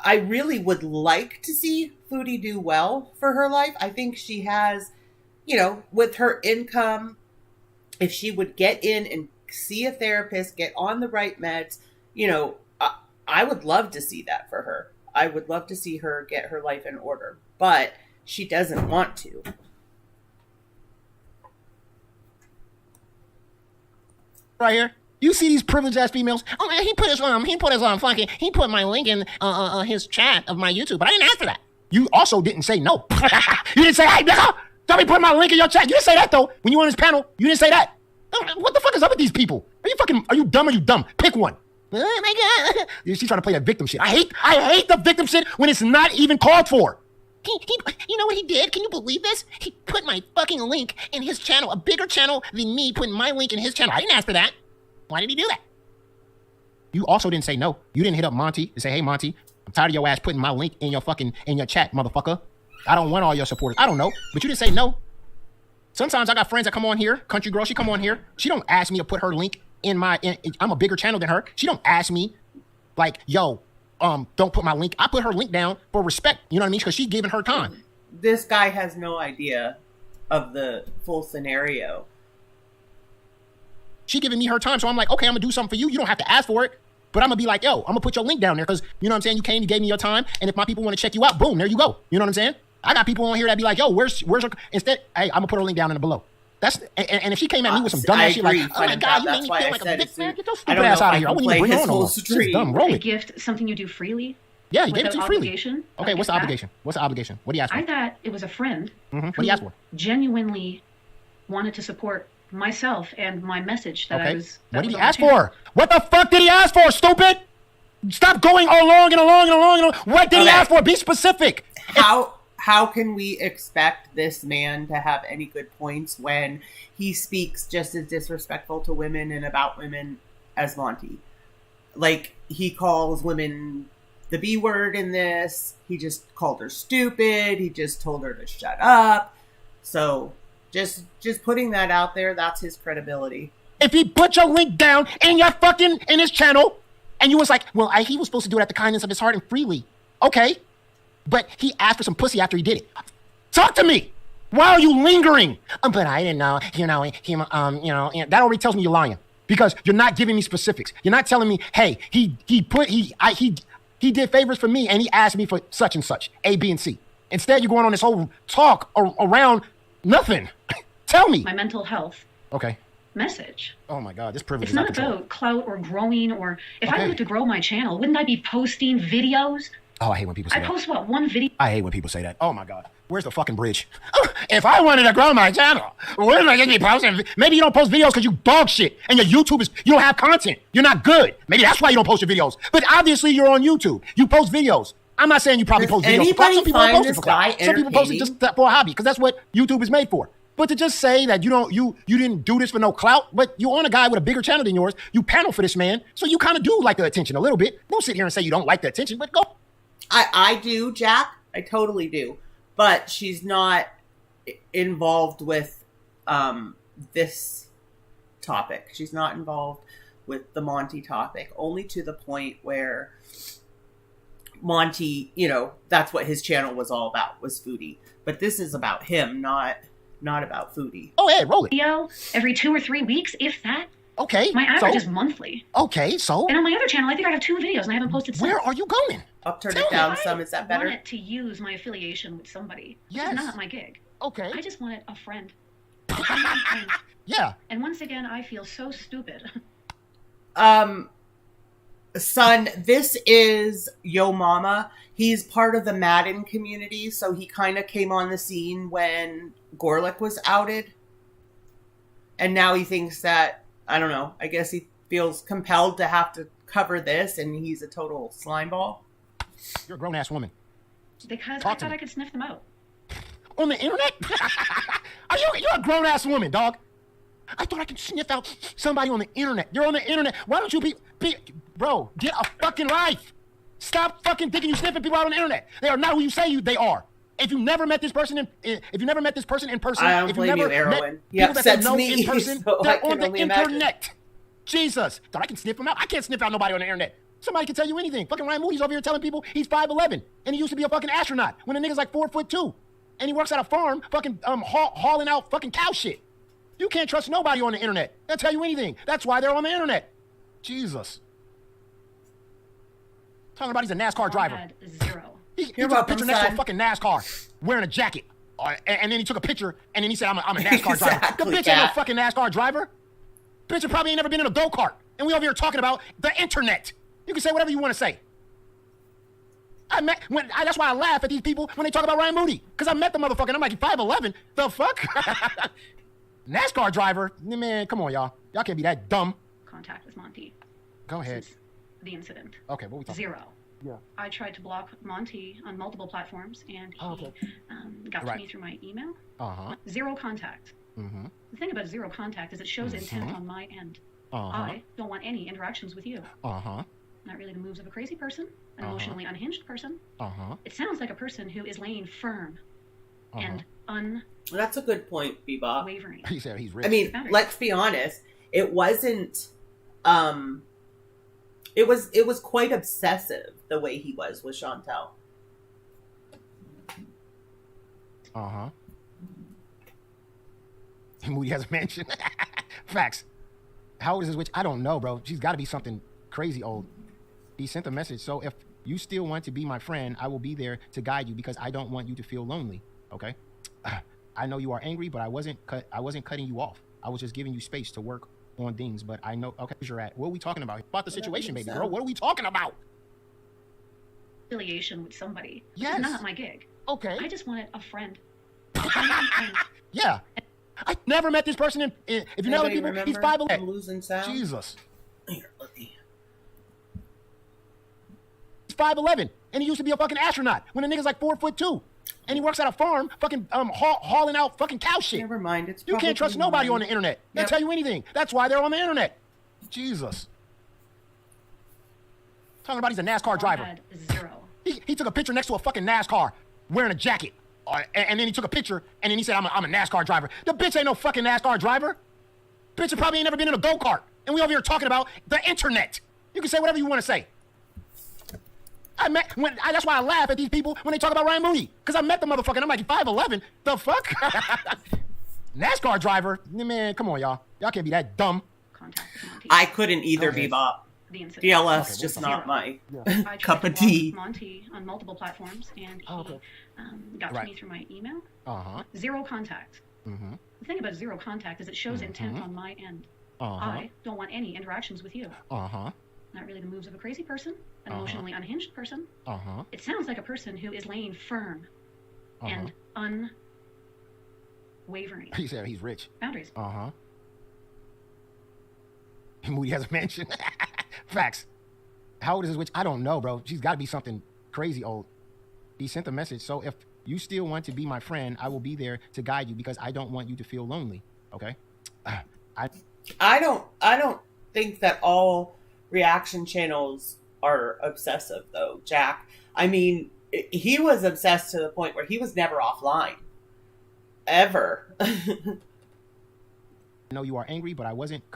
I really would like to see Foodie do well for her life. I think she has, with her income, if she would get in and see a therapist, get on the right meds, I would love to see that for her. I would love to see her get her life in order. But she doesn't want to. Right here. You see these privileged ass females. Oh man, he put my link in his chat of my YouTube, but I didn't ask for that. You also didn't say no. You didn't say, hey, nigga, don't be putting my link in your chat. You didn't say that though. When you were on this panel, you didn't say that. What the fuck is up with these people? Are you dumb or you dumb? Pick one. Oh my God. She's trying to play that victim shit. I hate the victim shit when it's not even called for. You know what he did? Can you believe this? He put my fucking link in his channel, a bigger channel than me putting my link in his channel. I didn't ask for that. Why did he do that? You also didn't say no. You didn't hit up Monty and say, hey, Monty, I'm tired of your ass putting my link in your chat, motherfucker. I don't want all your supporters. I don't know, but you didn't say no. Sometimes I got friends that come on here. Country girl, she come on here. She don't ask me to put her link I'm a bigger channel than her. She don't ask me like, yo, don't put my link. I put her link down for respect. You know what I mean? Because she's giving her time. This guy has no idea of the full scenario. She giving me her time, so I'm like, okay, I'm gonna do something for you. You don't have to ask for it, but I'm gonna be like, yo, I'm gonna put your link down there because you know what I'm saying. You came, you gave me your time, and if my people want to check you out, boom, there you go. You know what I'm saying? I got people on here that be like, yo, where's her? Instead, hey, I'm gonna put her link down in the below. That's and if she came at me with some dumb ass shit like, oh my God, you made me feel like a bitch, man. Get your stupid ass out of here. I wouldn't even bring her on no more. Just dumb, roll A it. gift, something you do freely. Yeah, you gave it to you freely. Obligation. Okay, what's the obligation? What's the obligation? What do you ask for? I thought it was a friend. What do you ask for? Genuinely wanted to support myself and my message that I was. What did he ask for? What the fuck did he ask for, stupid? Stop going along and along and along and along. What did he ask for? Be specific. How can we expect this man to have any good points when he speaks just as disrespectful to women and about women as Monty? Like, he calls women the B word in this. He just called her stupid. He just told her to shut up. So just putting that out there, that's his credibility. If he put your link down in his channel, and you was like, well, he was supposed to do it at the kindness of his heart and freely. Okay. But he asked for some pussy after he did it. Talk to me. Why are you lingering? But I didn't know. That already tells me you're lying because you're not giving me specifics. You're not telling me, hey, he did favors for me and he asked me for such and such, A, B, and C. Instead, you're going on this whole talk around nothing. Tell me. My mental health. Okay. Message. Oh my God, this privilege it's is not about clout or growing or if I wanted to grow my channel, wouldn't I be posting videos? Oh, I hate when people say that. I post one video? I hate when people say that. Oh my God. Where's the fucking bridge? If I wanted to grow my channel, wouldn't I just be posting? Maybe you don't post videos because you dog shit and your YouTube you don't have content. You're not good. Maybe that's why you don't post your videos. But obviously you're on YouTube. You post videos. I'm not saying you probably post videos. Some people post it for clout. Some people post it just for a hobby because that's what YouTube is made for. But to just say that you didn't do this for no clout, but you on a guy with a bigger channel than yours, you panel for this man, so you kind of do like the attention a little bit. Don't sit here and say you don't like the attention, but go. I do, Jack. I totally do. But she's not involved with this topic. She's not involved with the Monty topic, only to the point where Monty, that's what his channel was all about, was foodie. But this is about him, not about foodie. Oh, hey, roll it. Video every 2 or 3 weeks, if that. Okay. My average is monthly. Okay, so? And on my other channel, I think I have 2 videos and I haven't posted since. Where are you going? Up, turn it down some. Is that better? I wanted to use my affiliation with somebody. Yes. Which is not my gig. Okay. I just wanted a friend. Yeah. And once again, I feel so stupid. Son, this is Yo Mama. He's part of the Madden community, so he kind of came on the scene when Gorlick was outed. And now he thinks that, I don't know, I guess he feels compelled to have to cover this, and he's a total slimeball. You're a grown-ass woman. Because I thought I could sniff them out. On the internet? You're a grown-ass woman, dog. I thought I could sniff out somebody on the internet. You're on the internet. Why don't you be bro, get a fucking life. Stop fucking thinking you sniffing people out on the internet. They are not who you say they are. If you never met this person in person, I don't if you blame never you, Erwin. met He people that upsets they know me, in person, so they're I on the can only internet. imagine. Jesus. Thought I can sniff them out. I can't sniff out nobody on the internet. Somebody can tell you anything. Fucking Ryan Moody's over here telling people he's 5'11", and he used to be a fucking astronaut when the nigga's like 4'2", and he works at a farm fucking hauling out fucking cow shit. You can't trust nobody on the internet. They'll tell you anything. That's why they're on the internet. Jesus. Talking about he's a NASCAR driver. Zero. He took a picture next to a fucking NASCAR wearing a jacket. And then he took a picture and then he said, I'm a NASCAR driver. The bitch ain't no fucking NASCAR driver. Bitch probably ain't never been in a go-kart. and we over here talking about the internet. You can say whatever you want to say. That's why I laugh at these people when they talk about Ryan Moody, because I met the motherfucker and I'm like 5'11". The fuck? NASCAR driver? Man, come on, y'all. Y'all can't be that dumb. Contact with Monty. Go ahead. Since the incident. Okay, what we talking 0. about? Yeah. I tried to block Monty on multiple platforms, and he got to me through my email. 0 contact. The thing about 0 contact is it shows intent on my end. I don't want any interactions with you. Not really the moves of a crazy person, an emotionally unhinged person. It sounds like a person who is laying firm and That's a good point, Bebop. wavering. He said he's rich. I mean, let's be honest. It wasn't. It was quite obsessive the way he was with Chantel. Moody has a mansion. Facts. How old is this witch? I don't know, bro. She's got to be something crazy old. He sent a message. So if you still want to be my friend, I will be there to guide you because I don't want you to feel lonely. Okay. I know you are angry, but I wasn't cutting you off. I was just giving you space to work on things. But I know. Okay, you're at. What are we talking about? About the situation, baby girl. What are we talking about? Affiliation with somebody. Yes. It's not my gig. Okay. I just wanted a friend. Yeah. I never met this person. If you know the people, he's 5'11". I'm losing sound. Jesus. Here, let me. He's 5'11", and he used to be a fucking astronaut when the nigga's like 4'2", and he works at a farm, fucking hauling out fucking cow shit. Never mind. It's you can't trust nobody on the internet. They'll Yep. tell you anything. That's why they're on the internet. Jesus. Talking about he's a NASCAR driver. 0. He took a picture next to a fucking NASCAR wearing a jacket. And then he took a picture, and then he said, I'm a NASCAR driver. The bitch ain't no fucking NASCAR driver. Bitch probably ain't never been in a go-kart. And we over here talking about the internet. You can say whatever you want to say. That's why I laugh at these people when they talk about Ryan Moody, because I met the motherfucker and I'm like 5'11". The fuck? NASCAR driver? Man, come on, y'all. Y'all can't be that dumb. I couldn't either, Bebop. DLS Okay, just not my I tried cup to of block tea. Monty on multiple platforms, and he got to me through my email. 0 contact. The thing about 0 contact is it shows intent on my end. I don't want any interactions with you. Not really the moves of a crazy person, an emotionally unhinged person. It sounds like a person who is laying firm and unwavering. He said he's rich. Boundaries. Moody has a mansion. Facts. How old is this witch? I don't know, bro. She's got to be something crazy old. He sent a message. So if you still want to be my friend, I will be there to guide you because I don't want you to feel lonely. Okay. I don't think that all reaction channels are obsessive though, Jack. I mean, he was obsessed to the point where he was never offline. Ever. I know you are angry, but I wasn't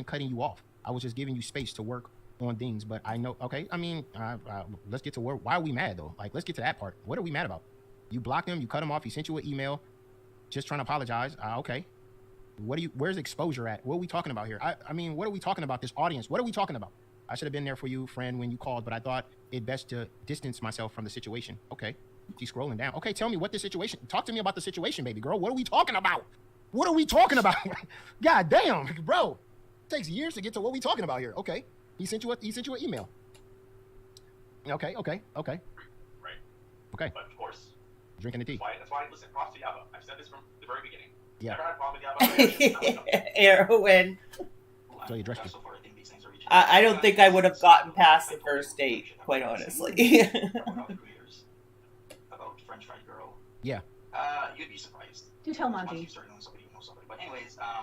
cutting you off. I was just giving you space to work on things. But I know, okay, I mean, let's get to where, why are we mad though? Like, let's get to that part. What are we mad about? You blocked him, you cut him off, he sent you an email, just trying to apologize. Okay. Where's exposure at? What are we talking about here? I mean, what are we talking about? This audience, what are we talking about? I should have been there for you, friend, when you called, but I thought it best to distance myself from the situation. Okay. She's scrolling down. Okay, tell me what the situation, talk to me about the situation, baby girl. What are we talking about? What are we talking about? God damn, bro. It takes years to get to what we talking about here. Okay. He sent you an email. Okay. Right. Okay. But of course. Drinking the tea. That's why listen, props to Yaba. I've said this from the very beginning. Yeah. Never had a problem with Yaba. Heroin. So you dressed you. I don't think I would have gotten past the first date, quite honestly. About French fried girl. Yeah. You'd be surprised. Do tell Monty. Once you start knowing somebody, you know somebody.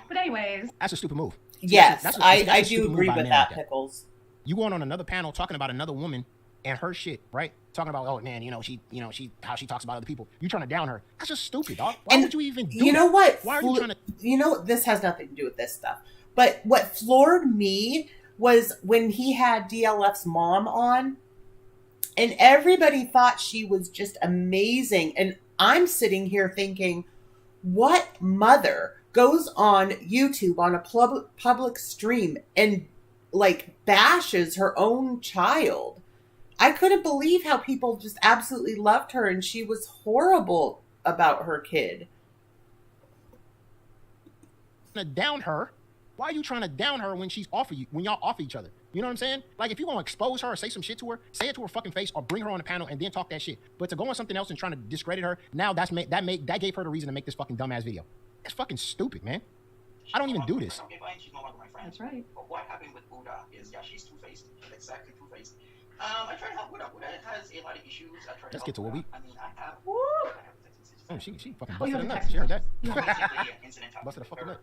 But anyways. That's a stupid move. Yes, that's I a do stupid agree move by a with man that, like Pickles. You going on another panel talking about another woman and her shit, right? Talking about, oh man, how she talks about other people. You trying to down her. That's just stupid, dog. Why would you even do You know that? what? Why are you trying to? You know, this has nothing to do with this stuff. But what floored me was when he had DLF's mom on, and everybody thought she was just amazing. And I'm sitting here thinking, what mother goes on YouTube on a public stream and like bashes her own child? I couldn't believe how people just absolutely loved her, and she was horrible about her kid. Down her Why are you trying to down her when she's off of you, when y'all off each other? You know what I'm saying? Like, if you're gonna expose her or say some shit to her, say it to her fucking face or bring her on the panel and then talk that shit. But to go on something else and trying to discredit her, now that gave her the reason to make this fucking dumbass video. That's fucking stupid, man. I don't even do this. Okay, fine, she's no longer my friend. That's right. But what happened with Buddha is, yeah, she's two-faced, exactly two-faced. I try to help Buddha. Buddha has a lot of issues. I try to Let's get to what we. I mean, I have. Oh, she fucking Oh, you busted a have a nut. text She heard that. Incident Busted a fucking nut.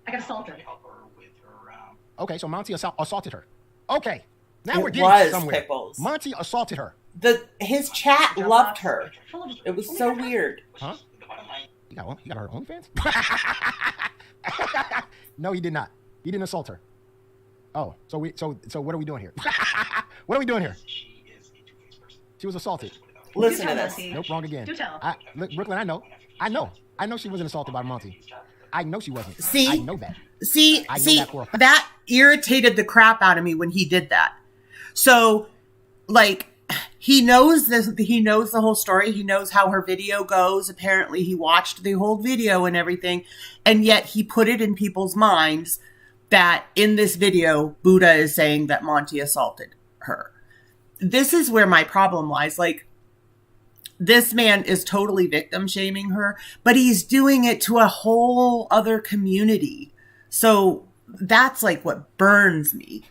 I got assaulted. Okay, so Monty assaulted her. Okay, now we're It getting was somewhere. Pickles. Monty assaulted her. His chat loved her. It was so weird. Huh? He got one. He got her OnlyFans? No, he did not. He didn't assault her. Oh, so what are we doing here? What are we doing here? She was assaulted. Listen to this. Nope, wrong again. Do tell. Look, Brooklyn, I know she wasn't assaulted by Monty. I know she wasn't. See? I know that. See, I know that for a fact. that irritated the crap out of me when he did that. So, like, he knows this. He knows the whole story. He knows how her video goes. Apparently, he watched the whole video and everything, and yet he put it in people's minds that in this video, Buddha is saying that Monty assaulted her. This is where my problem lies. Like, this man is totally victim shaming her, but he's doing it to a whole other community. So that's like what burns me.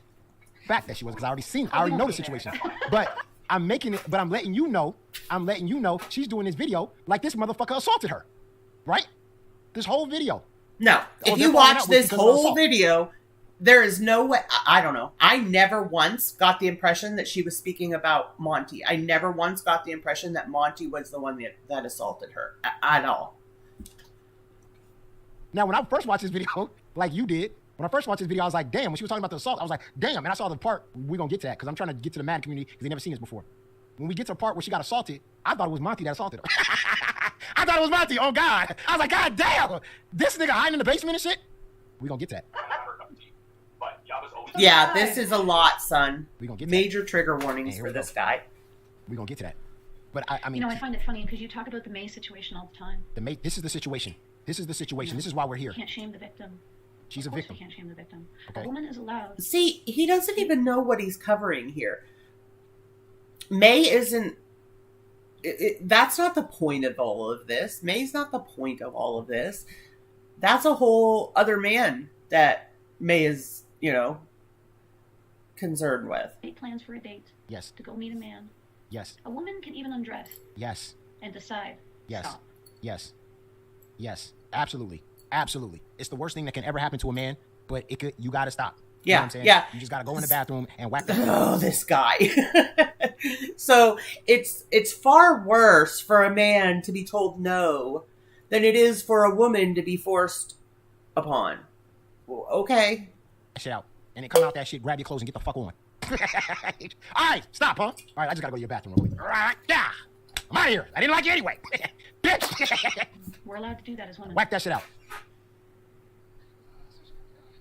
Fact that she was, because I already know the situation. But I'm letting you know she's doing this video like this motherfucker assaulted her. Right? This whole video. No, if you watch this whole video, there is no way. I don't know. I never once got the impression that she was speaking about Monty. I never once got the impression that Monty was the one that assaulted her at all. Now, when I first watched this video, like you did, when I first watched this video, I was like, damn. When she was talking about the assault, I was like, damn. And I saw the part, we're going to get to that, because I'm trying to get to the Madden community, because they never seen this before. When we get to the part where she got assaulted, I thought it was Monty that assaulted her. I thought it was Monty. Oh, God. I was like, God damn. This nigga hiding in the basement and shit? We're going to get to that. Yeah, this is a lot, son. We gonna get major trigger warnings for this guy. We're going to get to that. But I mean... You know, I find it funny because you talk about the May situation all the time. This is the situation. This is the situation. This is why we're here. You can't shame the victim. She's a victim. You can't shame the victim. Okay. A woman is allowed. See, he doesn't even know what he's covering here. May isn't... that's not the point of all of this. May's not the point of all of this. That's a whole other man that May is, concerned with. Make plans for a date. Yes. To go meet a man. Yes. A woman can even undress. Yes. And decide. Yes. Stop. Yes. Yes. Absolutely. Absolutely. It's the worst thing that can ever happen to a man, but you got to stop. You know what I'm saying? Yeah. You just got to go in the bathroom and whack the Oh, this guy. So it's far worse for a man to be told no than it is for a woman to be forced upon. Well, okay. Shit out. And then come out that shit, grab your clothes and get the fuck on. All right, stop, huh? All right, I just got to go to your bathroom real quick. All right, yeah. I'm out of here. I didn't like you anyway. Bitch. We're allowed to do that as women. Whack that shit out.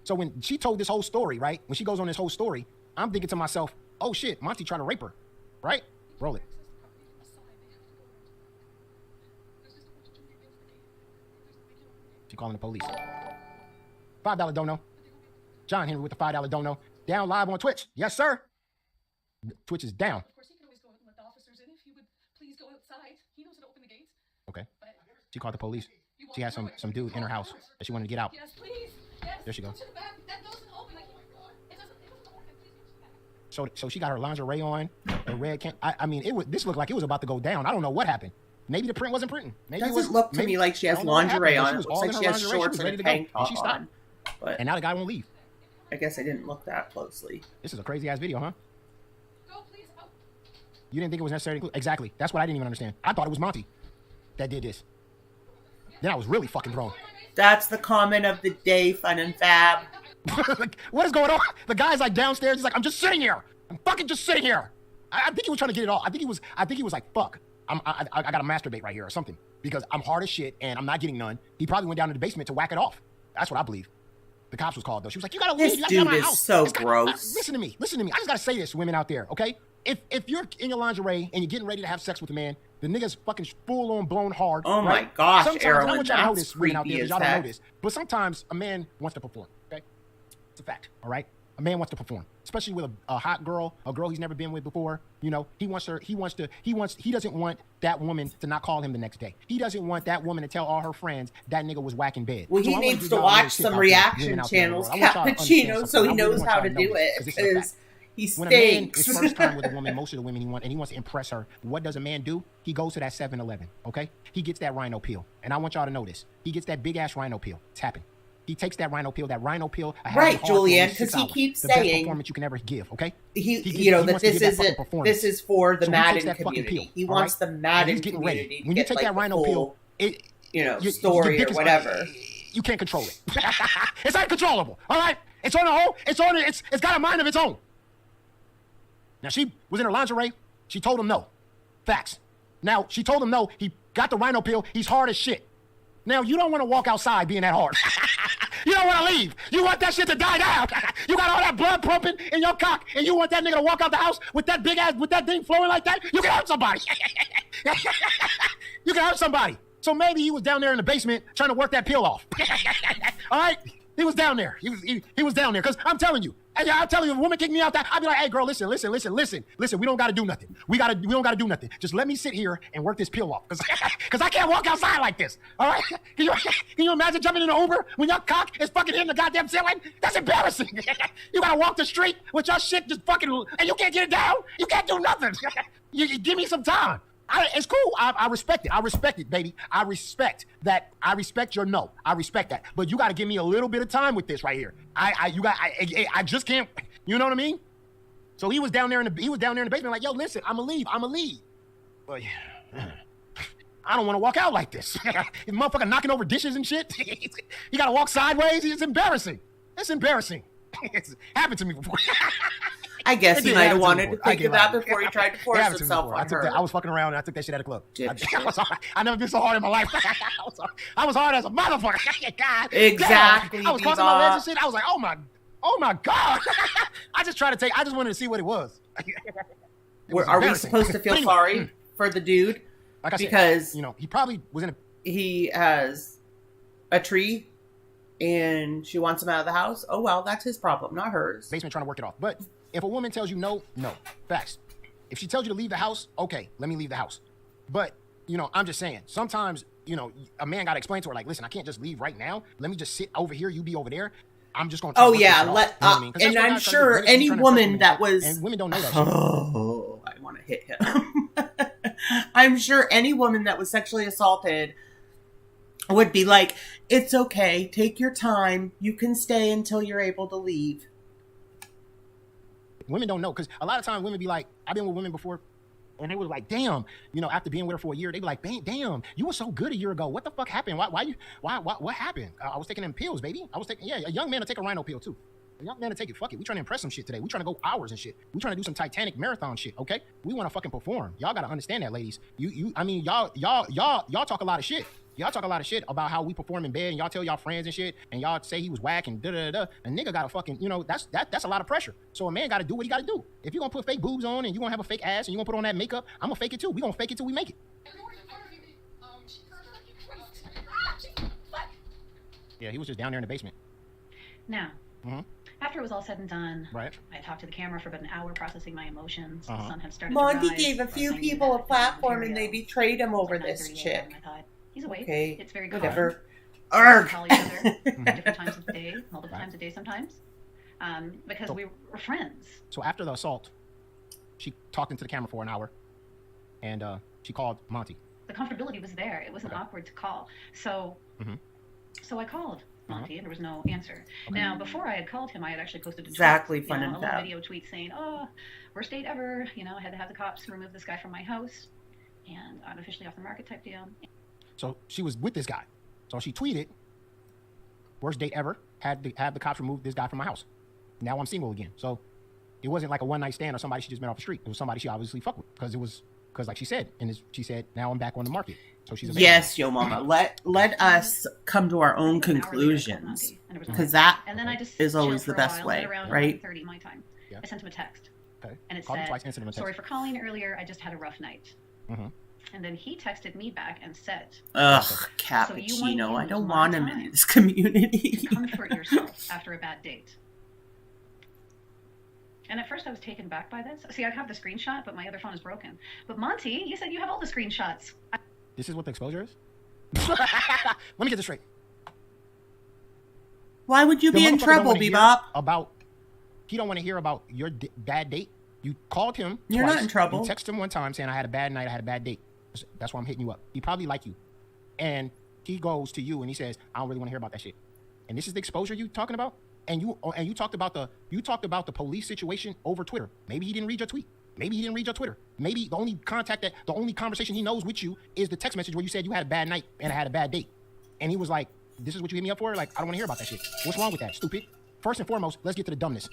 So when she told this whole story, right? When she goes on this whole story, I'm thinking to myself, oh shit, Monty tried to rape her, right? Roll it. She calling the police. $5 dono. John Henry with the $5 dono. Down live on Twitch. Yes, sir. Twitch is down. Of course, he can always go and let the officers in if you would please go outside. He knows how to open the gates. Okay. She called the police. She had some dude in her house that she wanted to get out. Yes, please. Yes. There she goes. Go to the back. That doesn't open. Like, it doesn't open. Please. So she got her lingerie on, the red can. I mean, this looked like it was about to go down. I don't know what happened. Maybe the print wasn't printing. Maybe Doesn't look to me like she has lingerie on. It looks like she has shorts and a tank top on. But and now the guy won't leave. I guess I didn't look that closely. This is a crazy ass video, huh? Go, please. Oh. You didn't think it was necessary to include? Exactly. That's what I didn't even understand. I thought it was Monty that did this. Then I was really fucking thrown. That's the comment of the day, Fun and Fab. Like, what is going on? The guy's like downstairs. He's like, I'm just sitting here. I'm fucking just sitting here. I think he was trying to get it all. I think he was like, fuck. I gotta masturbate right here or something because I'm hard as shit and I'm not getting none. He probably went down to the basement to whack it off. That's what I believe. The cops was called though. She was like, you gotta leave. This dude is so gross. Listen to me. I just gotta say this, women out there, okay? If you're in your lingerie and you're getting ready to have sex with a man, the nigga's fucking full on blown hard. Oh right? my gosh, sometimes, Aaron, I want y'all to know that's this, women out there, creepy as y'all don't heck. know this. But sometimes a man wants to perform, okay? It's a fact, all right? A man wants to perform, especially with a hot girl, a girl he's never been with before. You know, he doesn't want that woman to not call him the next day. He doesn't want that woman to tell all her friends that nigga was whack in bed. Well, he needs to watch some reaction channels, Cappuccino, so he knows how to do it, because he stinks. When a man is first time with a woman, most of the women he wants to impress her. What does a man do? He goes to that 7-Eleven, okay? He gets that rhino peel. And I want y'all to know this. He gets that big-ass rhino peel. It's happened. He takes that rhino peel. Right, Julian, because he keeps saying the best performance you can ever give. Okay, this is for the Madden community. He wants the Madden community. When you take that rhino peel, story or whatever, you can't control it. It's uncontrollable. All right, it's on a whole. It's got a mind of its own. Now she was in her lingerie. She told him no. Facts. Now she told him no. He got the rhino peel. He's hard as shit. Now, you don't want to walk outside being that hard. You don't want to leave. You want that shit to die down. You got all that blood pumping in your cock, and you want that nigga to walk out the house with that big ass, with that thing flowing like that? You can hurt somebody. You can hurt somebody. So maybe he was down there in the basement trying to work that peel off. All right? He was down there. He was down there. Because I'm telling you, if a woman kicked me out, I'd be like, hey, girl, listen. We don't got to do nothing. We don't got to do nothing. Just let me sit here and work this peel off. Because I can't walk outside like this. All right? Can you imagine jumping in an Uber when your cock is fucking hitting the goddamn ceiling? That's embarrassing. You got to walk the street with your shit just fucking, and you can't get it down? You can't do nothing. You give me some time. It's cool. I respect it. I respect it, baby. I respect that. I respect your no. I respect that. But you got to give me a little bit of time with this right here. I just can't. You know what I mean? So he was down there in the basement like, yo, listen, I'ma leave. But I don't want to walk out like this. This motherfucker knocking over dishes and shit. You got to walk sideways. It's embarrassing. It's It's happened to me before. I guess he might have wanted to think of that before he tried to force himself on her. I was fucking around and I took that shit at a club. I never been so hard in my life. I was hard as a motherfucker. God, exactly. Damn. I was crossing my legs and shit. I was like, oh my God. I just wanted to see what it was. Are we supposed to feel sorry for the dude? Like I said, because he probably was he has a tree and she wants him out of the house. Oh well, that's his problem, not hers. Basement trying to work it off. But if a woman tells you no. Facts. If she tells you to leave the house, okay, let me leave the house. But, I'm just saying, sometimes, a man got to explain to her, like, listen, I can't just leave right now. Let me just sit over here. You be over there. I'm just going to. Oh, yeah. And I'm sure any woman that was. And women don't know that shit. Oh, I want to hit him. I'm sure any woman that was sexually assaulted would be like, it's okay. Take your time. You can stay until you're able to leave. Women don't know, because a lot of times women be like, I've been with women before, and they were like, damn, after being with her for a year, they be like, damn, you were so good a year ago. What the fuck happened? What happened? I was taking them pills, baby. A young man to take a rhino pill too. A young man to take it. Fuck it. We trying to impress some shit today. We trying to go hours and shit. We trying to do some Titanic marathon shit. Okay. We want to fucking perform. Y'all got to understand that, ladies. Y'all talk a lot of shit. Y'all talk a lot of shit about how we perform in bed, and y'all tell y'all friends and shit, and y'all say he was whack and da-da-da-da. A nigga got to fucking, that's a lot of pressure. So a man got to do what he got to do. If you're going to put fake boobs on and you're going to have a fake ass and you're going to put on that makeup, I'm going to fake it too. We going to fake it till we make it. Yeah, he was just down there in the basement. Now, after it was all said and done, right. I talked to the camera for about an hour processing my emotions. The sun had started Monty to rise. gave a few people a platform and they betrayed him over this chick. I thought, he's awake. Okay, it's very whatever. We call each other different times of the day, multiple times a day sometimes, because we were friends. So after the assault, she talked into the camera for an hour, and she called Monty. The comfortability was there. It wasn't awkward to call. So, so I called Monty, and there was no answer. Okay. Now, before I had called him, I had actually posted a tweet, a little video tweet saying, "Oh, worst date ever. I had to have the cops remove this guy from my house, and I'm officially off the market type deal." So she was with this guy. So she tweeted, "Worst date ever. Had to have the cops remove this guy from my house. Now I'm single again." So it wasn't like a one night stand or somebody she just met off the street. It was somebody she obviously fucked with because like she said, she said, now I'm back on the market. So she's available. Yes, yo mama. Let us come to our own conclusions, because that is always the best way, right? 30 my time. Yeah. I sent him a text. Okay. And it Called said, twice, sent him a text. "Sorry for calling earlier. I just had a rough night." And then he texted me back and said, "Ugh, Cappuccino, I don't want him in this community." To comfort yourself after a bad date. And at first I was taken back by this. See, I have the screenshot, but my other phone is broken. But Monty, you said you have all the screenshots. This is what the exposure is? Let me get this straight. Why would you be in trouble, Bebop? He don't want to hear about your bad date. You called him You're twice. not in trouble. You texted him one time saying, I had a bad night, I had a bad date. That's why I'm hitting you up. He probably like you. And he goes to you and he says, I don't really want to hear about that shit. And this is the exposure you talking about? And you talked about the police situation over Twitter. Maybe he didn't read your tweet. Maybe he didn't read your Twitter. Maybe the only conversation he knows with you is the text message where you said you had a bad night and I had a bad date. And he was like, this is what you hit me up for? Like, I don't want to hear about that shit. What's wrong with that, stupid? First and foremost, let's get to the dumbness.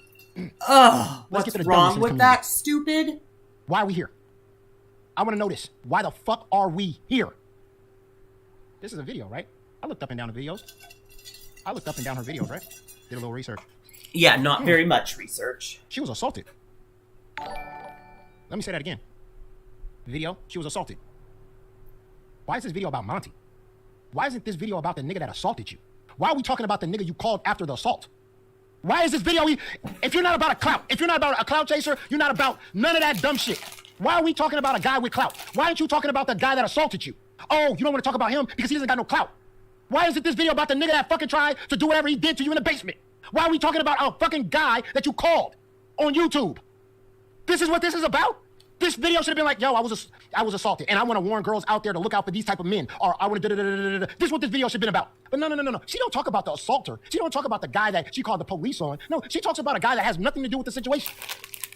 What's wrong with that, stupid? Why are we here? I want to know this. Why the fuck are we here? This is a video, right? I looked up and down the videos. I looked up and down her videos, right? Did a little research. Yeah, not very much research. She was assaulted. Let me say that again. Video, she was assaulted. Why is this video about Monty? Why isn't this video about the nigga that assaulted you? Why are we talking about the nigga you called after the assault? Why is this video, if you're not about a clout, if you're not about a clout chaser, you're not about none of that dumb shit. Why are we talking about a guy with clout? Why aren't you talking about the guy that assaulted you? Oh, you don't want to talk about him because he doesn't got no clout. Why isn't this video about the nigga that fucking tried to do whatever he did to you in the basement? Why are we talking about a fucking guy that you called on YouTube? This is what this is about? This video should have been like, yo, I was assaulted, and I want to warn girls out there to look out for these type of men, or I want to da-da-da-da-da-da. This is what this video should have been about. But no. She don't talk about the assaulter. She don't talk about the guy that she called the police on. No, she talks about a guy that has nothing to do with the situation.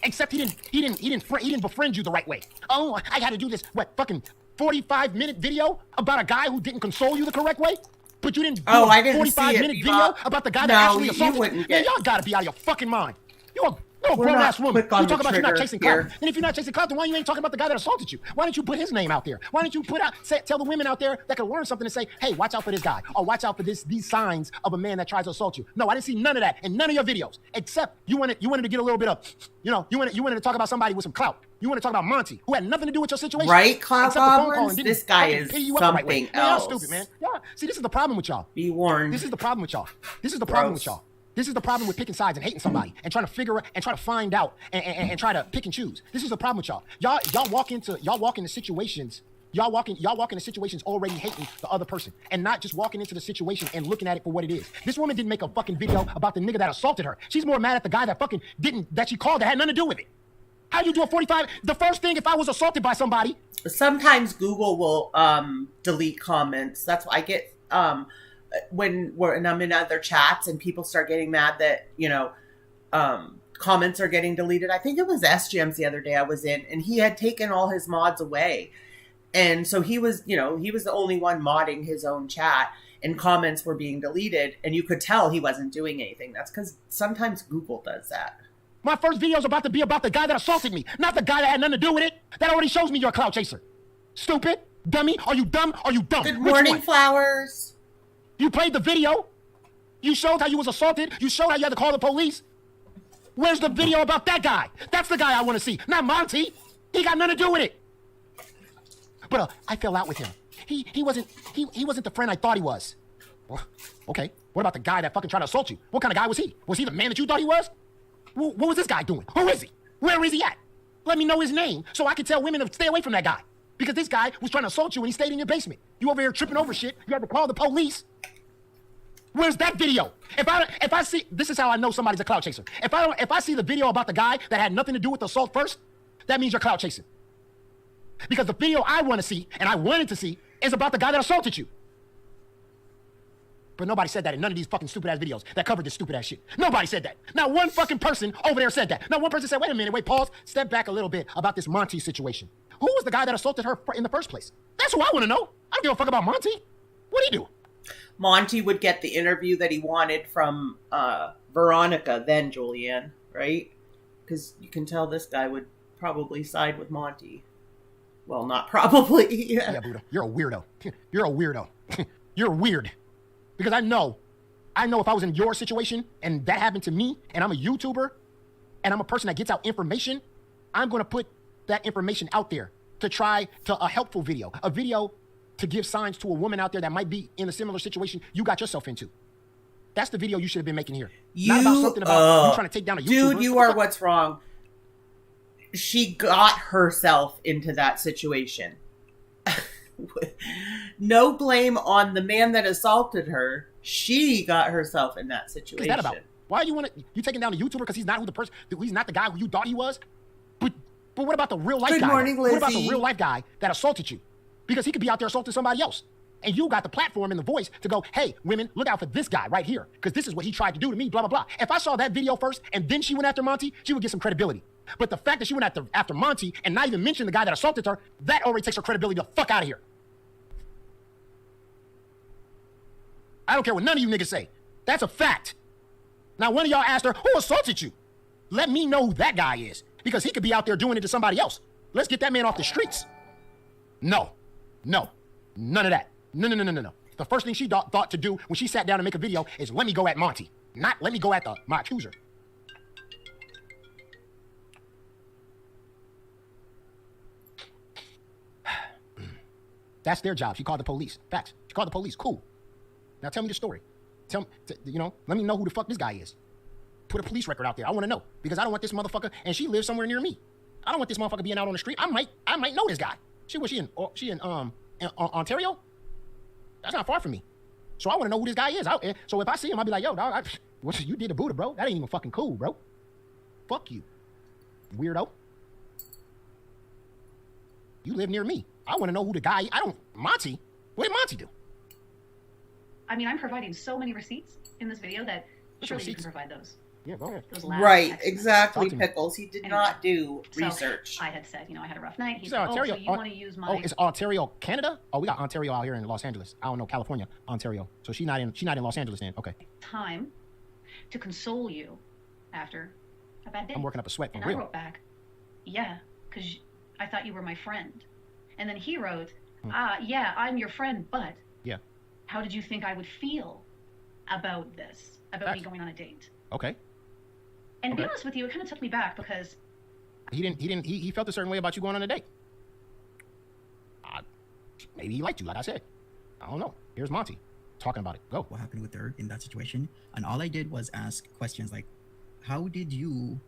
Except he didn't befriend you the right way. Oh, I had to do this, fucking 45-minute video about a guy who didn't console you the correct way? But you didn't do a 45-minute video about the guy that actually assaulted you? Man, y'all gotta be out of your fucking mind. You're a grown-ass woman. You talk about you're not chasing clout. And if you're not chasing clout, then why you ain't talking about the guy that assaulted you? Why don't you put his name out there? Why don't you tell the women out there that can learn something and say, hey, watch out for this guy, or watch out for these signs of a man that tries to assault you? No, I didn't see none of that in none of your videos, except you wanted to get a little bit of, you wanted to talk about somebody with some clout. You want to talk about Monty, who had nothing to do with your situation. Right, Clout Goblins? This guy is something else. Y'all stupid, man. See, this is the problem with y'all. Be warned. This is the problem with y'all. This is the problem with y'all. This is the problem with picking sides and hating somebody and trying to figure out and try to find out and try to pick and choose. This is the problem with y'all. Y'all walk into situations. Y'all walk into situations already hating the other person and not just walking into the situation and looking at it for what it is. This woman didn't make a fucking video about the nigga that assaulted her. She's more mad at the guy that she called that had nothing to do with it. How do you do a 45? The first thing, if I was assaulted by somebody. Sometimes Google will delete comments. That's why I get when I'm in other chats and people start getting mad that, comments are getting deleted. I think it was sjam's the other day I was in, and he had taken all his mods away. And so he was the only one modding his own chat, and comments were being deleted, and you could tell he wasn't doing anything. That's because sometimes Google does that. My first video is about to be about the guy that assaulted me, not the guy that had nothing to do with it. That already shows me you're a clout chaser. Stupid, dummy, are you dumb? Are you dumb? Good morning, Flowers. You played the video. You showed how you was assaulted. You showed how you had to call the police. Where's the video about that guy? That's the guy I want to see, not Monty. He got nothing to do with it. But I fell out with him. He wasn't the friend I thought he was. Well, okay. What about the guy that fucking tried to assault you? What kind of guy was he? Was he the man that you thought he was? What was this guy doing? Who is he? Where is he at? Let me know his name so I can tell women to stay away from that guy. Because this guy was trying to assault you and he stayed in your basement. You over here tripping over shit. You had to call the police. Where's that video? If I see, this is how I know somebody's a clout chaser. If I see the video about the guy that had nothing to do with the assault first, that means you're clout chasing. Because the video I want to see and I wanted to see is about the guy that assaulted you. But nobody said that in none of these fucking stupid ass videos that covered this stupid ass shit. Nobody said that. Not one fucking person over there said that. Not one person said, wait a minute, wait, pause, step back a little bit about this Monty situation. Who was the guy that assaulted her in the first place? That's who I want to know. I don't give a fuck about Monty. What'd he do? Monty would get the interview that he wanted from Veronica, then Julianne, right? Because you can tell this guy would probably side with Monty. Well, not probably. Yeah, Buddha, you're a weirdo. You're a weirdo. You're weird. Because I know if I was in your situation and that happened to me and I'm a YouTuber and I'm a person that gets out information, I'm going to put that information out there to try to a helpful video, a video to give signs to a woman out there that might be in a similar situation you got yourself into. That's the video you should have been making here. Not about something about you trying to take down a YouTuber. Dude, you are what's wrong. she got herself into that situation. No blame on the man that assaulted her. She got herself in that situation. What's that about? Why you taking down the YouTuber because he's not who the person, he's not the guy who you thought he was? But what about the real life guy? Good morning, Lizzie. What about the real life guy that assaulted you? Because he could be out there assaulting somebody else. And you got the platform and the voice to go, hey, women, look out for this guy right here. Because this is what he tried to do to me, blah, blah, blah. If I saw that video first and then she went after Monty, she would get some credibility. But the fact that she went after Monty and not even mention the guy that assaulted her, that already takes her credibility the fuck out of here. I don't care what none of you niggas say. That's a fact. Now, one of y'all asked her, who assaulted you? Let me know who that guy is. Because he could be out there doing it to somebody else. Let's get that man off the streets. No. None of that. No. The first thing she thought to do when she sat down to make a video is let me go at Monty. Not let me go at my accuser. That's their job. She called the police. Facts. She called the police. Cool. Now tell me the story. Let me know who the fuck this guy is. Put a police record out there. I want to know because I don't want this motherfucker. And she lives somewhere near me. I don't want this motherfucker being out on the street. I might know this guy. She in Ontario? That's not far from me. So I want to know who this guy is. So if I see him, I'll be like, yo, dog, you did the Buddha, bro. That ain't even fucking cool, bro. Fuck you, weirdo. You live near me. I want to know who the guy. Monty. What did Monty do? I mean, I'm providing so many receipts in this video that surely you can provide those. Yeah, go ahead. Right, exactly, Pickles. He did not do research. I had said, I had a rough night. He said, said, Ontario. so you want to use my... Oh, it's Ontario, Canada? Oh, we got Ontario out here in Los Angeles. I don't know, California, Ontario. So she's not in Los Angeles then. Okay. Time to console you after a bad day. I'm working up a sweat for real. I wrote back, yeah, because I thought you were my friend. And then he wrote, yeah, I'm your friend, but... Yeah. How did you think I would feel about this? About me going on a date? Okay. And to be honest with you, it kind of took me back because he felt a certain way about you going on a date. Maybe he liked you, like I said. I don't know. Here's Monty talking about it. Go. What happened with her in that situation? And all I did was ask questions like, how did you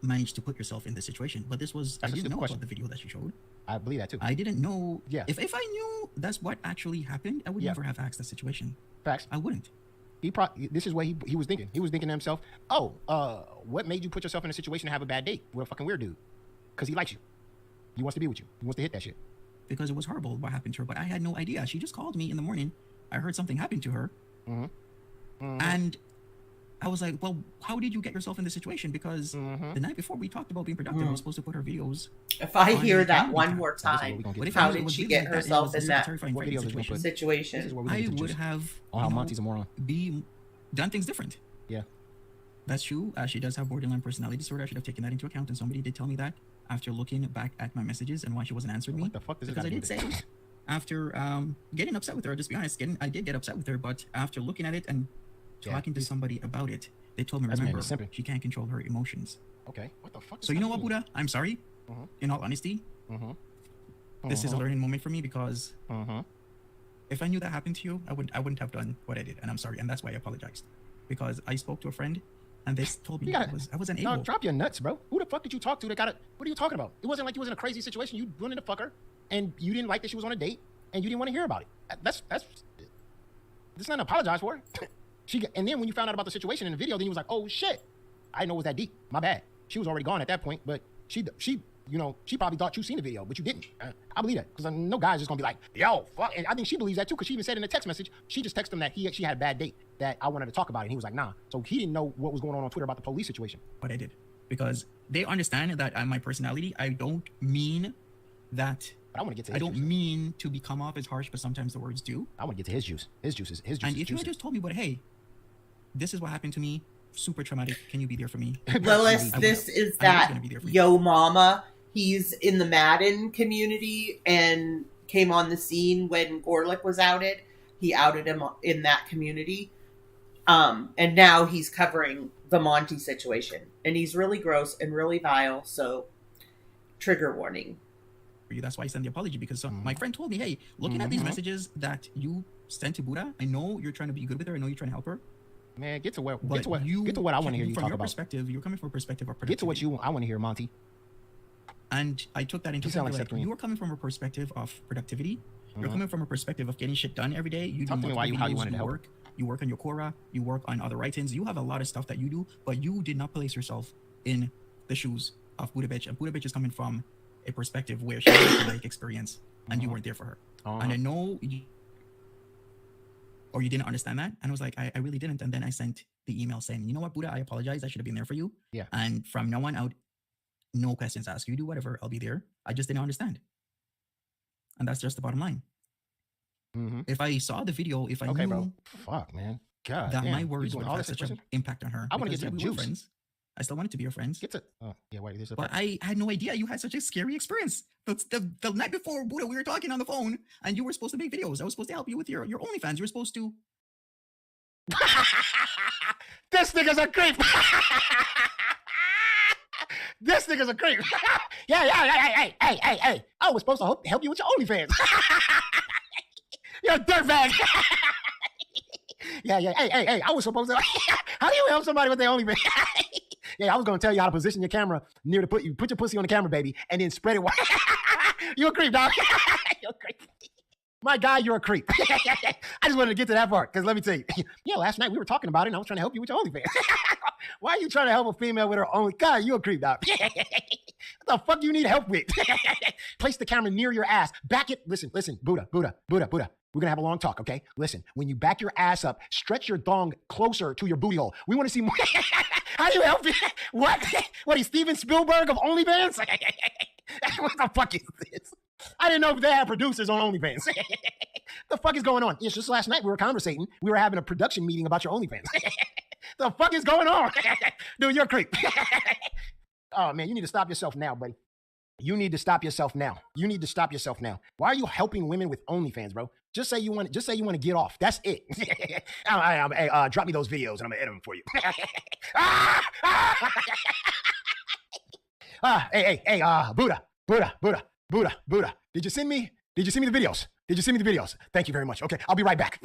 manage to put yourself in this situation? But this was, I didn't know about the video that she showed. I believe that too. I didn't know. Yeah. If I knew that's what actually happened, I would never have asked that situation. Facts. I wouldn't. This is what he was thinking. He was thinking to himself, what made you put yourself in a situation to have a bad date with a fucking weird dude? Because he likes you. He wants to be with you. He wants to hit that shit. Because it was horrible what happened to her, but I had no idea. She just called me in the morning. I heard something happened to her. And I was like, well, how did you get yourself in this situation? Because the night before we talked about being productive, I was supposed to put her videos. If I hear that one more time, how did she get herself in that situation? I would have how Monty's a moron. Done things different. Yeah. That's true. She does have borderline personality disorder. I should have taken that into account. And somebody did tell me that after looking back at my messages and why she wasn't answering me. What the fuck does because I did say after getting upset with her, just be honest, I did get upset with her, but after looking at it and talking to somebody about it, they told me, remember, she can't control her emotions. Okay. What the fuck? So you know what, Buddha? I'm sorry. In all honesty, this is a learning moment for me because if I knew that happened to you, I wouldn't have done what I did, and I'm sorry, and that's why I apologized. Because I spoke to a friend, and they told me I wasn't able. No, drop your nuts, bro. Who the fuck did you talk to that got it? What are you talking about? It wasn't like you was in a crazy situation. You wanted to fuck her, and you didn't like that she was on a date, and you didn't want to hear about it. That's nothing to apologize for. And then when you found out about the situation in the video, then you was like, oh shit, I didn't know it was that deep. My bad. She was already gone at that point, but she probably thought you seen the video, but you didn't. I believe that because no guy's just gonna be like, yo, fuck. And I think she believes that too because she even said in a text message, she just texted him that she had a bad date that I wanted to talk about it. And he was like, nah. So he didn't know what was going on Twitter about the police situation. But I did because they understand that my personality. I don't mean that. But I want to get to. I don't mean to become off as harsh, but sometimes the words do. I want to get to his juice. His juice. And if you had just told me, but hey, this is what happened to me. Super traumatic. Can you be there for me? Lilith, this is that Yo Mama. He's in the Madden community and came on the scene when Gorlick was outed. He outed him in that community. And now he's covering the Monty situation. And he's really gross and really vile. So, trigger warning. For you, that's why I sent the apology because my friend told me, hey, looking at these messages that you sent to Buddha, I know you're trying to be good with her. I know you're trying to help her. Man, get to what I want to hear you talk about. From your perspective, you're coming from a perspective of get to what I want to hear, Monty. And I took that into account. Like, you were coming from a perspective of productivity. You're coming from a perspective of getting shit done every day. You Talk do to me how you wanted to help. work. You work on your Quora. You work on other writings. You have a lot of stuff that you do, but you did not place yourself in the shoes of Buddha Bitch. And Buddha Bitch is coming from a perspective where she has a like experience, and you weren't there for her. And I know or you didn't understand that. And I was like, I really didn't. And then I sent the email saying, you know what, Buddha, I apologize. I should have been there for you. Yeah. And from now on out, no questions asked. You do whatever, I'll be there. I just didn't understand. And that's just the bottom line. If I saw the video, if I knew bro. Fuck, man. God that damn. my words would have such an impact on her. I want to get to the juice. Friends. I still wanted to be your friends. Get to wait. But I had no idea you had such a scary experience. The night before, Buddha, we were talking on the phone, and you were supposed to make videos. I was supposed to help you with your OnlyFans. You were supposed to. This nigga's a creep. This nigga's a creep. Hey. I was supposed to help you with your OnlyFans. You're a dirtbag. Hey. I was supposed to. How do you help somebody with their OnlyFans? I was gonna tell you how to position your camera near the put your pussy on the camera, baby, and then spread it wide. You a creep, dog. You're a creep. My guy, you're a creep. I just wanted to get to that part, because let me tell you. Last night we were talking about it, and I was trying to help you with your OnlyFans. Why are you trying to help a female with her only? God, you a creep, dog. What the fuck do you need help with? Place the camera near your ass. Back it. Listen. Buddha. We're going to have a long talk, okay? Listen, when you back your ass up, stretch your thong closer to your booty hole. We want to see more. How do you help me? What? What, he's Steven Spielberg of OnlyFans? What the fuck is this? I didn't know if they had producers on OnlyFans. The fuck is going on? It's just last night we were conversating. We were having a production meeting about your OnlyFans. The fuck is going on? Dude, you're a creep. Oh, man, you need to stop yourself now, buddy. You need to stop yourself now. Why are you helping women with OnlyFans, bro? Just say you want to get off. That's it. Drop me those videos and I'm gonna edit them for you. Buddha. Did you send me the videos? Thank you very much. Okay, I'll be right back.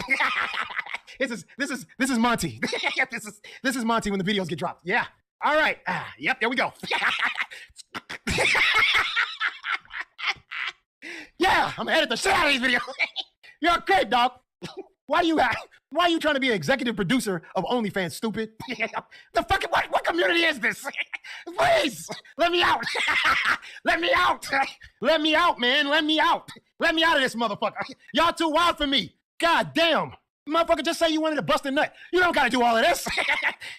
This is Monty. This is Monty when the videos get dropped. Yeah. All right. Yep. There we go. Yeah, I'm gonna edit the shit out of these videos. You're a creep, dog. Why are you trying to be an executive producer of OnlyFans, stupid? The fucking what community is this? Please, let me out. Let me out, man. Let me out of this motherfucker. Y'all too wild for me. God damn. Motherfucker, just say you wanted to bust a nut. You don't gotta do all of this.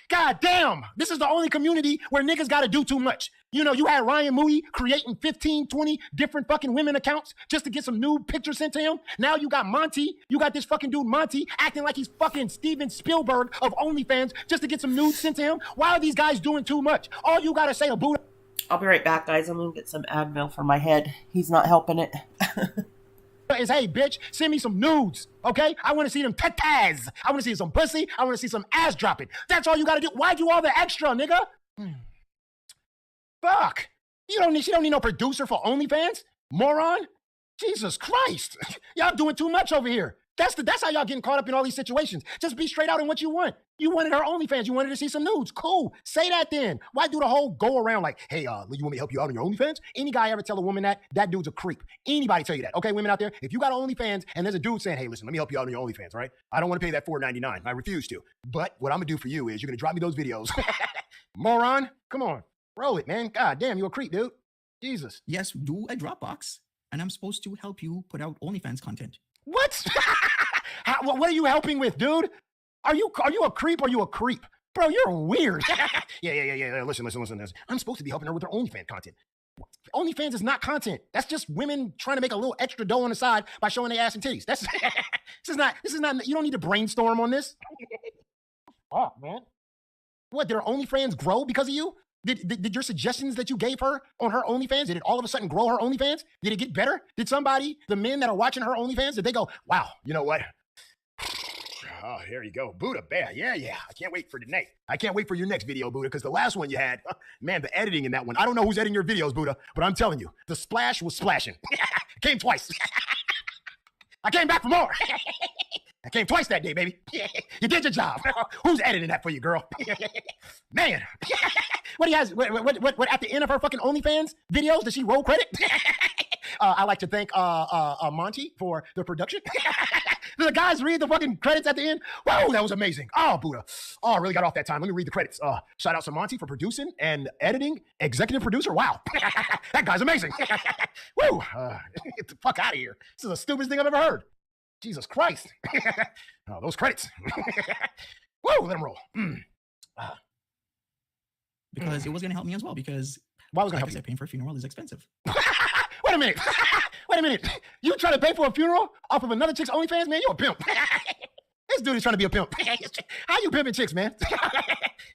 God damn. This is the only community where niggas gotta do too much. You know, you had Ryan Moody creating 15, 20 different fucking women accounts just to get some nude pictures sent to him. Now you got Monty. You got this fucking dude Monty acting like he's fucking Steven Spielberg of OnlyFans just to get some nudes sent to him. Why are these guys doing too much? All you gotta say, Buddha. I'll be right back, guys. I'm gonna get some Advil for my head. He's not helping it. Is, hey, bitch, send me some nudes, okay? I want to see them tatas. I want to see some pussy. I want to see some ass dropping. That's all you got to do. Why do all the extra, nigga? Fuck. She don't need no producer for OnlyFans, moron. Jesus Christ. Y'all doing too much over here. That's how y'all getting caught up in all these situations. Just be straight out in what you want. You wanted her OnlyFans. You wanted to see some nudes. Cool. Say that then. Why do the whole go around like, hey, you want me to help you out on your OnlyFans? Any guy ever tell a woman that dude's a creep. Anybody tell you that. Okay, women out there, if you got OnlyFans and there's a dude saying, hey, listen, let me help you out on your OnlyFans, right? I don't want to pay that $4.99. I refuse to. But what I'm going to do for you is you're going to drop me those videos. Moron. Come on. Roll it, man. God damn, you a creep, dude. Jesus. Yes, do a Dropbox, and I'm supposed to help you put out OnlyFans content. What? What are you helping with, dude? Are you a creep or are you a creep? Bro, you're weird. Yeah. Listen. I'm supposed to be helping her with her OnlyFans content. OnlyFans is not content. That's just women trying to make a little extra dough on the side by showing their ass and titties. This is not, you don't need to brainstorm on this. Oh, man. What, did her OnlyFans grow because of you? Did your suggestions that you gave her on her OnlyFans, did it all of a sudden grow her OnlyFans? Did it get better? Did the men that are watching her OnlyFans, did they go, wow, you know what? Oh, here you go. Buddha, bear. Yeah. I can't wait for tonight. I can't wait for your next video, Buddha, because the last one you had, man, the editing in that one. I don't know who's editing your videos, Buddha, but I'm telling you, the splash was splashing. Came twice. I came back for more. I came twice that day, baby. You did your job. Who's editing that for you, girl? Man. What he has? What at the end of her fucking OnlyFans videos does she roll credit? I like to thank Monty for the production. The guys read the fucking credits at the end. Whoa, that was amazing. Oh, Buddha. Oh, I really got off that time. Let me read the credits. Shout out to Monty for producing and editing. Executive producer. Wow. That guy's amazing. Woo. Get the fuck out of here. This is the stupidest thing I've ever heard. Jesus Christ. Oh, those credits. Woo, let them roll. Because it was going to help me as well. Because why was going to help you? Paying for a funeral is expensive. Wait a minute. Wait a minute. You trying to pay for a funeral off of another chick's OnlyFans? Man, you a pimp. This dude is trying to be a pimp. How you pimping chicks, man?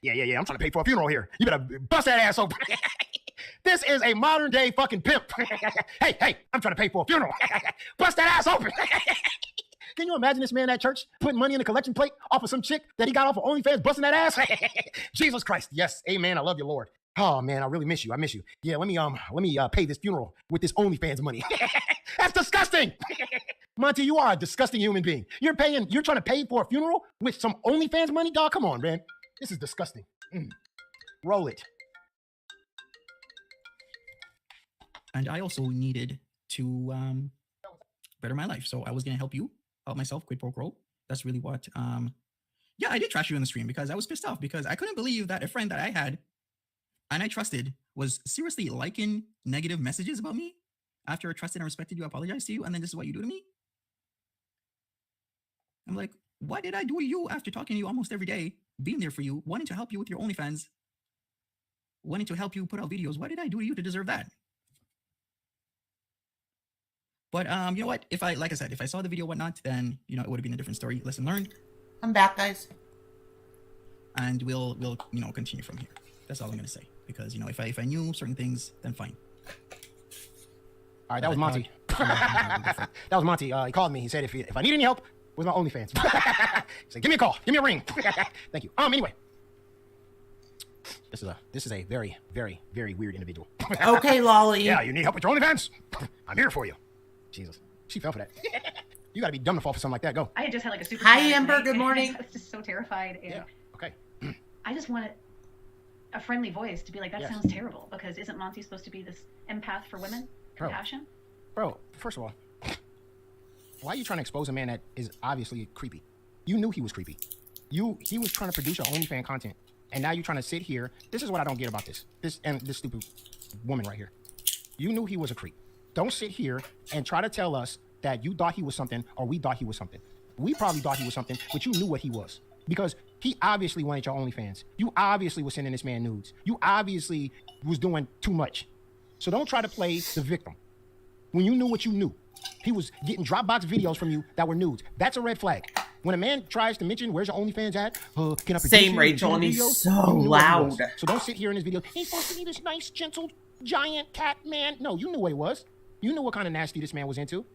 Yeah. I'm trying to pay for a funeral here. You better bust that ass open. This is a modern day fucking pimp. Hey, I'm trying to pay for a funeral. Bust that ass open. Can you imagine this man at church putting money in the collection plate off of some chick that he got off of OnlyFans, busting that ass? Jesus Christ. Yes. Amen. I love you, Lord. Oh man, I really miss you. I miss you. Yeah, let me pay this funeral with this OnlyFans money. That's disgusting. Monty, you are a disgusting human being. You're trying to pay for a funeral with some OnlyFans money, dog. Come on, man. This is disgusting. Roll it. And I also needed to better my life, so I was gonna help myself, quid pro quo. That's really what. Yeah, I did trash you in the stream because I was pissed off because I couldn't believe that a friend that I had and I trusted was seriously liking negative messages about me after I trusted and respected you, apologized to you, and then this is what you do to me? I'm like, what did I do to you after talking to you almost every day, being there for you, wanting to help you with your OnlyFans, wanting to help you put out videos? What did I do to you to deserve that? But you know what? Like I said, if I saw the video, whatnot, then it would have been a different story. Lesson learned. I'm back, guys. And we'll continue from here. That's all I'm gonna say. Because if I knew certain things, then fine. All right, that was Monty. That was Monty. He called me. He said if I need any help with my OnlyFans, he said give me a call, give me a ring. Thank you. Anyway, this is a very, very, very weird individual. Okay, Lolly. Yeah, you need help with your OnlyFans? I'm here for you. Jesus, she fell for that. You got to be dumb to fall for something like that. Go. I had just had like a super. Hi, Amber. Good morning. I was just so terrified. And yeah. Okay. I just wanted a friendly voice to be like, that sounds terrible, because isn't Monty supposed to be this empath for women? Compassion? Bro, first of all, why are you trying to expose a man that is obviously creepy? You knew he was creepy. He was trying to produce your OnlyFans content, and now you're trying to sit here. This is what I don't get about this stupid woman right here. You knew he was a creep. Don't sit here and try to tell us that you thought he was something or we thought he was something. We probably thought he was something, but you knew what he was. Because he obviously wanted your OnlyFans. You obviously was sending this man nudes. You obviously was doing too much. So don't try to play the victim. When you knew what you knew, he was getting Dropbox videos from you that were nudes. That's a red flag. When a man tries to mention where's your OnlyFans at, can I same Rachel, and he's so loud. So don't sit here in this video. He's supposed to be this nice, gentle, giant cat man. No, you knew what he was. You knew what kind of nasty this man was into.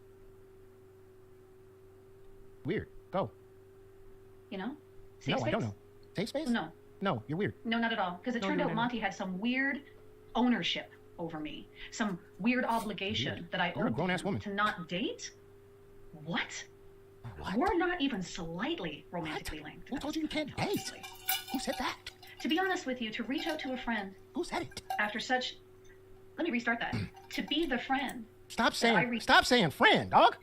Weird. Go. Safe space? I don't know. Safe space? No, you're weird. No, not at all. Because it turned out Monty had some weird ownership over me. Some weird obligation that I owed a grown-ass woman to not date. What? We're not even slightly romantically linked. Who told you can't date? Who said that? To be honest with you, to reach out to a friend. Who said it? After such... Let me restart that. To be the friend. Stop saying friend, dog.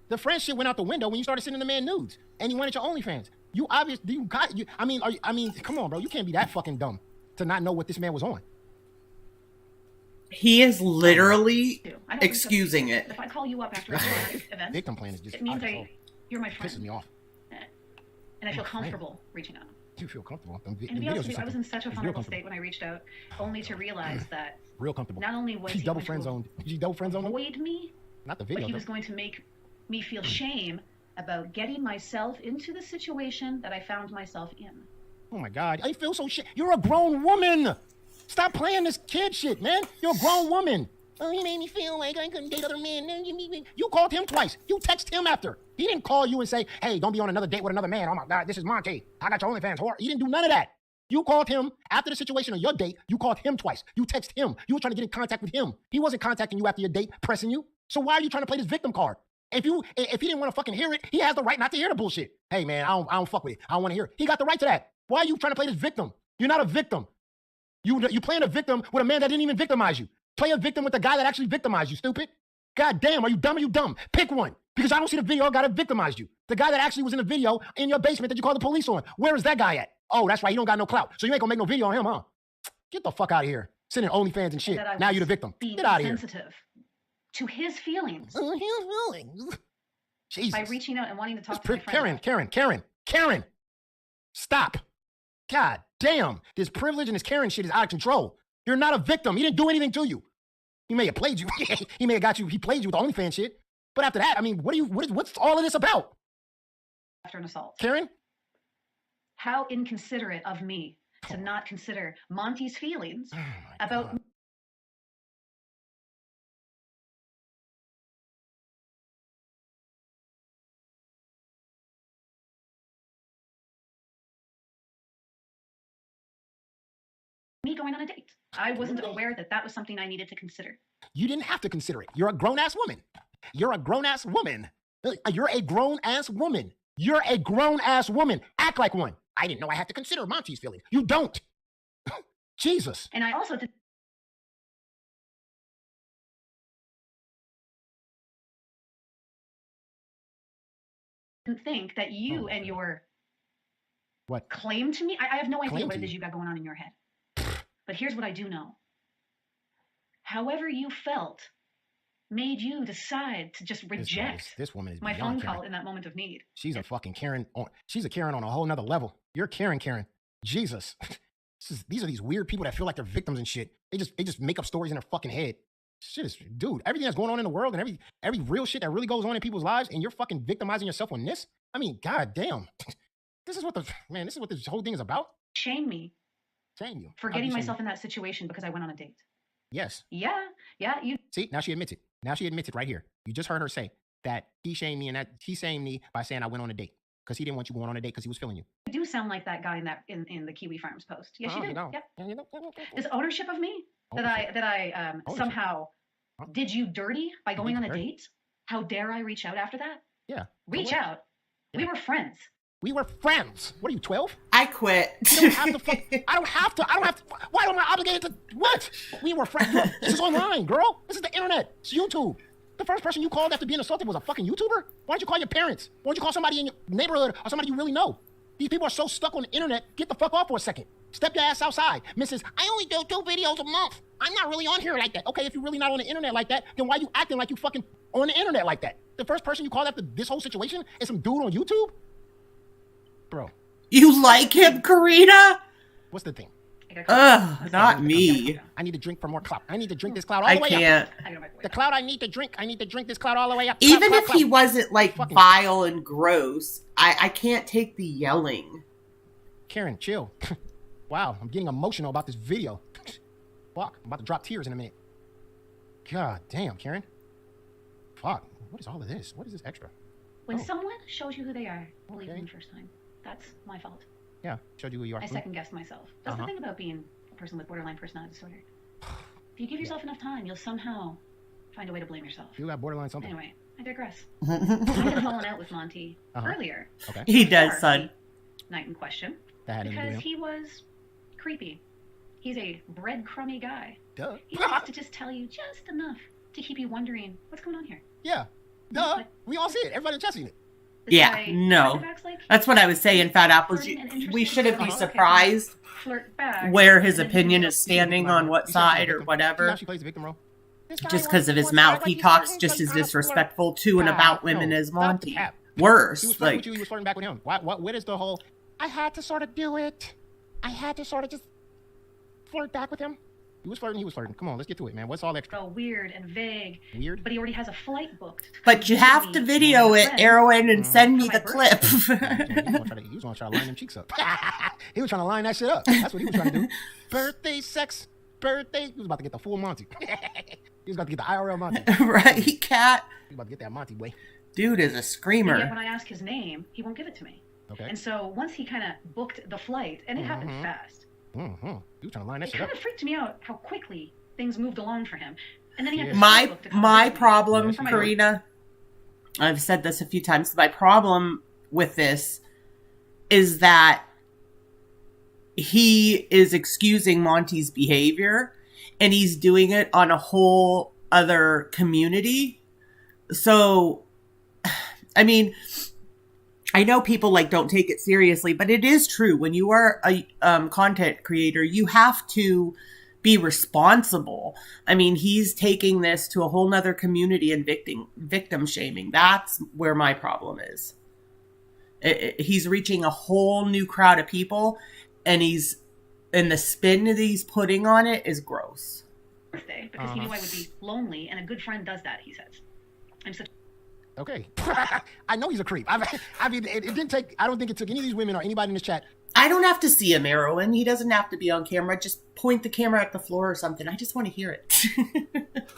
The friend shit went out the window when you started sending the man nudes, and you wanted your OnlyFans. I mean, come on, bro. You can't be that fucking dumb to not know what this man was on. He is literally excusing it. If I call you up after a event, victim plan is just it means you're my friend. Pisses me off. And I feel comfortable reaching out. You feel comfortable. And to be honest with you, I was in such a vulnerable state when I reached out, only to realize that real comfortable. Not only was he double friend zoned, avoid me, not the video, but he was going to make me feel shame about getting myself into the situation that I found myself in. Oh my God, I feel so shit. You're a grown woman. Stop playing this kid shit, man. You're a grown woman. Oh, he made me feel like I couldn't date other men. You called him twice. You texted him after. He didn't call you and say, hey, don't be on another date with another man. Oh my God, this is Monty. I got your OnlyFans whore. He didn't do none of that. You called him after the situation of your date. You called him twice. You texted him. You were trying to get in contact with him. He wasn't contacting you after your date, pressing you. So why are you trying to play this victim card? If he didn't want to fucking hear it, he has the right not to hear the bullshit. Hey man, I don't fuck with it. I don't want to hear it. He got the right to that. Why are you trying to play this victim? You're not a victim. You playing a victim with a man that didn't even victimize you. Play a victim with the guy that actually victimized you, stupid. God damn, are you dumb or you dumb? Pick one. Because I don't see the video of the guy that victimized you. The guy that actually was in the video in your basement that you called the police on. Where is that guy at? Oh, that's right. He don't got no clout. So you ain't gonna make no video on him, huh? Get the fuck out of here. Sending OnlyFans and shit. Now you're the victim. Get out of here. Sensitive to his feelings. Jesus. By reaching out and wanting to talk to my friend. Karen. Stop. God damn. This privilege and this Karen shit is out of control. You're not a victim. He didn't do anything to you. He may have played you. He may have got you. He played you with the OnlyFans shit. But after that, I mean, what's all of this about? After an assault. Karen? How inconsiderate of me to not consider Monty's feelings about me going on a date. I wasn't aware that that was something I needed to consider. You didn't have to consider it. You're a grown-ass woman. You're a grown-ass woman. You're a grown-ass woman. You're a grown-ass woman. Act like one. I didn't know I had to consider Monty's feelings. You don't. Jesus. And I also didn't think that you and your claim to me, I have no idea what it is you got going on in your head. But here's what I do know. However you felt made you decide to just reject this woman is my beyond phone call Karen. in that moment of need. She's a fucking Karen. She's a Karen on a whole nother level. You're Karen. Jesus. These are these weird people that feel like they're victims and shit. They just make up stories in their fucking head. Shit is, dude, everything that's going on in the world and every real shit that really goes on in people's lives, and you're fucking victimizing yourself on this? I mean, god damn. This is what this whole thing is about. Shame me. Shame you. For getting myself in that situation because I went on a date. Yes. Yeah, you. See, now she admits it. Now she admits it right here. You just heard her say that he shamed me, and that he shamed me by saying I went on a date because he didn't want you going on a date because he was feeling you. You do sound like that guy in the Kiwi Farms post. Yes, you do. You know. Yep. This ownership of me that I somehow did you dirty by going on a date. How dare I reach out after that? Yeah. Reach out. Yeah. We were friends. We were friends. What are you, 12? I quit. You don't have to. I don't have to. Why am I obligated to what? We were friends. This is online, girl. This is the internet. It's YouTube. The first person you called after being assaulted was a fucking YouTuber? Why don't you call your parents? Why don't you call somebody in your neighborhood or somebody you really know? These people are so stuck on the internet. Get the fuck off for a second. Step your ass outside. Mrs. I only do 2 videos a month. I'm not really on here like that. Okay, if you're really not on the internet like that, then why you acting like you fucking on the internet like that? The first person you called after this whole situation is some dude on YouTube? Bro. You like him, Karina? What's the thing? Ugh, not me. I need to drink for more clout. I need to drink this clout all the way up. The clout I need to drink this clout all the way up. Even if he wasn't like vile and gross, I can't take the yelling. Karen, chill. Wow, I'm getting emotional about this video. Fuck, I'm about to drop tears in a minute. God damn, Karen. Fuck, what is all of this? What is this extra? When someone shows you who they are, believe them the first time. That's my fault. Yeah, showed you who you are. I second-guessed myself. That's the thing about being a person with borderline personality disorder. If you give yourself enough time, you'll somehow find a way to blame yourself. You got borderline something. Anyway, I digress. I had fallen out with Monty earlier. Okay. He does, son. Night in question. Because he was creepy. He's a breadcrumby guy. Duh. He likes to just tell you just enough to keep you wondering what's going on here. Yeah. Duh. We all see it. Everybody just seen it. Yeah, no. That's what I was saying, Fat Apples. We shouldn't be surprised where his opinion is standing on what side or whatever. Just because of his mouth, he talks just as disrespectful to and about women as Monty. Worse. He was flirting with you, he was flirting back with him. What is the whole, I had to sort of do it. I had to sort of just flirt back with him. He was flirting. Come on, let's get to it, man. What's all extra? So weird and vague. Weird? But he already has a flight booked. But you have to video it, Erwin, and send me the clip. He was going to try to line them cheeks up. He was trying to line that shit up. That's what he was trying to do. Birthday sex. He was about to get the full Monty. He was about to get the IRL Monty. Right, cat? He was about to get that Monty way. Dude is a screamer. And yet when I ask his name, he won't give it to me. Okay. And so once he kind of booked the flight, and it happened fast. You were trying to line that shit up. It kind of freaked me out how quickly things moved along for him. And then he had my problem, Karina, I've said this a few times. My problem with this is that he is excusing Monty's behavior, and he's doing it on a whole other community. So, I mean, I know people like don't take it seriously, but it is true. When you are a content creator, you have to be responsible. I mean, he's taking this to a whole nother community and victim shaming. That's where my problem is. He's reaching a whole new crowd of people, and the spin that he's putting on it is gross. Birthday, because he knew I would be lonely, and a good friend does that, he says. I'm such. Okay. I know he's a creep. I mean, it didn't take, I don't think it took any of these women or anybody in this chat. I don't have to see him, Erwin. He doesn't have to be on camera. Just point the camera at the floor or something. I just want to hear it.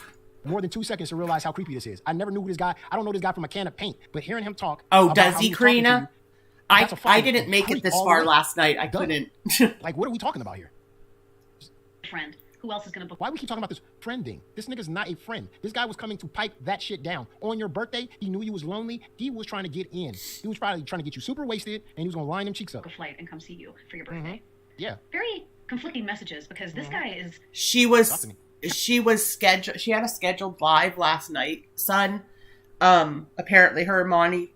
More than 2 seconds to realize how creepy this is. I never knew who this guy, I don't know this guy from a can of paint, but hearing him talk. Oh, does he, Karina? I didn't make it this far last night. I couldn't. Like, what are we talking about here? Friend. Who else is going to book? Why we keep talking about this friending? This nigga's not a friend. This guy was coming to pipe that shit down. On your birthday, he knew you was lonely. He was trying to get in. He was probably trying to get you super wasted, and he was going to line them cheeks up. A flight and come see you for your birthday. Mm-hmm. Yeah. Very conflicting messages, because this guy is... She was scheduled. She had a scheduled live last night. Son, apparently her and Monty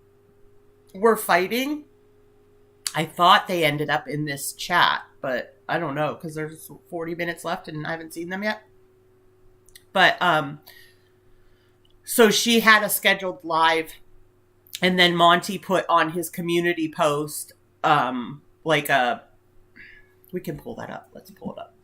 were fighting. I thought they ended up in this chat, but I don't know, because there's 40 minutes left and I haven't seen them yet. But, so she had a scheduled live, and then Monty put on his community post, we can pull that up. Let's pull it up.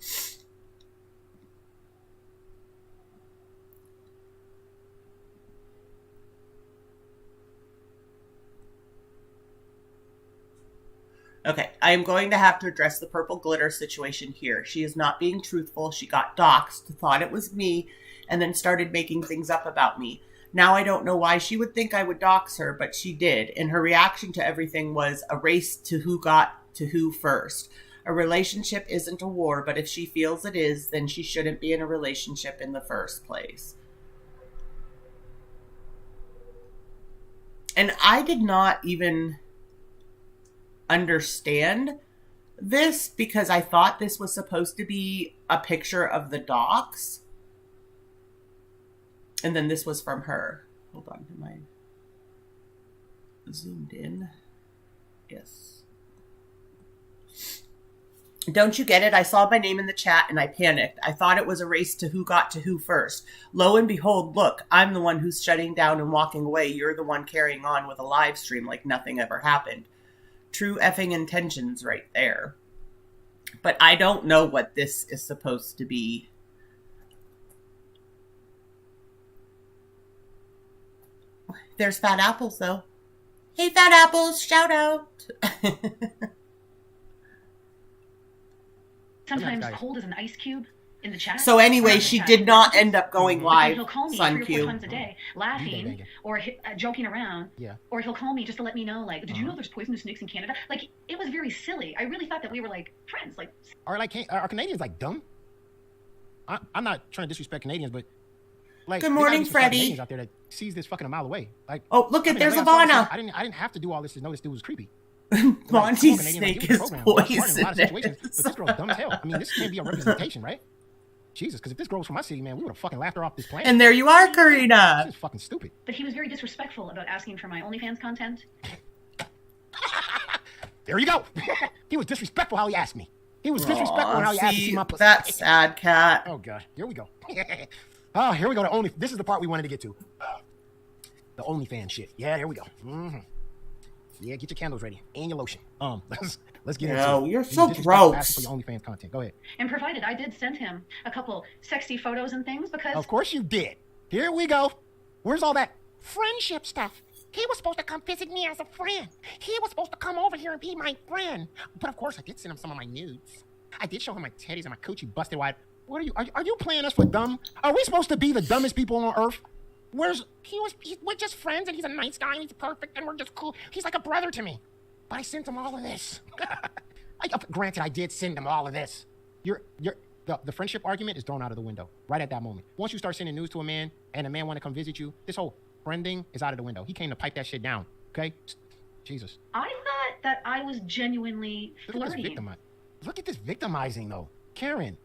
Okay, I am going to have to address the purple glitter situation here. She is not being truthful. She got doxxed, thought it was me, and then started making things up about me. Now I don't know why she would think I would dox her, but she did. And her reaction to everything was a race to who got to who first. A relationship isn't a war, but if she feels it is, then she shouldn't be in a relationship in the first place. And I did not even understand this, because I thought this was supposed to be a picture of the docs, and then this was from her. Hold on, am I zoomed in? Yes. Don't you get it? I saw my name in the chat and I panicked. I thought it was a race to who got to who first. Lo and behold, look, I'm the one who's shutting down and walking away. You're the one carrying on with a live stream like nothing ever happened. True effing intentions right there. But I don't know what this is supposed to be. There's Fat Apples, though. Hey, Fat Apples, shout out. Sometimes cold as an ice cube in the chat. So anyway, she did not end up going live. He'll call me 3 or 4 times a day, laughing or joking around. Yeah. Or he'll call me just to let me know, like, did you know there's poisonous snakes in Canada? Like, it was very silly. I really thought that we were like friends. Like, are Canadians like dumb? I'm not trying to disrespect Canadians, but like, good morning, Freddie. Canadians out there that sees this fucking a mile away. Like, oh, look at there's Ivana. I didn't have to do all this to know this dude was creepy. Monty's snake is poisonous. But this girl's dumb as hell. I mean, this can't be a representation, right? Jesus, because if this girl was from my city, man, we would have fucking laughed her off this planet. And there you are, Karina. This is fucking stupid. But he was very disrespectful about asking for my OnlyFans content. There you go. He was disrespectful how he asked me. He was disrespectful how he asked me to see my pussy. That's sad, cat. Oh, God. Here we go. Oh, here we go. This is the part we wanted to get to. The OnlyFans shit. Yeah, here we go. Mm-hmm. Yeah, get your candles ready and your lotion. Let's get into it. No, you're so gross. For your OnlyFans content. Go ahead. And provided I did send him a couple sexy photos and things because... Of course you did. Here we go. Where's all that friendship stuff? He was supposed to come visit me as a friend. He was supposed to come over here and be my friend. But of course, I did send him some of my nudes. I did show him my teddies and my coochie busted wide. What are you playing us for dumb? Are we supposed to be the dumbest people on earth? We're just friends, and he's a nice guy, and he's perfect, and we're just cool. He's like a brother to me. But I sent him all of this. Granted, I did send him all of this. The friendship argument is thrown out of the window right at that moment. Once you start sending news to a man, and a man want to come visit you, this whole friending is out of the window. He came to pipe that shit down. Okay, Jesus. I thought that I was genuinely flirting. Look at this victimizing though, Karen.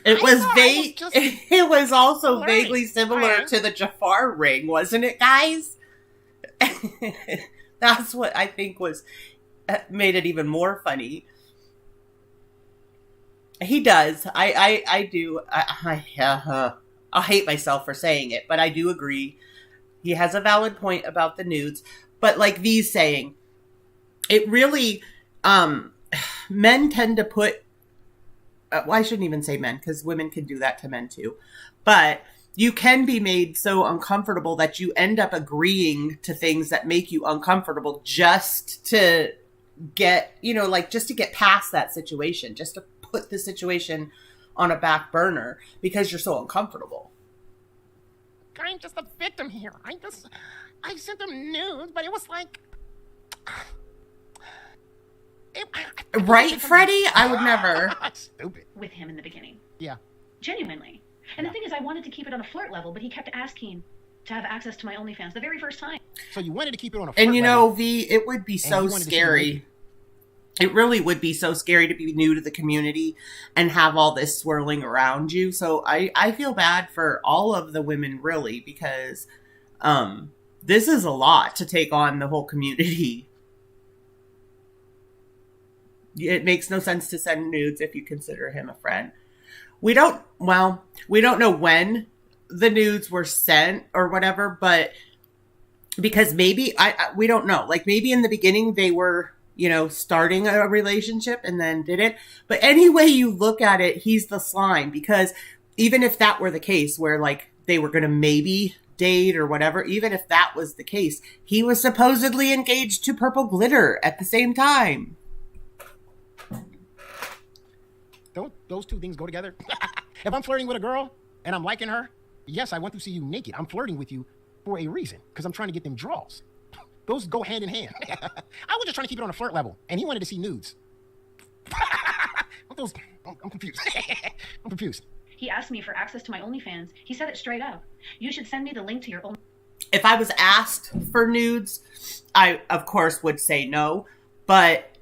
It was vague. It was also vaguely similar to the Jafar ring, wasn't it, guys? That's what I think was made it even more funny. He does. I do. I hate myself for saying it, but I do agree. He has a valid point about the nudes. But like V's saying, it really, men tend to put, well, I shouldn't even say men, because women can do that to men too. But you can be made so uncomfortable that you end up agreeing to things that make you uncomfortable just to get, just to get past that situation, just to put the situation on a back burner because you're so uncomfortable. I'm just a victim here. I sent them nudes, but it was like... Right, Freddie? I would never. Stupid. With him in the beginning. Yeah. Genuinely. And the thing is, I wanted to keep it on a flirt level, but he kept asking to have access to my OnlyFans the very first time. So you wanted to keep it on a flirt level. And V, it would be so scary. It really would be so scary to be new to the community and have all this swirling around you. So I feel bad for all of the women, really, because this is a lot to take on the whole community. It makes no sense to send nudes if you consider him a friend. We don't know when the nudes were sent or whatever, but because maybe we don't know. Like maybe in the beginning they were, starting a relationship and then didn't. But any way you look at it, he's the slime, because even if that were the case where like they were going to maybe date or whatever, even if that was the case, he was supposedly engaged to Purple Glitter at the same time. Don't those two things go together? If I'm flirting with a girl and I'm liking her, yes, I want to see you naked. I'm flirting with you for a reason, because I'm trying to get them draws. Those go hand in hand. I was just trying to keep it on a flirt level, and he wanted to see nudes. I'm confused. I'm confused. He asked me for access to my OnlyFans. He said it straight up. You should send me the link to your own. If I was asked for nudes, I, of course, would say no. But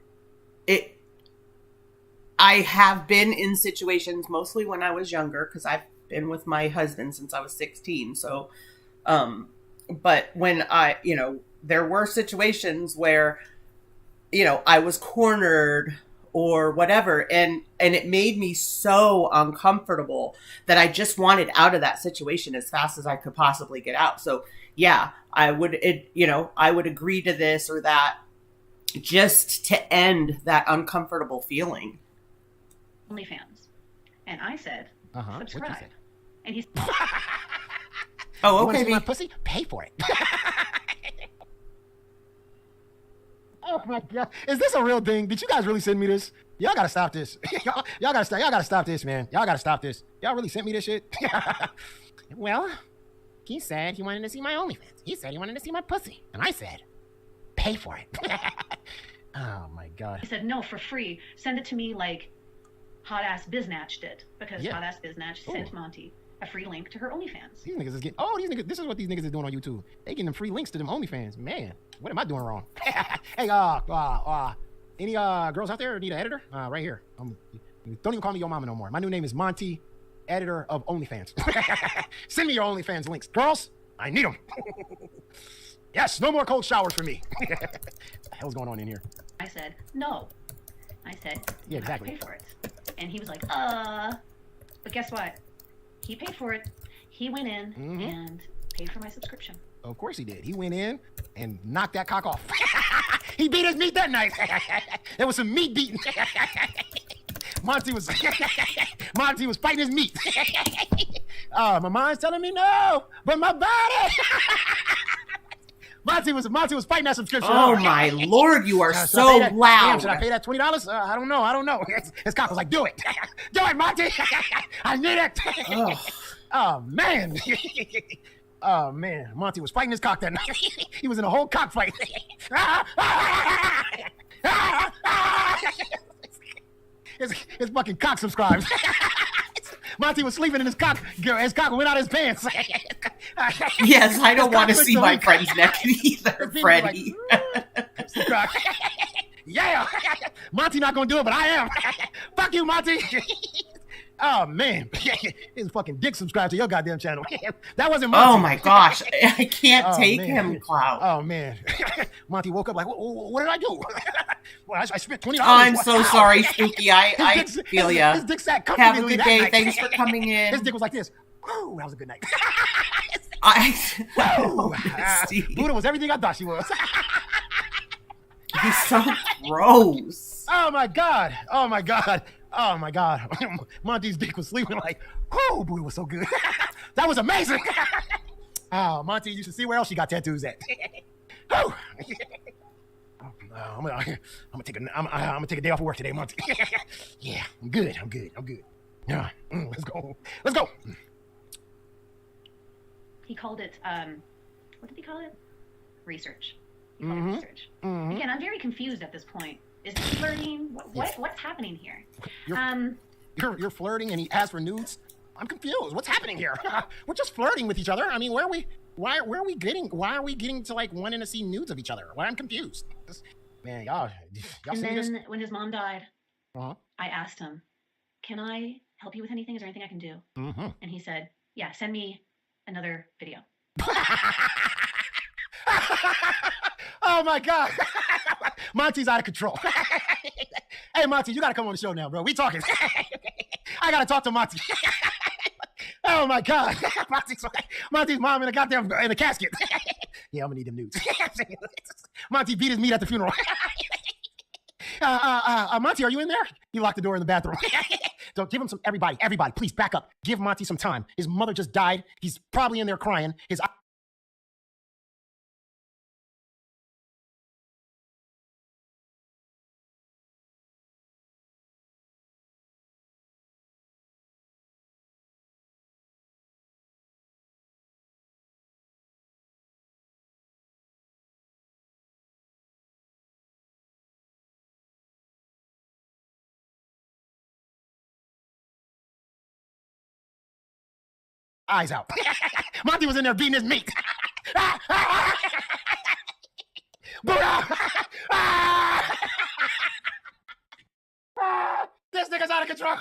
I have been in situations, mostly when I was younger, because I've been with my husband since I was 16. So, but when there were situations where, I was cornered or whatever, and it made me so uncomfortable that I just wanted out of that situation as fast as I could possibly get out. So yeah, I would agree to this or that just to end that uncomfortable feeling. OnlyFans. And I said, subscribe. And he's... Oh, okay. You want to see my pussy? Pay for it. Oh my God. Is this a real thing? Did you guys really send me this? Y'all gotta stop this. y'all gotta stop this, man. Y'all gotta stop this. Y'all really sent me this shit? Well, he said he wanted to see my OnlyFans. He said he wanted to see my pussy. And I said, pay for it. Oh my God. He said, no, for free. Send it to me like Hot Ass Biznatch did. Because Hot Ass Biznatch sent Monty a free link to her OnlyFans. These niggas is getting, this is what these niggas is doing on YouTube. They getting them free links to them OnlyFans. Man, what am I doing wrong? Hey, any girls out there need an editor? Right here. Don't even call me your mama no more. My new name is Monty, editor of OnlyFans. Send me your OnlyFans links. Girls, I need them. Yes, no more cold showers for me. What the hell's going on in here? I said, no. I said, yeah, exactly. Pay for it. And he was like, But guess what? He paid for it. He went in and paid for my subscription. Of course he did. He went in and knocked that cock off. He beat his meat that night. There was some meat beating. Monty was fighting his meat. My mind's telling me no, but my body. Monty was fighting that subscription. Oh my Lord, you are so loud. Damn, should I pay that $20? I don't know. His cock was like, do it. Do it, Monty. I need it. Oh, man. Oh, man. Monty was fighting his cock that night. He was in a whole cock fight. His fucking cock subscribes. Monty was sleeping in his cock went out his pants. Yes, I don't want to see my friends naked either, Freddie. Like, yeah, Monty not gonna do it, but I am. Fuck you, Monty. Oh man, his fucking dick subscribed to your goddamn channel. That wasn't Monty. Oh my gosh, I can't take him, Clout. Oh man, Monty woke up like, what did I do? Well, I spent $20. I'm so sorry, Spooky. I feel ya. His dick sat Have a good day. Thanks for coming in. His dick was like this. Woo, that was a good night. Buddha was everything I thought she was. He's so gross. Oh my god. Oh my god. Oh my god. Monty's dick was sleeping like, oh, Buddha was so good. That was amazing. Oh, Monty, you should see where else she got tattoos at. I'm gonna take a day off of work today, Monty. Yeah, I'm good. Yeah, let's go. He called it, what did he call it? Research. Research. Again, I'm very confused at this point. Is he flirting? What's happening here? You're flirting and he asked for nudes? I'm confused. What's happening here? We're just flirting with each other. I mean, why are we getting to like wanting to see nudes of each other? Why I'm confused. Man, y'all and see then this? when his mom died, I asked him, can I help you with anything? Is there anything I can do? And he said, yeah, send me another video. Oh my god. Monty's out of control. Hey Monty, you gotta come on the show now, bro. We talking. I gotta talk to Monty. Oh my god. Monty's mom in a casket. Yeah, I'm gonna need them nudes. Monty beat his meat at the funeral. Monty, are you in there? He locked the door in the bathroom. Don't give him some. Everybody, please back up. Give Monty some time. His mother just died. He's probably in there crying. His eyes out. Monty was in there beating his meat. This nigga's out of control.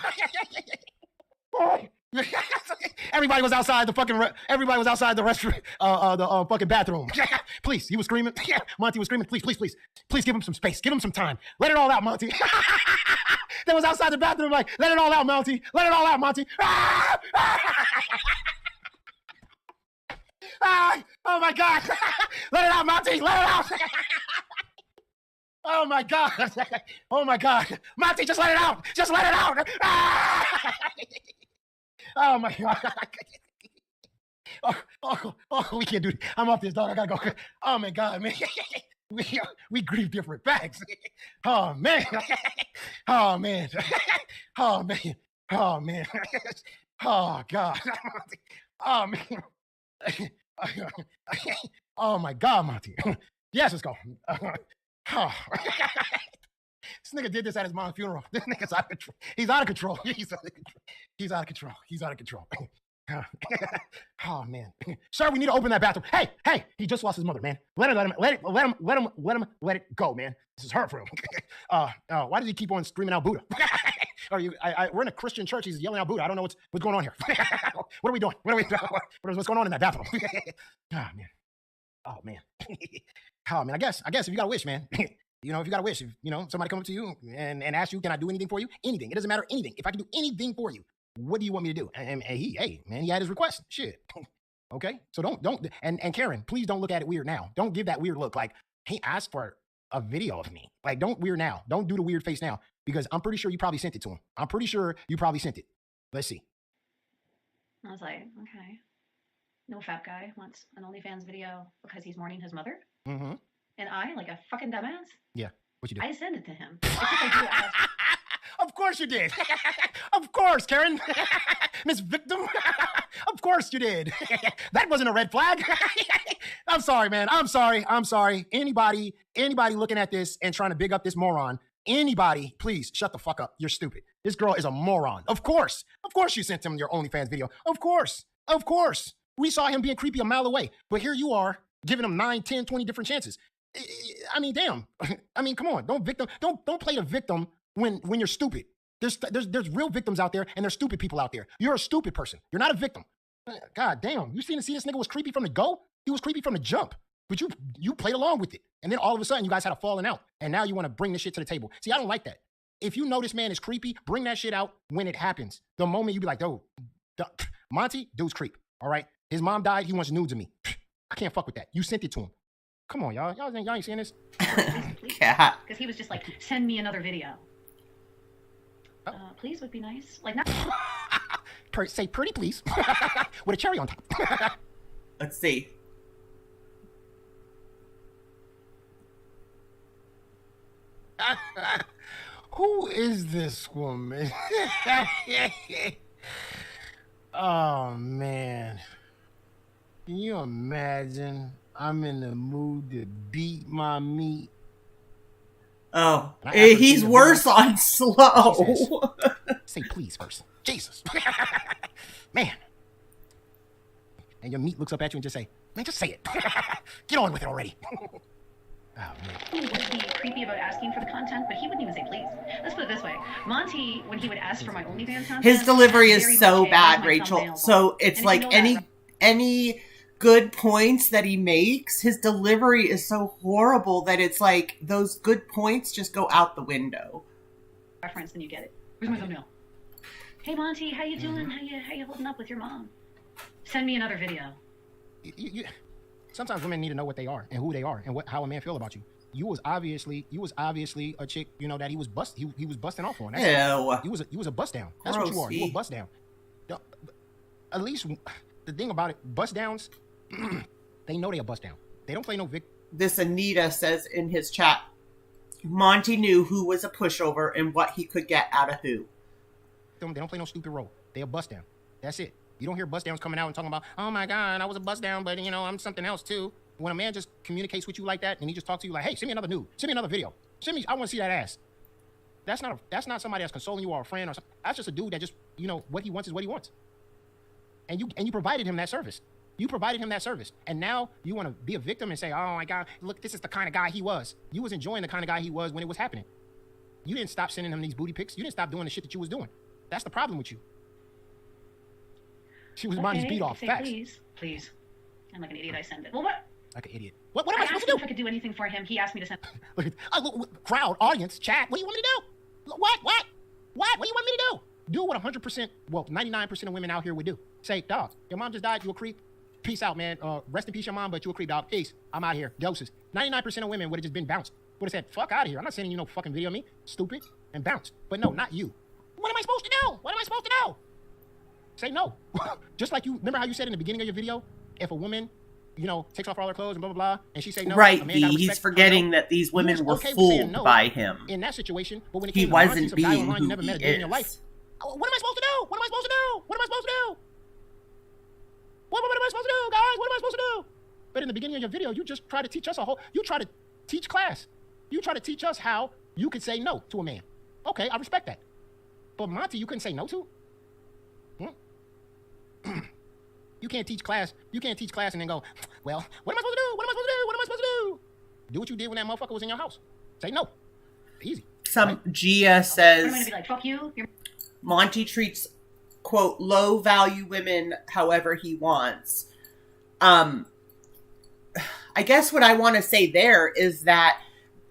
Everybody was outside the restroom, the fucking bathroom. Please, he was screaming. Monty was screaming. Please, give him some space. Give him some time. Let it all out, Monty. That was outside the bathroom, like, let it all out, Monty. Let it all out, Monty. Oh my god. Let it out, Monty. Let it out. Oh my god. Oh my god. Monty, just let it out. Just let it out. Oh my god. Oh, we can't do it. I'm off this, dog. I gotta go. Oh my god, man. We grieve different facts. Oh man. Oh man. Oh man. Oh man. Oh god. Oh man. Oh my god, Monty. Yes, let's go. Oh. This nigga did this at his mom's funeral. This nigga's out of control. He's out of control. He's out of control. Oh man, sir, we need to open that bathroom. Hey, he just lost his mother, man. Let it go, man. This is her for him. Why does he keep on screaming out Buddha? We're in a Christian church. He's yelling out Buddha. I don't know what's going on here. What are we doing? What's going on in that bathroom? Oh man. Oh man. I guess if you got a wish, man. You know, if you got a wish, if somebody come up to you and ask you, can I do anything for you? Anything. It doesn't matter. Anything. If I can do anything for you, what do you want me to do? And he had his request. Shit. Okay. So don't. And Karen, please don't look at it weird now. Don't give that weird look like he asked for a video of me. Like, don't weird now. Don't do the weird face now, because I'm pretty sure you probably sent it to him. I'm pretty sure you probably sent it. Let's see. I was like, okay. No fat guy wants an OnlyFans video because he's mourning his mother. Mm-hmm. And I, like a fucking dumbass, yeah, what you do? I sent it to him. It's just like you asked. Of course you did. Of course, Karen. Miss Victim. Of course you did. That wasn't a red flag. I'm sorry, man. I'm sorry. Anybody looking at this and trying to big up this moron, anybody, please shut the fuck up. You're stupid. This girl is a moron. Of course you sent him your OnlyFans video. Of course. We saw him being creepy a mile away. But here you are, giving him 9, 10, 20 different chances. I mean, damn. I mean, come on. Don't play the victim when you're stupid. There's real victims out there, and there's stupid people out there. You're a stupid person. You're not a victim. God damn. You see this nigga was creepy from the go? He was creepy from the jump. But you played along with it. And then all of a sudden, you guys had a falling out. And now you want to bring this shit to the table. See, I don't like that. If you know this man is creepy, bring that shit out when it happens. The moment you be like, oh, Monty, dude's creep. All right? His mom died. He wants nudes of me. I can't fuck with that. You sent it to him. Come on, y'all. Y'all ain't seeing this? Cat. Because he was just like, send me another video. Please would be nice. Like, not. Say pretty, please. With a cherry on top. Let's see. Who is this woman? Oh, man. Can you imagine? I'm in the mood to beat my meat. Oh, he's worse on slow. Say please first. Jesus. Man. And your meat looks up at you and just say, man, just say it. Get on with it already. Oh, he would be creepy about asking for the content, but he wouldn't even say please. Let's put it this way. Monty, when he would ask for my OnlyFans content, his delivery is so bad, Rachel. So it's like any good points that he makes, his delivery is so horrible that it's like those good points just go out the window. Reference, then you get it. Where's my thumbnail? Hey Monty, how you doing? How you holding up with your mom? Send me another video. Sometimes women need to know what they are and who they are and how a man feel about you. You was obviously a chick, you know, that he was busting off on. You was a bust down. That's what you are. You a bust down. At least the thing about it, bust downs, they know they a bust down. They don't play no victim. This Anita says in his chat, Monty knew who was a pushover and what he could get out of who. They don't play no stupid role. They a bust down. That's it. You don't hear bust downs coming out and talking about, oh my God, I was a bust down, but you know, I'm something else too. When a man just communicates with you like that and he just talks to you like, hey, send me another nude, send me another video, I want to see that ass. That's not somebody that's consoling you or a friend or something. That's just a dude that just, you know, what he wants is what he wants. And you provided him that service. You provided him that service. And now you want to be a victim and say, oh my God, look, this is the kind of guy he was. You was enjoying the kind of guy he was when it was happening. You didn't stop sending him these booty pics. You didn't stop doing the shit that you was doing. That's the problem with you. She was Monty's beat off. Facts. Please. I'm like an idiot. I send it. Well, what? Like an idiot. What am I supposed to do? If I could do anything for him, he asked me to send. Look, crowd, audience, chat. What do you want me to do? What? What do you want me to do? Do what 100%, well, 99% of women out here would do. Say, dog, your mom just died. You a creep. Peace out, man. Rest in peace, your mom, but you a creep, dog. Peace. I'm out of here. Doses. 99% of women would have just been bounced. Would have said, fuck out of here. I'm not sending you no fucking video of me. Stupid. And bounced. But no, not you. What am I supposed to do? What am I supposed to do? Say no. Just like you, remember how you said in the beginning of your video, if a woman, you know, takes off all her clothes and blah, blah, blah, and she say no. Right, he's forgetting that these women were fooled by him. In that situation, but when it he came wasn't to being online, who you never he met a day in your is. life. What am I supposed to do? What am I supposed to do? What am I supposed to do? What am I supposed to do, guys? What am I supposed to do? But in the beginning of your video, you just try to teach us you try to teach class. You try to teach us how you could say no to a man. Okay, I respect that. But Monty, you couldn't say no to? You can't teach class. You can't teach class and then go, well, what am I supposed to do? What am I supposed to do? What am I supposed to do? Do what you did when that motherfucker was in your house. Say no. Easy. Gia says, I'm going to be like, fuck you. Monty treats, quote, low value women however he wants. I guess what I want to say there is that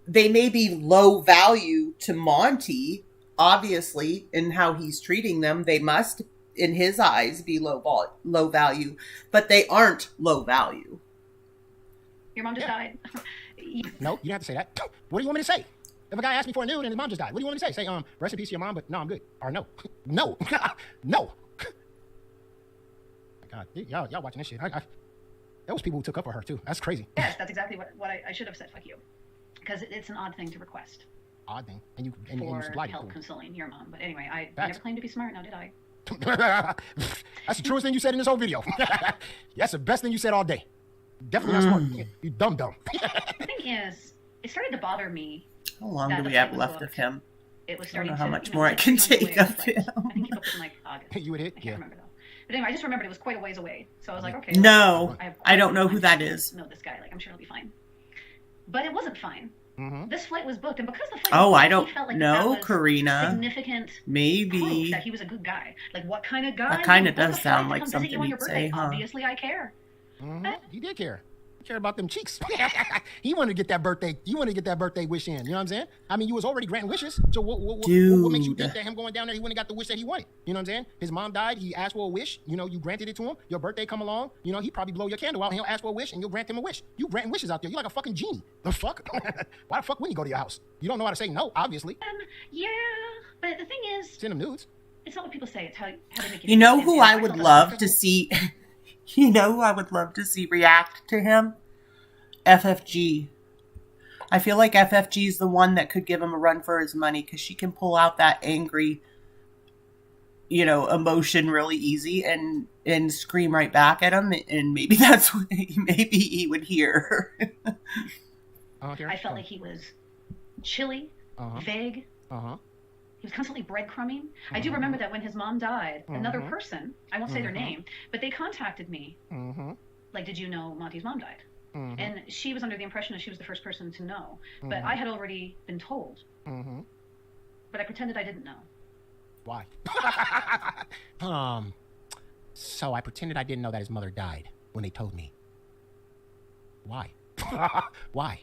they may be low value to Monty, obviously, in how he's treating them. They must, in his eyes, be low value, but they aren't low value. Your mom just died. No, you don't have to say that. What do you want me to say? If a guy asks me for a nude and his mom just died, what do you want me to say? Say, rest in peace to your mom, but no, I'm good. Or no. No. No. God, y'all watching this shit. There was people who took up for her, too. That's crazy. Yes, that's exactly what I should have said, fuck you. Because it's an odd thing to request. Odd thing? And you supplied help consoling your mom. But anyway, I never claimed to be smart, now did I? That's the truest thing you said in this whole video. That's the best thing you said all day. Definitely not smart. You dumb. The thing is, it started to bother me. How long do we have left of him? It was I starting don't know how to, much more I can take of him. I think he booked in like August. You would hit? I can't remember though. But anyway, I just remembered it was quite a ways away. So I was like, okay. No, have I don't know who that is. Know this guy. Like, I'm sure it'll be fine. But it wasn't fine. Mm-hmm. This flight was booked, and because the flight Oh, was booked, I don't he felt like know, that was Karina. significant Maybe. proof that he was a good guy. Like, what kind of guy? That kind of Book a does flight sound to like come visit something you on your you'd birthday. say, huh? Obviously, I care. Mm-hmm. He did care. He cared about them cheeks. He wanted to get that birthday. You wanted to get that birthday wish in. You know what I'm saying? I mean, you was already granting wishes. So what makes you think that him going down there, he wouldn't have got the wish that he wanted? You know what I'm saying? His mom died. He asked for a wish. You know, you granted it to him. Your birthday come along. You know, he probably blow your candle out and he'll ask for a wish and you'll grant him a wish. You granting wishes out there. You're like a fucking genie. The fuck? Why the fuck wouldn't you go to your house? You don't know how to say no, obviously. Yeah, but the thing is, send him nudes. It's not what people say. It's how they make it. You know who I would love to see? You know who I would love to see react to him? FFG. I feel like FFG is the one that could give him a run for his money because she can pull out that angry, you know, emotion really easy and scream right back at him, and maybe that's what maybe he would hear. I felt like he was chilly, vague. He was constantly breadcrumbing. I do remember that when his mom died, another person, I won't say their name, but they contacted me. Like, did you know Monty's mom died? And she was under the impression that she was the first person to know. But I had already been told. But I pretended I didn't know. Why? So I pretended I didn't know that his mother died when they told me. Why? Why?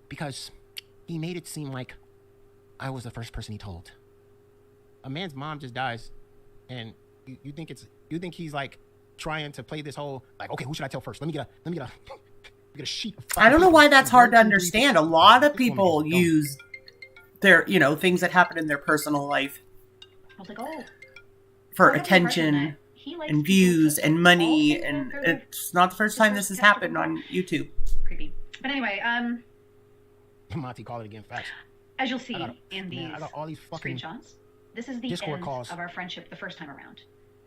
Because he made it seem like I was the first person he told. A man's mom just dies, and you think he's like trying to play this whole like, okay, who should I tell first? Let me get a sheet of I don't know why that's hard to understand. A lot of people use their, you know, things that happen in their personal life I was like, oh, for attention and views and money, and it's not the first time this has happened on YouTube. Creepy. But anyway, Monty, call it again fast. As you'll see in these I got all these fucking screenshots, this is the Discord end calls of our friendship the first time around.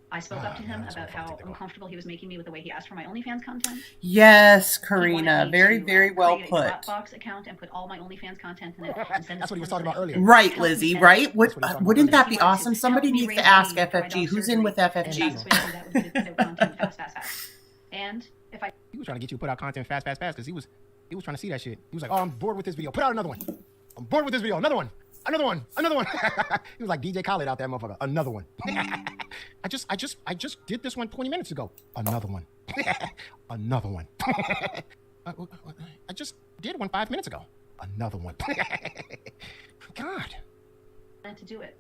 I spoke up to him about how uncomfortable he was making me with the way he asked for my OnlyFans content. Yes, Karina, very, very well put. A Dropbox account and put all my OnlyFans content in it. And send That's what he was talking about earlier. Right, Lizzie, right? Wouldn't that be awesome? Somebody needs to ask FFG. Who's in with FFG? And if I... He was trying to get you to put out content fast, because he was trying to see that shit. He was like, oh, I'm bored with this video. Put out another one. I'm bored with this video. Another one. He was like DJ Khaled out there, motherfucker. Another one. I just did this one 20 minutes ago. Another one. Another one. I just did one 5 minutes ago. Another one. God. I had to do it.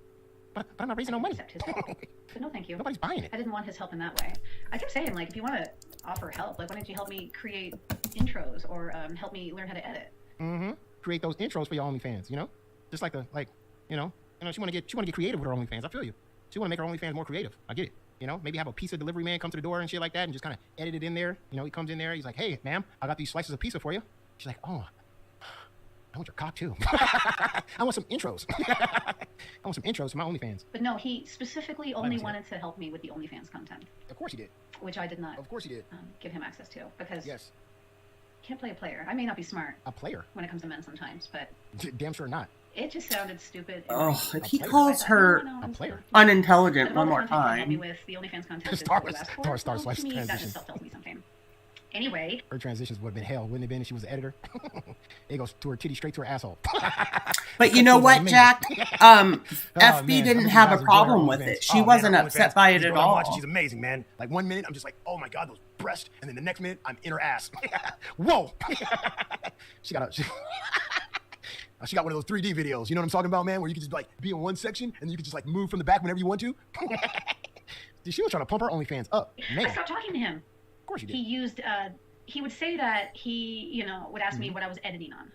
But I'm not raising no money. But no, thank you. Nobody's buying it. I didn't want his help in that way. I kept saying, like, if you want to offer help, like, why don't you help me create intros or help me learn how to edit? Create those intros for your OnlyFans, you know? Just like she want to get creative with her OnlyFans. I feel you. She want to make her OnlyFans more creative. I get it. You know, maybe have a pizza delivery man come to the door and shit like that, and just kind of edit it in there. You know, he comes in there, he's like, "Hey, ma'am, I got these slices of pizza for you." She's like, "Oh, I want your cock too." I want some intros. I want some intros for my OnlyFans. But no, he specifically only wanted to help me with the OnlyFans content. Of course he did. Which I did not. Of course he did. Give him access to, because yes, you can't play a player. I may not be smart. A player. When it comes to men, sometimes, but damn sure not. It just sounded stupid. Oh, if he calls her unintelligent one more time. With the OnlyFans content Star to me, that just tells me something. Anyway. Her transitions would have been hell, wouldn't it have been if she was an editor? It goes to her titty straight to her asshole. But you know what, Jack? FB didn't have a problem with it. She wasn't upset by it at all. She's amazing, man. Like 1 minute, I'm just like, oh my God, those breasts. And then the next minute, I'm in her ass. Whoa. She got one of those 3D videos. You know what I'm talking about, man? Where you can just like be in one section and you can just like move from the back whenever you want to. She was trying to pump her OnlyFans up. Man. I stopped talking to him. Of course you did. He used, he would say that he, you know, would ask me what I was editing on.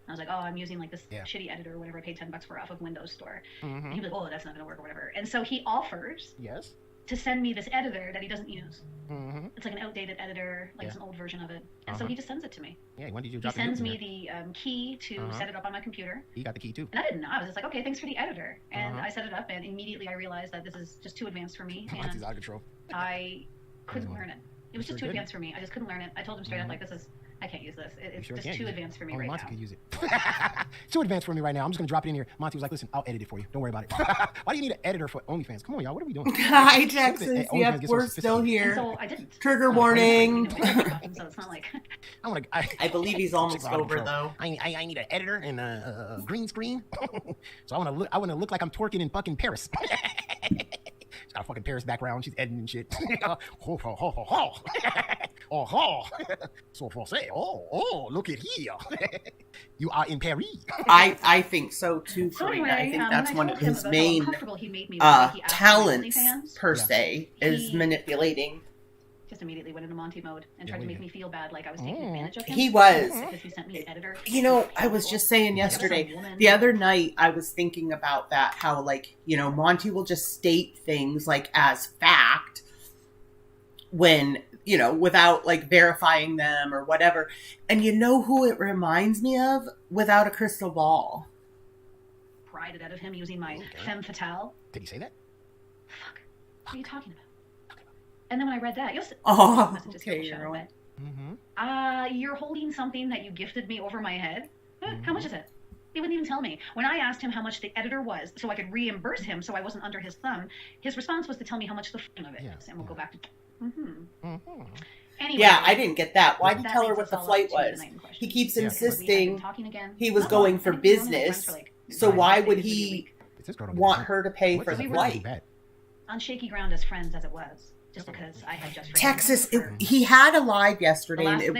I was like, oh, I'm using like this shitty editor or whatever I paid $10 for off of Windows Store. And he was like, oh, that's not going to work or whatever. And so he offers to send me this editor that he doesn't use. It's like an outdated editor, like it's an old version of it. And so he just sends it to me. Yeah, when did you drop it? He sends me the key to set it up on my computer. He got the key too. And I didn't know. I was just like, okay, thanks for the editor. And I set it up, and immediately I realized that this is just too advanced for me. And Monty's out of control. I couldn't learn it. It was just too advanced for me. I just couldn't learn it. I told him straight up, like, this is I can't use this. It's sure just too advanced for me Only right Monty now. could use it. Too advanced for me right now. I'm just gonna drop it in here. Monty was like, "Listen, I'll edit it for you. Don't worry about it." Why do you need an editor for OnlyFans? Come on, y'all. What are we doing? Hi, Texas. Yep, we're still here. So I didn't. Trigger warning. So it's not like. I believe he's almost over though. I need an editor and a green screen. So I want to look like I'm twerking in fucking Paris. She's got a fucking Paris background. She's editing and shit. So français. Oh, look at here. You are in Paris. I think so too, So Karina. anyway, I think when that's I one told of him his about how main uncomfortable he made me with the way he asked talents, me OnlyFans, per se, is manipulating. just immediately went into Monty mode and tried to make me feel bad, like I was taking advantage of him. He was. Because he sent me an editor. You know, I was just saying yesterday, the other night, I was thinking about that, how, like, you know, Monty will just state things, like, as fact when, you know, without, like, verifying them or whatever. And you know who it reminds me of without a crystal ball? Pried it out of him using my femme fatale. Did he say that? Fuck. What are you talking about? And then when I read that, Okay, you're you're holding something that you gifted me over my head? How much is it? He wouldn't even tell me. When I asked him how much the editor was so I could reimburse him so I wasn't under his thumb, his response was to tell me how much the of it is. And we'll go back to... Anyway, Yeah, I didn't get that. Why'd you that tell her leads what us the all flight up to the was? night in question. He keeps We had been insisting talking again. he was Not going long. for I think we were only friends business. for, like, So why would maybe a he week. want her to pay for the We were flight? on shaky ground as friends as it was, just because I had just Texas, he had a live yesterday, and it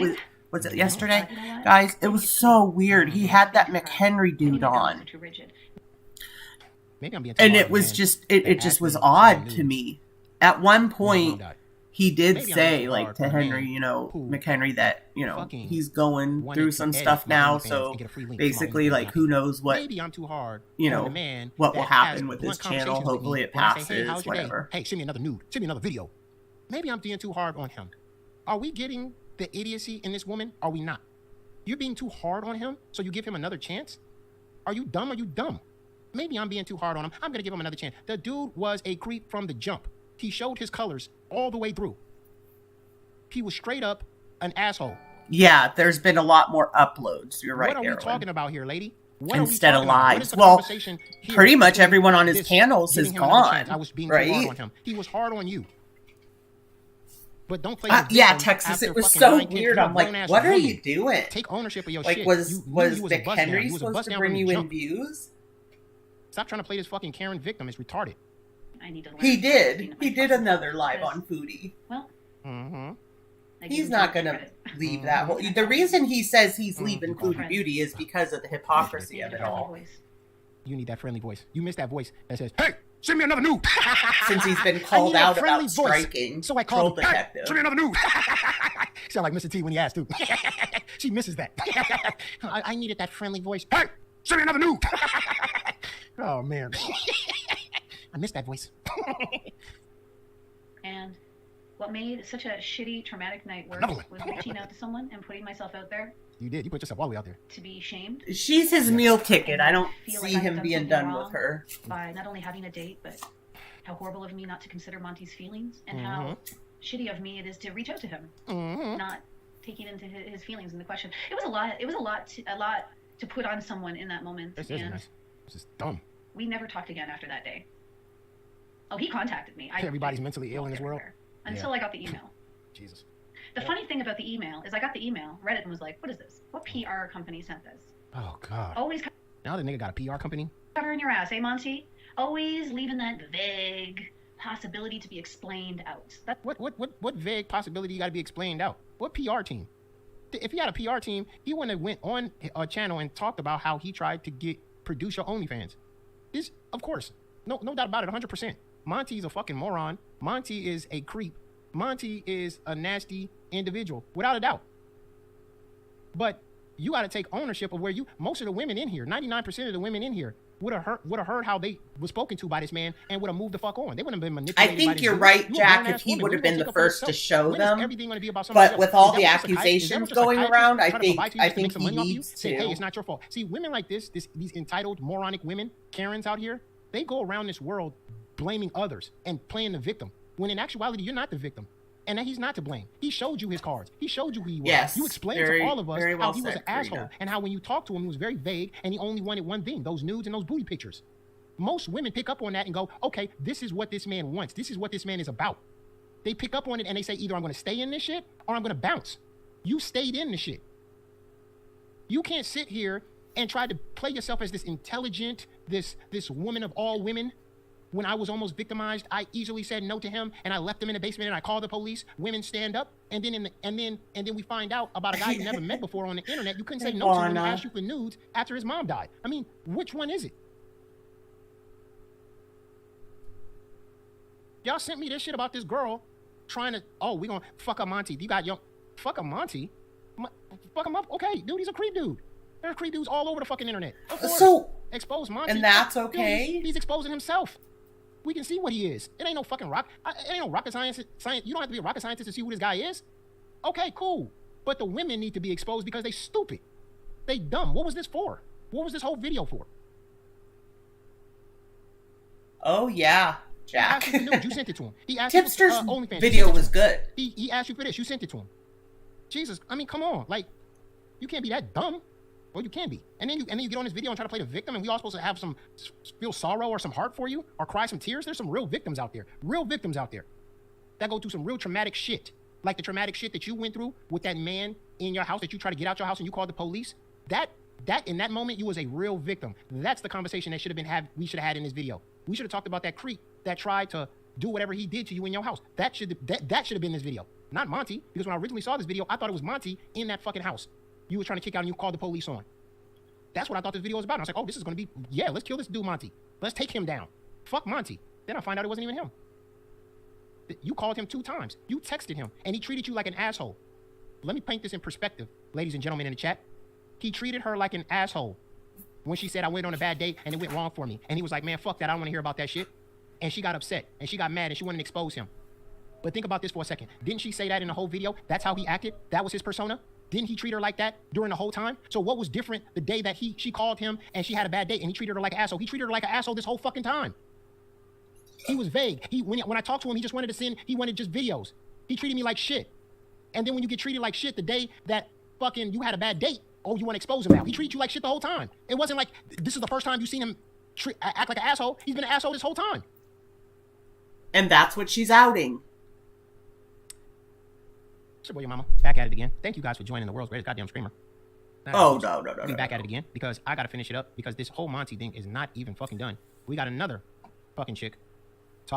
was it yesterday, guys? It was so weird. He had that McHenry dude on, Maybe I'm being and it was just it just was odd to me. At one point, he did say, like, to Henry, you know, McHenry, that, you know, he's going through some stuff now, so basically, like, who knows what, you know, what will happen with his channel. Hopefully it passes, whatever. Hey, send me another nude. Send me another video. Maybe I'm being too hard on him. Are we getting the idiocy in this woman? Are we not? You're being too hard on him, so you give him another chance? Are you dumb? Are you dumb? Maybe I'm being too hard on him. I'm going to give him another chance. The dude was a creep from the jump. He showed his colors all the way through. He was straight up an asshole. Yeah, there's been a lot more uploads. You're right, What are we talking about here, lady? What instead of lives. Well, pretty much everyone on his panels is gone, I was being too hard on right? him. He was hard on you. But don't play Yeah, Texas, it was so weird. I'm like, what are you doing? Take ownership of your like, shit. Was was Vic Henry supposed to bring you in views? Stop trying to play this fucking Karen victim. It's retarded. I need to learn. He did. He did another live on Foodie. Well, he's not going to leave that whole... The reason he says he's leaving Foodie Beauty is because of the hypocrisy of it all. You need that friendly voice. You missed that voice that says, "Hey, send me another nude." Since he's been called out about striking, so I called Troll Detective. Hey, send me another nude. Sound like Mr. T when he asked too. She misses that. I needed that friendly voice. Hey, send me another nude. Oh man, I missed that voice. And what made such a shitty, traumatic night worse was reaching out to someone and putting myself out there. You did. You put yourself all the way out there. To be shamed. She's his meal ticket. I don't Feel see like him I've being something done wrong with her. By not only having a date, but how horrible of me not to consider Monty's feelings, and how shitty of me it is to reach out to him, not taking into his feelings in the question. It was a lot. It was a lot to put on someone in that moment. This is nice. This is dumb. We never talked again after that day. Oh, he contacted me. Everybody's mentally ill in this world. Until I got the email. Jesus. The funny thing about the email is I got the email, read it, and was like, what is this? What PR company sent this? Oh, God. Always Now the nigga got a PR company? covering your ass, eh, Monty? Always leaving that vague possibility to be explained out. What vague possibility you got to be explained out? What PR team? If he had a PR team, he wouldn't have went on a channel and talked about how he tried to produce your OnlyFans. This, of course. No doubt about it, 100%. Monty's a fucking moron. Monty is a creep. Monty is a nasty individual, without a doubt. But you got to take ownership of where most of the women in here, 99% of the women in here, would have heard how they were spoken to by this man and would have moved the fuck on. They wouldn't have been manipulated. I think you're right, Jack, if he would have been the first to show them. But with all the accusations going around, I think he needs to. Hey, it's not your fault. See, women like these entitled, moronic women, Karens out here, they go around this world blaming others and playing the victim, when in actuality, you're not the victim. And that he's not to blame. He showed you his cards. He showed you who he was. Yes, You explained to all of us how he was an asshole and how when you talked to him, he was very vague and he only wanted one thing, those nudes and those booty pictures. Most women pick up on that and go, okay, this is what this man wants. This is what this man is about. They pick up on it and they say, either I'm going to stay in this shit or I'm going to bounce. You stayed in the shit. You can't sit here and try to play yourself as this intelligent, this woman of all women. When I was almost victimized, I easily said no to him and I left him in the basement and I called the police. Women stand up, and then we find out about a guy you never met before on the internet. You couldn't say no to him when he asked you for nudes after his mom died. I mean, which one is it? Y'all sent me this shit about this girl trying to, oh, we gonna fuck up Monty. You got young, fuck up Monty? Fuck him up? Okay, dude, he's a creep dude. There's creep dudes all over the fucking internet. Of course, so, expose Monty. And that's okay? Dude, he's exposing himself. We can see what he is. It ain't no fucking it ain't no rocket science. You don't have to be a rocket scientist to see who this guy is. Okay, cool. But the women need to be exposed because they stupid. They dumb. What was this for? What was this whole video for? Oh, yeah, Jack. You sent it to him. He asked Tipster's OnlyFans. video was good. He asked you for this. You sent it to him. Jesus, I mean, come on. Like, you can't be that dumb. Well, you can be. And then you get on this video and try to play the victim, and we all supposed to have feel sorrow or some heart for you or cry some tears. There's some real victims out there. Real victims out there that go through some real traumatic shit. Like the traumatic shit that you went through with that man in your house that you tried to get out your house and you called the police. That in that moment, you was a real victim. That's the conversation that we should have had in this video. We should have talked about that creep that tried to do whatever he did to you in your house. That should have been this video. Not Monty, because when I originally saw this video, I thought it was Monty in that fucking house. You were trying to kick out and you called the police on. That's what I thought this video was about. And I was like, oh, this is going to be, yeah, let's kill this dude, Monty. Let's take him down. Fuck Monty. Then I find out it wasn't even him. You called him 2 times. You texted him, and he treated you like an asshole. Let me paint this in perspective, ladies and gentlemen in the chat. He treated her like an asshole when she said, I went on a bad date and it went wrong for me. And he was like, man, fuck that. I don't want to hear about that shit. And she got upset, and she got mad, and she wanted to expose him. But think about this for a second. Didn't she say that in the whole video? That's how he acted? That was his persona? Didn't he treat her like that during the whole time? So what was different the day that she called him and she had a bad date and he treated her like an asshole? He treated her like an asshole this whole fucking time. He was vague. When I talked to him, he just wanted he wanted just videos. He treated me like shit. And then when you get treated like shit the day that fucking you had a bad date, oh, you want to expose him now. He treated you like shit the whole time. It wasn't like this is the first time you've seen him act like an asshole. He's been an asshole this whole time. And that's what she's outing. It's your boy, your mama. Back at it again. Thank you guys for joining the world's greatest goddamn streamer. No. We back at it again because I gotta finish it up because this whole Monty thing is not even fucking done. We got another fucking chick.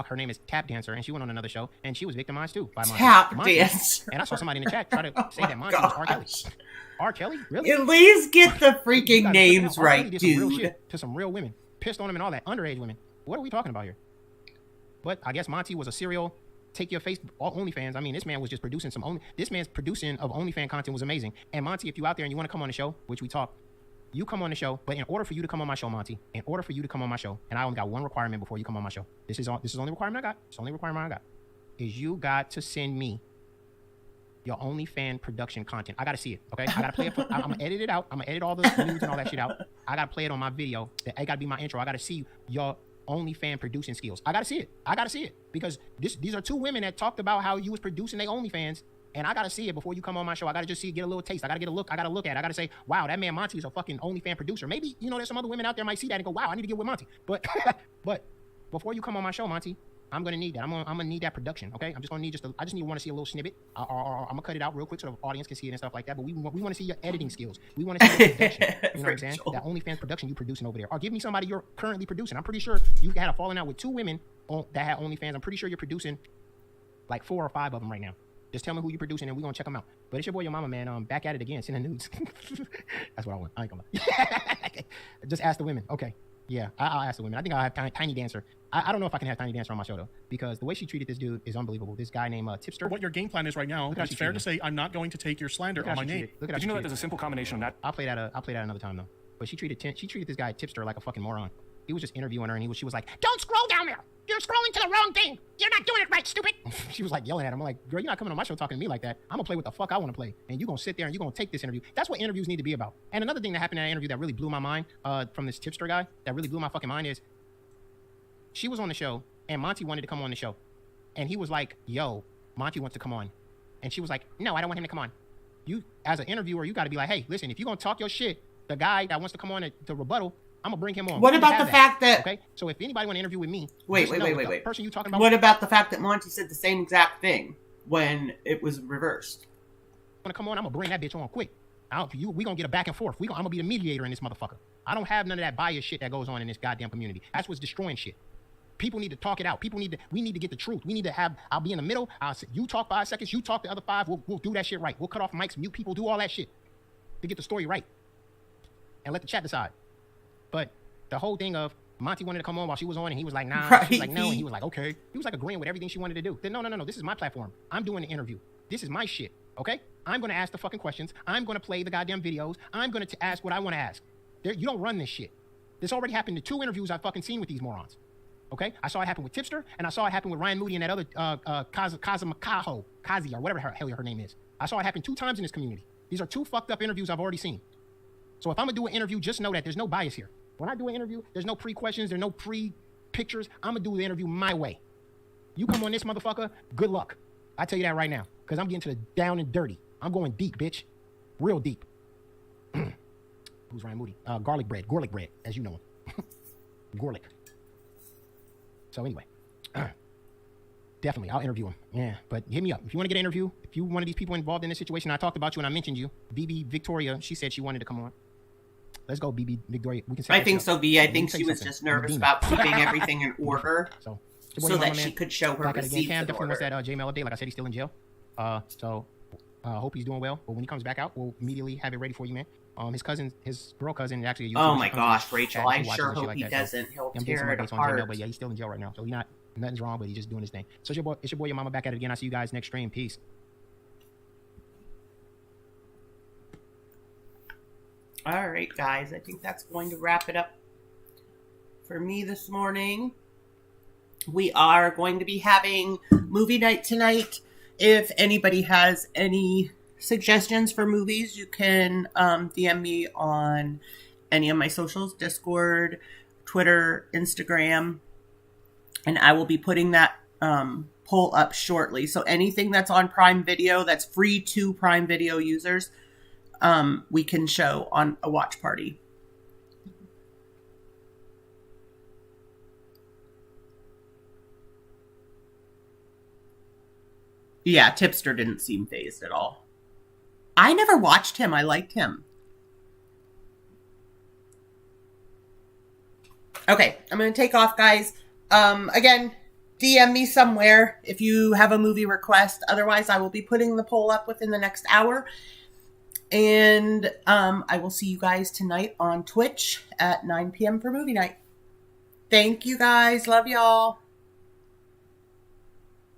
Her name is Tap Dancer, and she went on another show, and she was victimized too by Monty. Tap Dancer. And I saw somebody in the chat try to say that Monty was R. Kelly. R. Kelly? Really? At least get the freaking names right, dude. Some real shit to some real women. Pissed on him and all that. Underage women. What are we talking about here? But I guess Monty was a serial take your face OnlyFans. I mean, this man was just producing this man's producing of OnlyFans content was amazing. And Monty, if you out there and you want to come on the show, which we talk, you come on the show. But in order for you to come on my show, Monty, and I only got one requirement before you come on my show. This is the only requirement I got. It's the only requirement I got. Is you got to send me your OnlyFans production content. I got to see it, okay? I got to play it. I'm going to edit it out. I'm going to edit all the nudes and all that shit out. I got to play it on my video. It got to be my intro. I got to see your OnlyFans producing skills. I got to see it. Because these are 2 women that talked about how you was producing their OnlyFans. And I got to see it before you come on my show. I got to just see it, get a little taste. I got to get a look. I got to look at it. I got to say, wow, that man Monty is a fucking OnlyFans producer. Maybe, there's some other women out there might see that and go, wow, I need to get with Monty. But before you come on my show, Monty, I'm going to need that. I'm going to need that production, okay? I'm just going to need I just want to see a little snippet. Or I'm going to cut it out real quick so the audience can see it and stuff like that. But we want to see your editing skills. We want to see your production. You know what I'm saying? That OnlyFans production you producing over there. Or give me somebody you're currently producing. I'm pretty sure you had a falling out with 2 women that had OnlyFans. I'm pretty sure you're producing like 4 or 5 of them right now. Just tell me who you're producing and we're going to check them out. But it's your boy, your mama, man. Back at it again, sending nudes. That's what I want. I ain't gonna lie. Just ask the women. Okay. Yeah, I'll ask the women. I think I'll have Tiny Dancer. I don't know if I can have Tiny Dancer on my show, though, because the way she treated this dude is unbelievable. This guy named Tipster. What your game plan is right now, it's fair to say I'm not going to take your slander on my name. Did you know that there's a simple combination of that? I'll play that another time, though. But she treated this guy Tipster like a fucking moron. He was just interviewing her, and she was like, don't scroll down there. You're scrolling to the wrong thing. You're not doing it right, stupid. She was like yelling at him. I'm like, girl, you're not coming on my show talking to me like that. I'm going to play what the fuck I want to play. And you're going to sit there and you're going to take this interview. That's what interviews need to be about. And another thing that happened in that interview that really blew my mind from this Tipster guy, that really blew my fucking mind is she was on the show and Monty wanted to come on the show. And he was like, yo, Monty wants to come on. And she was like, no, I don't want him to come on. You, as an interviewer, you got to be like, hey, listen, if you're going to talk your shit, the guy that wants to come on to rebuttal, I'm going to bring him on. What about the fact that... Okay, so if anybody want to interview with me... Wait. The person you talking about... What about the fact that Monty said the same exact thing when it was reversed? Want to come on, I'm going to bring that bitch on quick. We going to get a back and forth. I'm going to be the mediator in this motherfucker. I don't have none of that bias shit that goes on in this goddamn community. That's what's destroying shit. People need to talk it out. We need to get the truth. We need to have, I'll be in the middle. You talk 5 seconds, you talk the other 5. We'll do that shit right. We'll cut off mics, mute people, do all that shit to get the story right. And let the chat decide. But the whole thing of Monty wanted to come on while she was on and he was like, nah. Right. She was like, no. And he was like, okay. He was like agreeing with everything she wanted to do. Then no. This is my platform. I'm doing the interview. This is my shit. Okay? I'm going to ask the fucking questions. I'm going to play the goddamn videos. I'm going to ask what I want to ask. You don't run this shit. This already happened to 2 interviews I've fucking seen with these morons. Okay? I saw it happen with Tipster, and I saw it happen with Ryan Moody and that other Kazi, or whatever the hell her name is. I saw it happen 2 times in this community. These are 2 fucked up interviews I've already seen. So if I'm going to do an interview, just know that there's no bias here. When I do an interview, there's no pre-questions, there's no pre-pictures. I'm going to do the interview my way. You come on this motherfucker, good luck. I tell you that right now, because I'm getting to the down and dirty. I'm going deep, bitch. Real deep. Who's Ryan Moody? Garlic bread, as you know him. Garlic. So anyway, definitely, I'll interview him. Yeah, but hit me up. If you want to get an interview, if you're one of these people involved in this situation, I talked about you and I mentioned you. BB Victoria, she said she wanted to come on. Let's go, BB Victoria. We can. I think so, B. I think she was just nervous about keeping everything in order so that she could show her receipts in definitely wants that J-Mail update. Like I said, he's still in jail. So hope he's doing well. But when he comes back out, we'll immediately have it ready for you, man. His girl cousin, actually a YouTuber. Oh my gosh, Rachel! I sure hope he doesn't. He'll tear it apart. But yeah, he's still in jail right now, so nothing's wrong. But he's just doing his thing. So it's your boy, your mama, back at it again. I'll see you guys next stream. Peace. All right, guys. I think that's going to wrap it up for me this morning. We are going to be having movie night tonight. If anybody has any suggestions for movies, you can DM me on any of my socials, Discord, Twitter, Instagram, and I will be putting that poll up shortly. So anything that's on Prime Video, that's free to Prime Video users, we can show on a watch party. Yeah, Tipster didn't seem phased at all. I never watched him. I liked him. Okay, I'm going to take off, guys. Again, DM me somewhere if you have a movie request. Otherwise, I will be putting the poll up within the next hour. And I will see you guys tonight on Twitch at 9 p.m. for movie night. Thank you, guys. Love y'all.